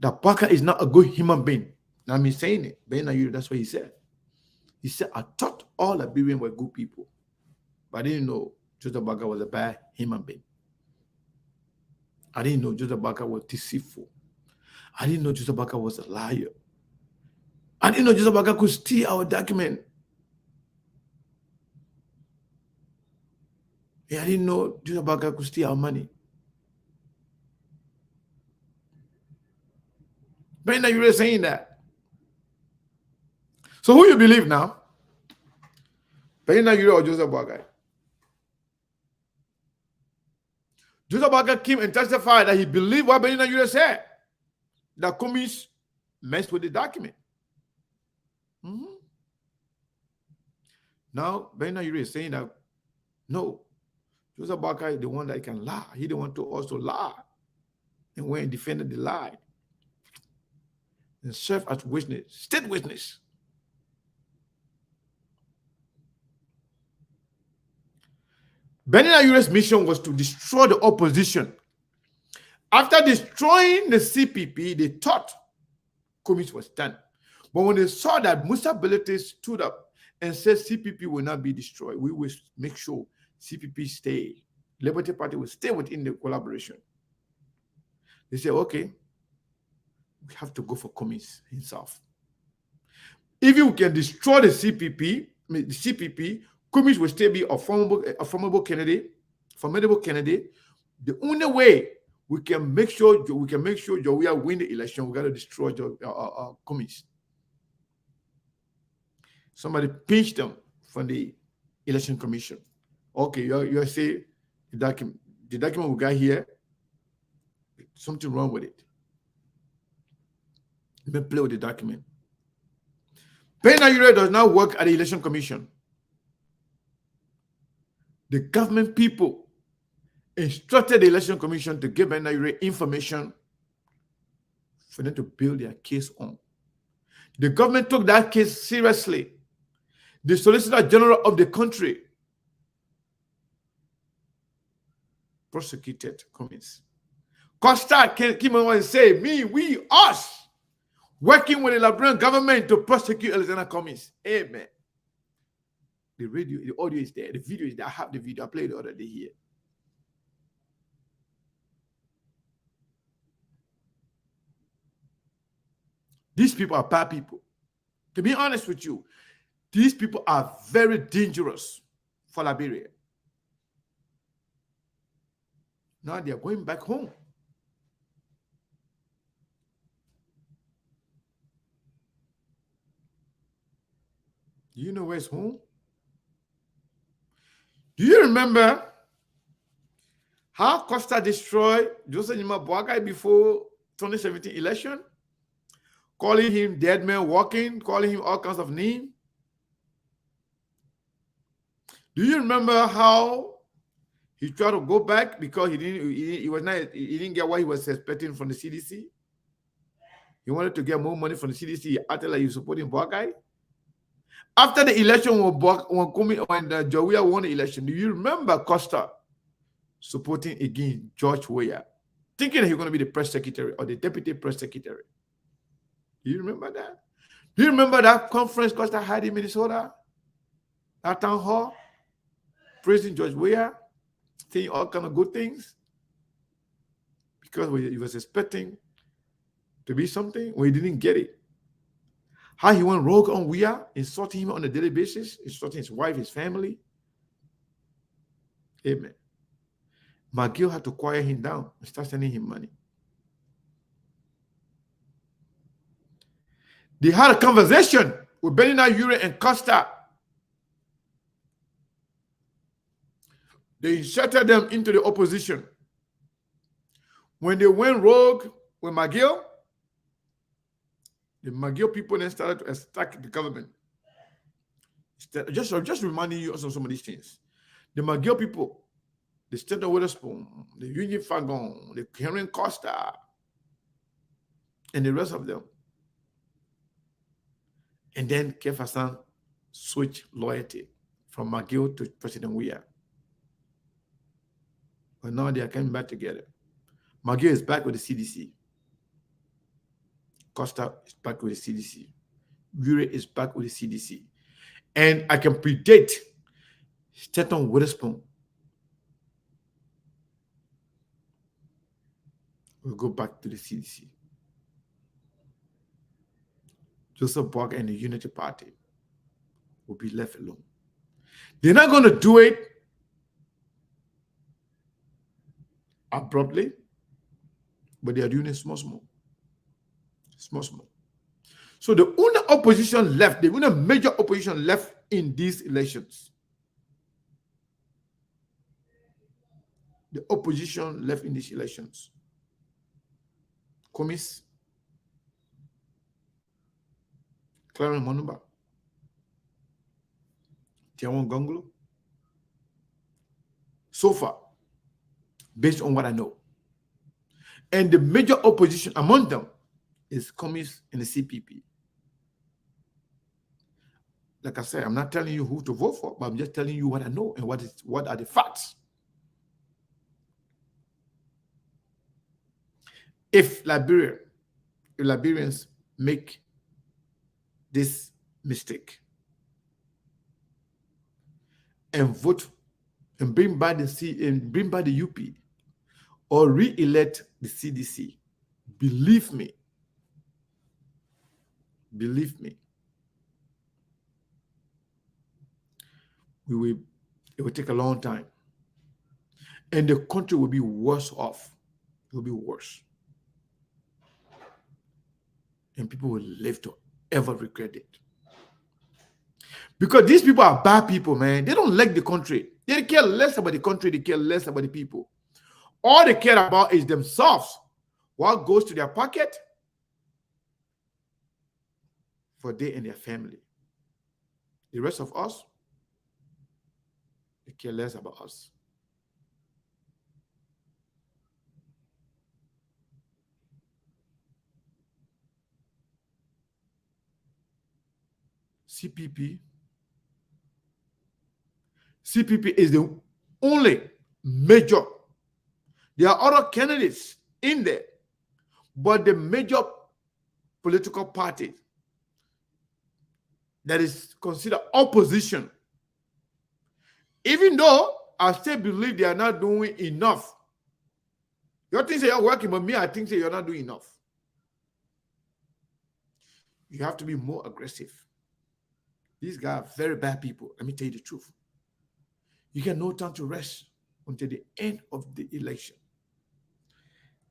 That Boakai is not a good human being. Now I'm saying it. That's what he said. He said, I thought all Liberians were good people. But I didn't know Joseph Boakai was a bad human being. I didn't know Joseph Boakai was deceitful. I didn't know Joseph Boakai was a liar. I didn't know Joseph Boakai could steal our document. I didn't know Joseph Boakai could steal our money. But now you're saying that. So who you believe now? Benjamin Yure or Joseph Boakai? Joseph Boakai came and testified that he believed what Benjamin Yure said. That communists messed with the document. Now Benjamin Yure is saying that no, Joseph Boakai is the one that can lie. He the one to also lie. And when he defended the lie and serve as witness, state witness. Benjamin Yure's mission was to destroy the opposition. After destroying the CPP, they thought communists was done. But when they saw that Musa Belete stood up and said CPP will not be destroyed, we will make sure CPP stay. Liberty Party will stay within the collaboration. They said, okay, we have to go for Cummins himself. If we can destroy the CPP, Cummins will still be a formidable candidate. The only way we can make sure Jowia win the election, we got to destroy Cummins. Somebody pinched them from the election commission. Okay, you say the document we got here, something wrong with it. Let me play with the document. Benjamin Yure does not work at the election commission. The government people instructed the election commission to give Benjamin Yure information for them to build their case on. The government took that case seriously. The Solicitor General of the country prosecuted Cummins. Costa came on and say, me, we, us, working with the Liberian government to prosecute Alexander Cummins. Amen. The radio, the audio is there, the video is there. I have the video. I played the other day here. These people are bad people. To be honest with you, these people are very dangerous for Liberia. Now they are going back home. Do you know where's home? Do you remember how Costa destroyed Joseph Nima Boakai before 2017 election? Calling him dead man walking, calling him all kinds of names. Do you remember how he tried to go back because he didn't get what he was expecting from the CDC? He wanted to get more money from the CDC. He acted like he was supporting Buckeye. After the election, when Jawea won the election, do you remember Costa supporting again George Weah, thinking that he was going to be the press secretary or the deputy press secretary? Do you remember that? Do you remember that conference Costa had in Minnesota? That town hall? Praising George Weah, saying all kind of good things? Because he was expecting to be something when he didn't get it. How he went rogue on Weah, insulting him on a daily basis, insulting his wife, his family. Amen. McGill had to quiet him down and start sending him money. They had a conversation with Bernard Ure and Costa. They inserted them into the opposition. When they went rogue with McGill, the McGill people then started to attack the government. Just reminding you of some of these things. The McGill people, the State of Witherspoon, the Union Fagon, the Karen Costa, and the rest of them. And then Kev Hassan switched loyalty from McGill to President Weah. But now they are coming back together. McGill is back with the CDC. Costa is back with the CDC. Ure is back with the CDC. And I can predict Stanton Witherspoon will go back to the CDC. Joseph Boakai and the Unity Party will be left alone. They're not going to do it abruptly, but they are doing it small. So the only opposition left, the only major opposition left in these elections, Komis, Clarence Monumba, Tiawan Gonglo. So far, based on what I know. And the major opposition among them is Komis and the CPP. Like I said, I'm not telling you who to vote for, but I'm just telling you what I know and what are the facts. If Liberians make this mistake and vote and bring back the UP or re-elect the CDC, believe me, it will take a long time. And the country will be worse off. It will be worse. And people will live to ever regret it. Because these people are bad people, man. They don't like the country. They care less about the country. They care less about the people. All they care about is themselves. What goes to their pocket for they and their family. The rest of us, they care less about us. CPP is the only major. There are other candidates in there, but the major political party that is considered opposition, even though I still believe they are not doing enough. You think you're working, but me, I think you're not doing enough. You have to be more aggressive. These guys are very bad people. Let me tell you the truth. You get no time to rest until the end of the election.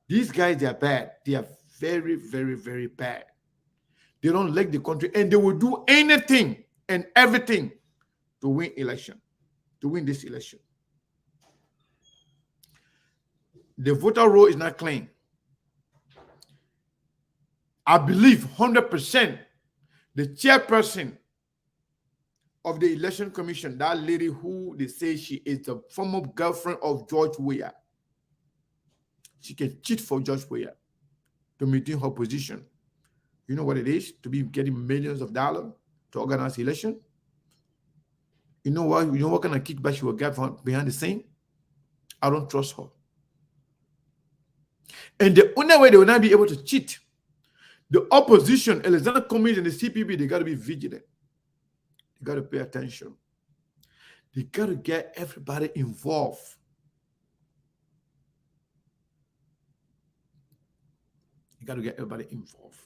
These guys, they are bad. They are very, very, very bad. They don't like the country, and they will do anything and everything to win this election. The voter roll is not clean. I believe 100% the chairperson of the election commission, that lady who they say she is the former girlfriend of George Weah, she can cheat for George Weah to maintain her position You know what it is to be getting millions of dollars to organize election? You know what? You know what kind of kickback she will get from behind the scene? I don't trust her. And the only way they will not be able to cheat, the opposition, Alexander Cummings and the CPB, they got to be vigilant. They got to pay attention. They got to get everybody involved. You got to get everybody involved.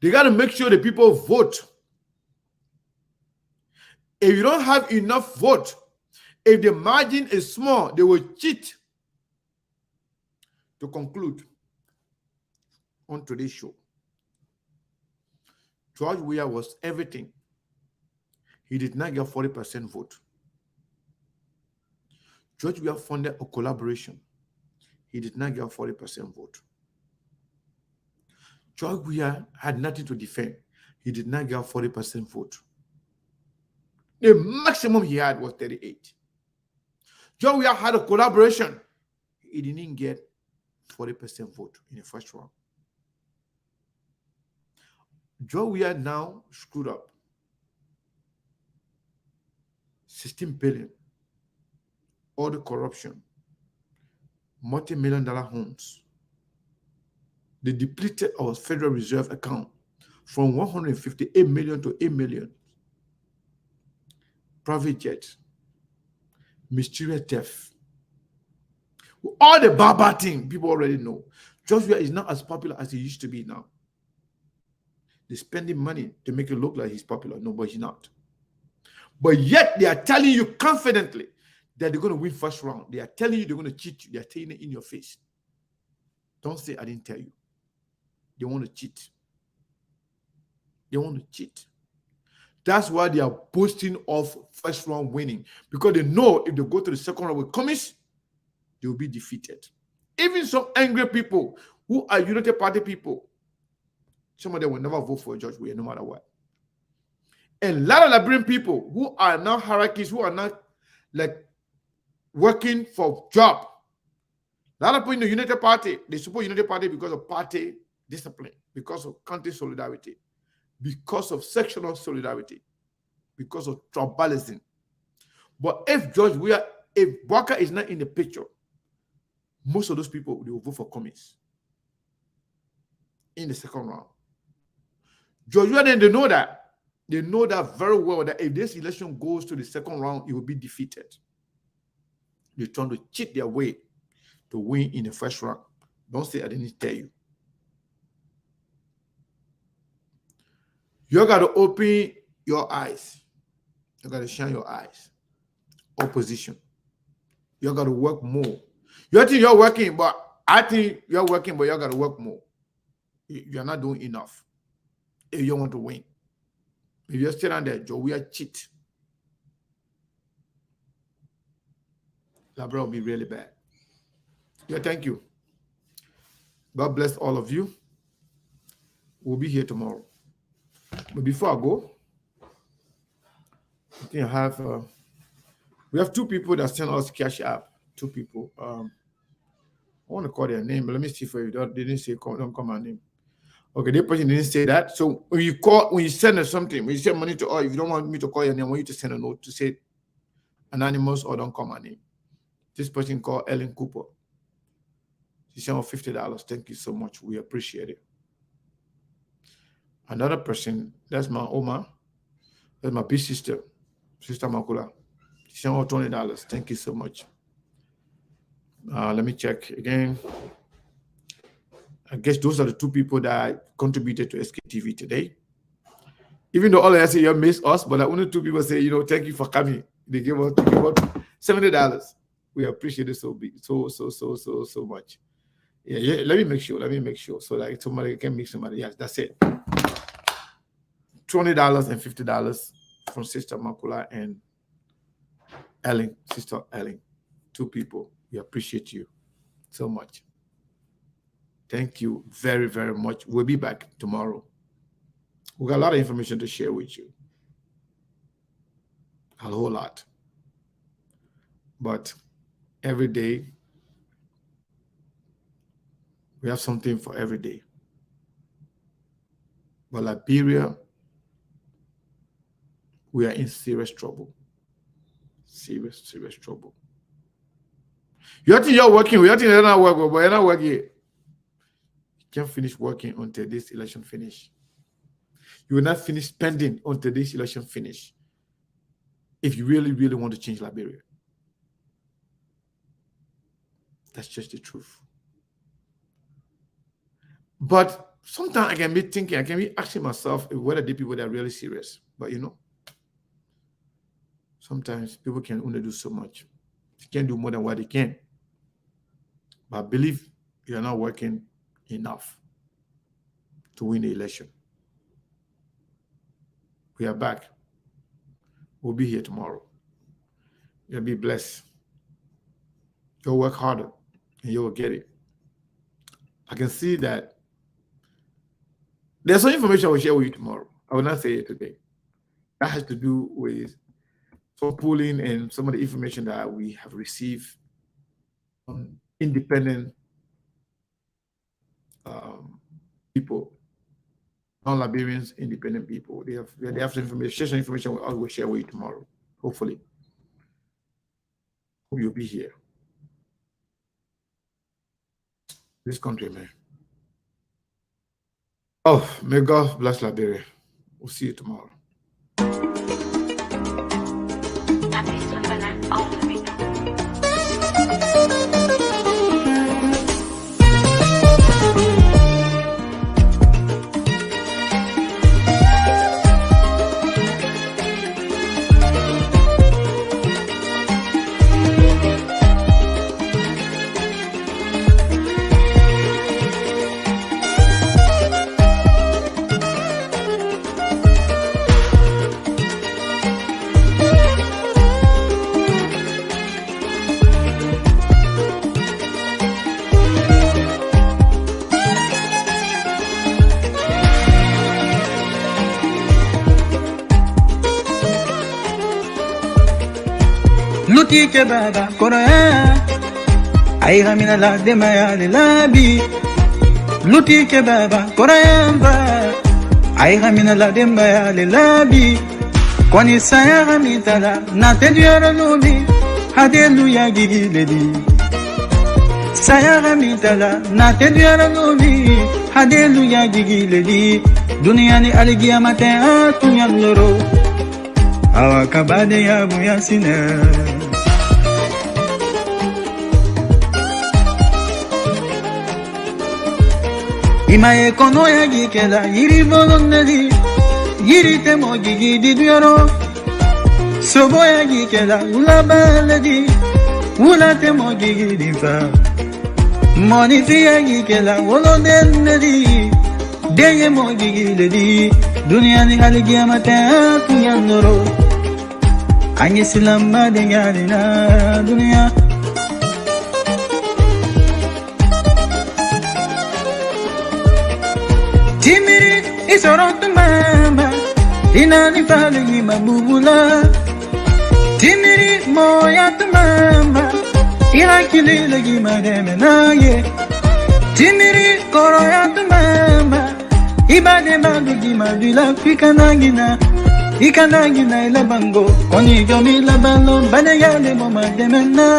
They got to make sure the people vote. If you don't have enough vote, if the margin is small, they will cheat. To conclude on today's show, George Weah was everything. He did not get 40% vote. George Weah funded a collaboration. He did not get 40% vote. George Weah had nothing to defend. He did not get 40% vote. The maximum he had was 38. George Weah had a collaboration. He didn't get 40% vote in the first round. George Weah now screwed up. 16 billion. All the corruption. Multi-million-dollar homes. They depleted our Federal Reserve account from 158 million to 8 million. Private jets. Mysterious death. All the bad thing people already know. George Weah is not as popular as he used to be now. They're spending money to make it look like he's popular. No, but he's not. But yet they are telling you confidently that they're going to win first round. They are telling you they're going to cheat you. They are telling it in your face. Don't say I didn't tell you. They want to cheat. They want to cheat. That's why they are boasting of first round winning. Because they know if they go to the second round with Cummings, they will be defeated. Even some angry people who are United Party people, some of them will never vote for George Weah no matter what. And a lot of Liberian people who are now hierarchies, who are not like working for job. A lot of people in the United Party, they support United Party because of party discipline, because of country solidarity, because of sectional solidarity, because of tribalism. But if George Weah, if Bwaka is not in the picture, most of those people, they will vote for Cummings in the second round. George Weah, then they know that. They know that very well, that if this election goes to the second round, it will be defeated. They're trying to cheat their way to win in the first round. Don't say I didn't tell you. You got to open your eyes. You got to shine your eyes. Opposition. You got to work more. You think you're working, but I think you're working, but you got to work more. You're not doing enough if you want to win. If you're still on there, Joe, we are cheat. That will be really bad. Yeah, thank you. God bless all of you. We'll be here tomorrow. But before I go, I think we have two people that send us cash app. Two people. I want to call their name, but let me see if they didn't say don't call my name. Okay, the person didn't say that. So when you send us something, when you send money to us, if you don't want me to call your name, I want you to send a note to say anonymous or don't call my name. This person called Ellen Cooper. She sent us $50. Thank you so much. We appreciate it. Another person, that's my Oma. That's my big sister, Sister Makula. She sent us $20. Thank you so much. Let me check again. I guess those are the two people that contributed to SKTV today. Even though all I say you miss us, but only two people say, thank you for coming. They gave us $70. We appreciate it so much. Yeah, let me make sure. So like somebody can make somebody. Yes, that's it. $20 and $50 from Sister Makula and Ellen, Sister Ellen. Two people. We appreciate you so much. Thank you very, very much. We'll be back tomorrow. We got a lot of information to share with you. A whole lot. But every day, we have something for every day. But Liberia, we are in serious trouble. Serious trouble. You think you're working, you think you're not working, but you're not working. You can't finish working until this election finish. You will not finish spending until this election finish. If you really, really want to change Liberia. That's just the truth. But sometimes I can be thinking, I can be asking myself whether the people are really serious. But you know, sometimes people can only do so much. They can't do more than what they can. But I believe you are not working enough to win the election. We are back. We'll be here tomorrow. You'll be blessed. You'll work harder and you will get it. I can see that there's some information I will share with you tomorrow. I will not say it today. That has to do with some polling and some of the information that we have received from independent people, non-Liberians, independent people. They have some information I will share with you tomorrow, hopefully. Hope you'll be here. This country, man. Oh, may God bless Liberia. We'll see you tomorrow. Luti ke baba Korea ay ramina la de maya le labi Luti ke baba Korea ba ay ramina la de maya le labi Kwani saya ramita la na te diara lobi hallelujah gigi ledi Saya ramita la na te diara lobi hallelujah gigi ledi Dunia ni aligia mate atunya loro awakabade ya buyasina Imae kono ya gikela yiri bolonnedi yiri temo gigi didioro sobo ya gikela ula baledi ula temo gigi difa moni fiya gikela wolo dennedi deye mo gigi ledi dunia ni haligia mata tuyandoro anyi silamba de yalina dunia Timiri isorotu mama inani falegi mabubula Timiri moya tu mama irakili lagi mademe naye Timiri koroya tu mama ibade madugi madula ikanagina ila bango koni jomi la balo bane yale mo mademe na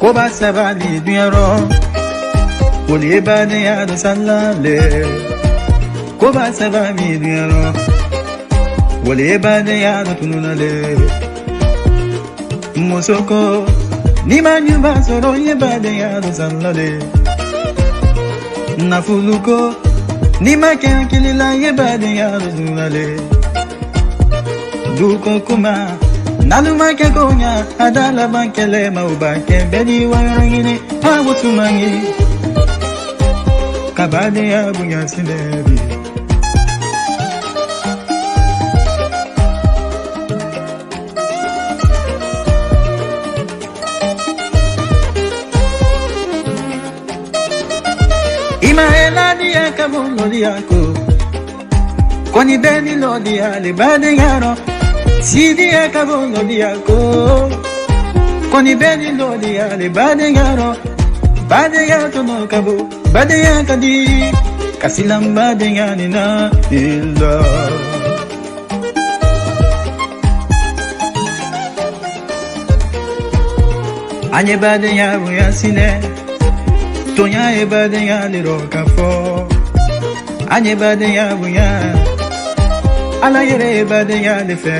Koba savali duaro Woli bade ya do salale Koba savali duaro Woli bade ya do tununale Mosoko ni manyumba soro ye bade ya do salale Nafuluko ni makenkilila ye bade ya do tununale Duko kuma Naluma ke konya adala bankele maubake bedi warangini hawutumangi kabade ya bunya sinebi Imaela dia kabulo diako Kwani beni lodia le bade yaro Sidi akabolo diako Koni beni lodi ale badengaro. Badengato no kabu. Badengakadi. Kasilang badengani na illa. Anye badenya buya sine. Tonya e badenya liro kafo. Anye badenya buya. Ala yere badenya le fe.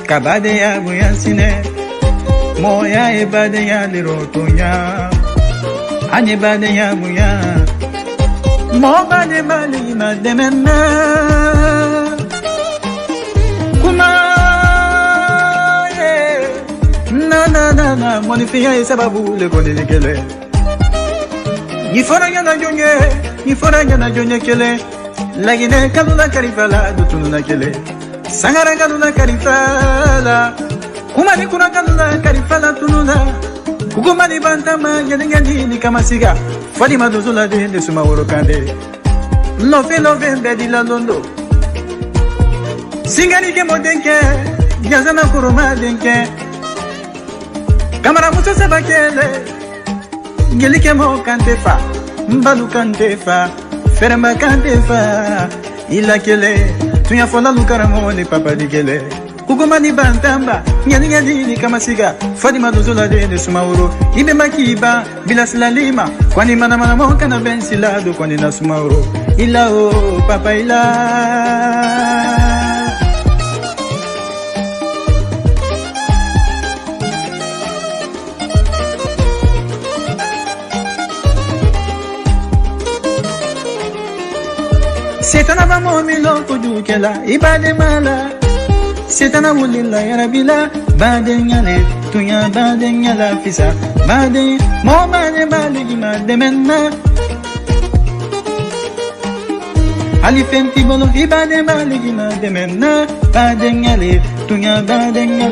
Kabadenya buya sine. Moya e badenya liro tonya. Anye badenya buya. Mo bade bali ma demena. Na monifia e sababu le kone kele. Ni fora yana jonye kele. Lagine kalula karifala dutuna kele. Sangara kalula karifala. Kumani kuna kalula karifala tununa. Kukumani bantama yadingani ni kama siga. Fadi maduzula de suma worokande. Love bedi la londo. Singani ke modenke. Yazana kuruma denke. Kamara muso sabakele Gelike mo kantefa Mbalu kantefa Feremba kantefa Ila kele Tunya fola lukara mo ni papa di kele Kugumani bantamba Nyani kama siga Fadima dozula de sumauro Ibe makiba Bila silalima Kwani mana mo kana ben silado Kwani na sumauro Ila o papa ila Setana vamo milo kujukela ibade mala Setana wulila yarabila bade nyale tunya bade nyala fisa bade mo bade bale gima demenna Ali fenti bolo ibade bale gima demenna bade nyale tunya bade nyala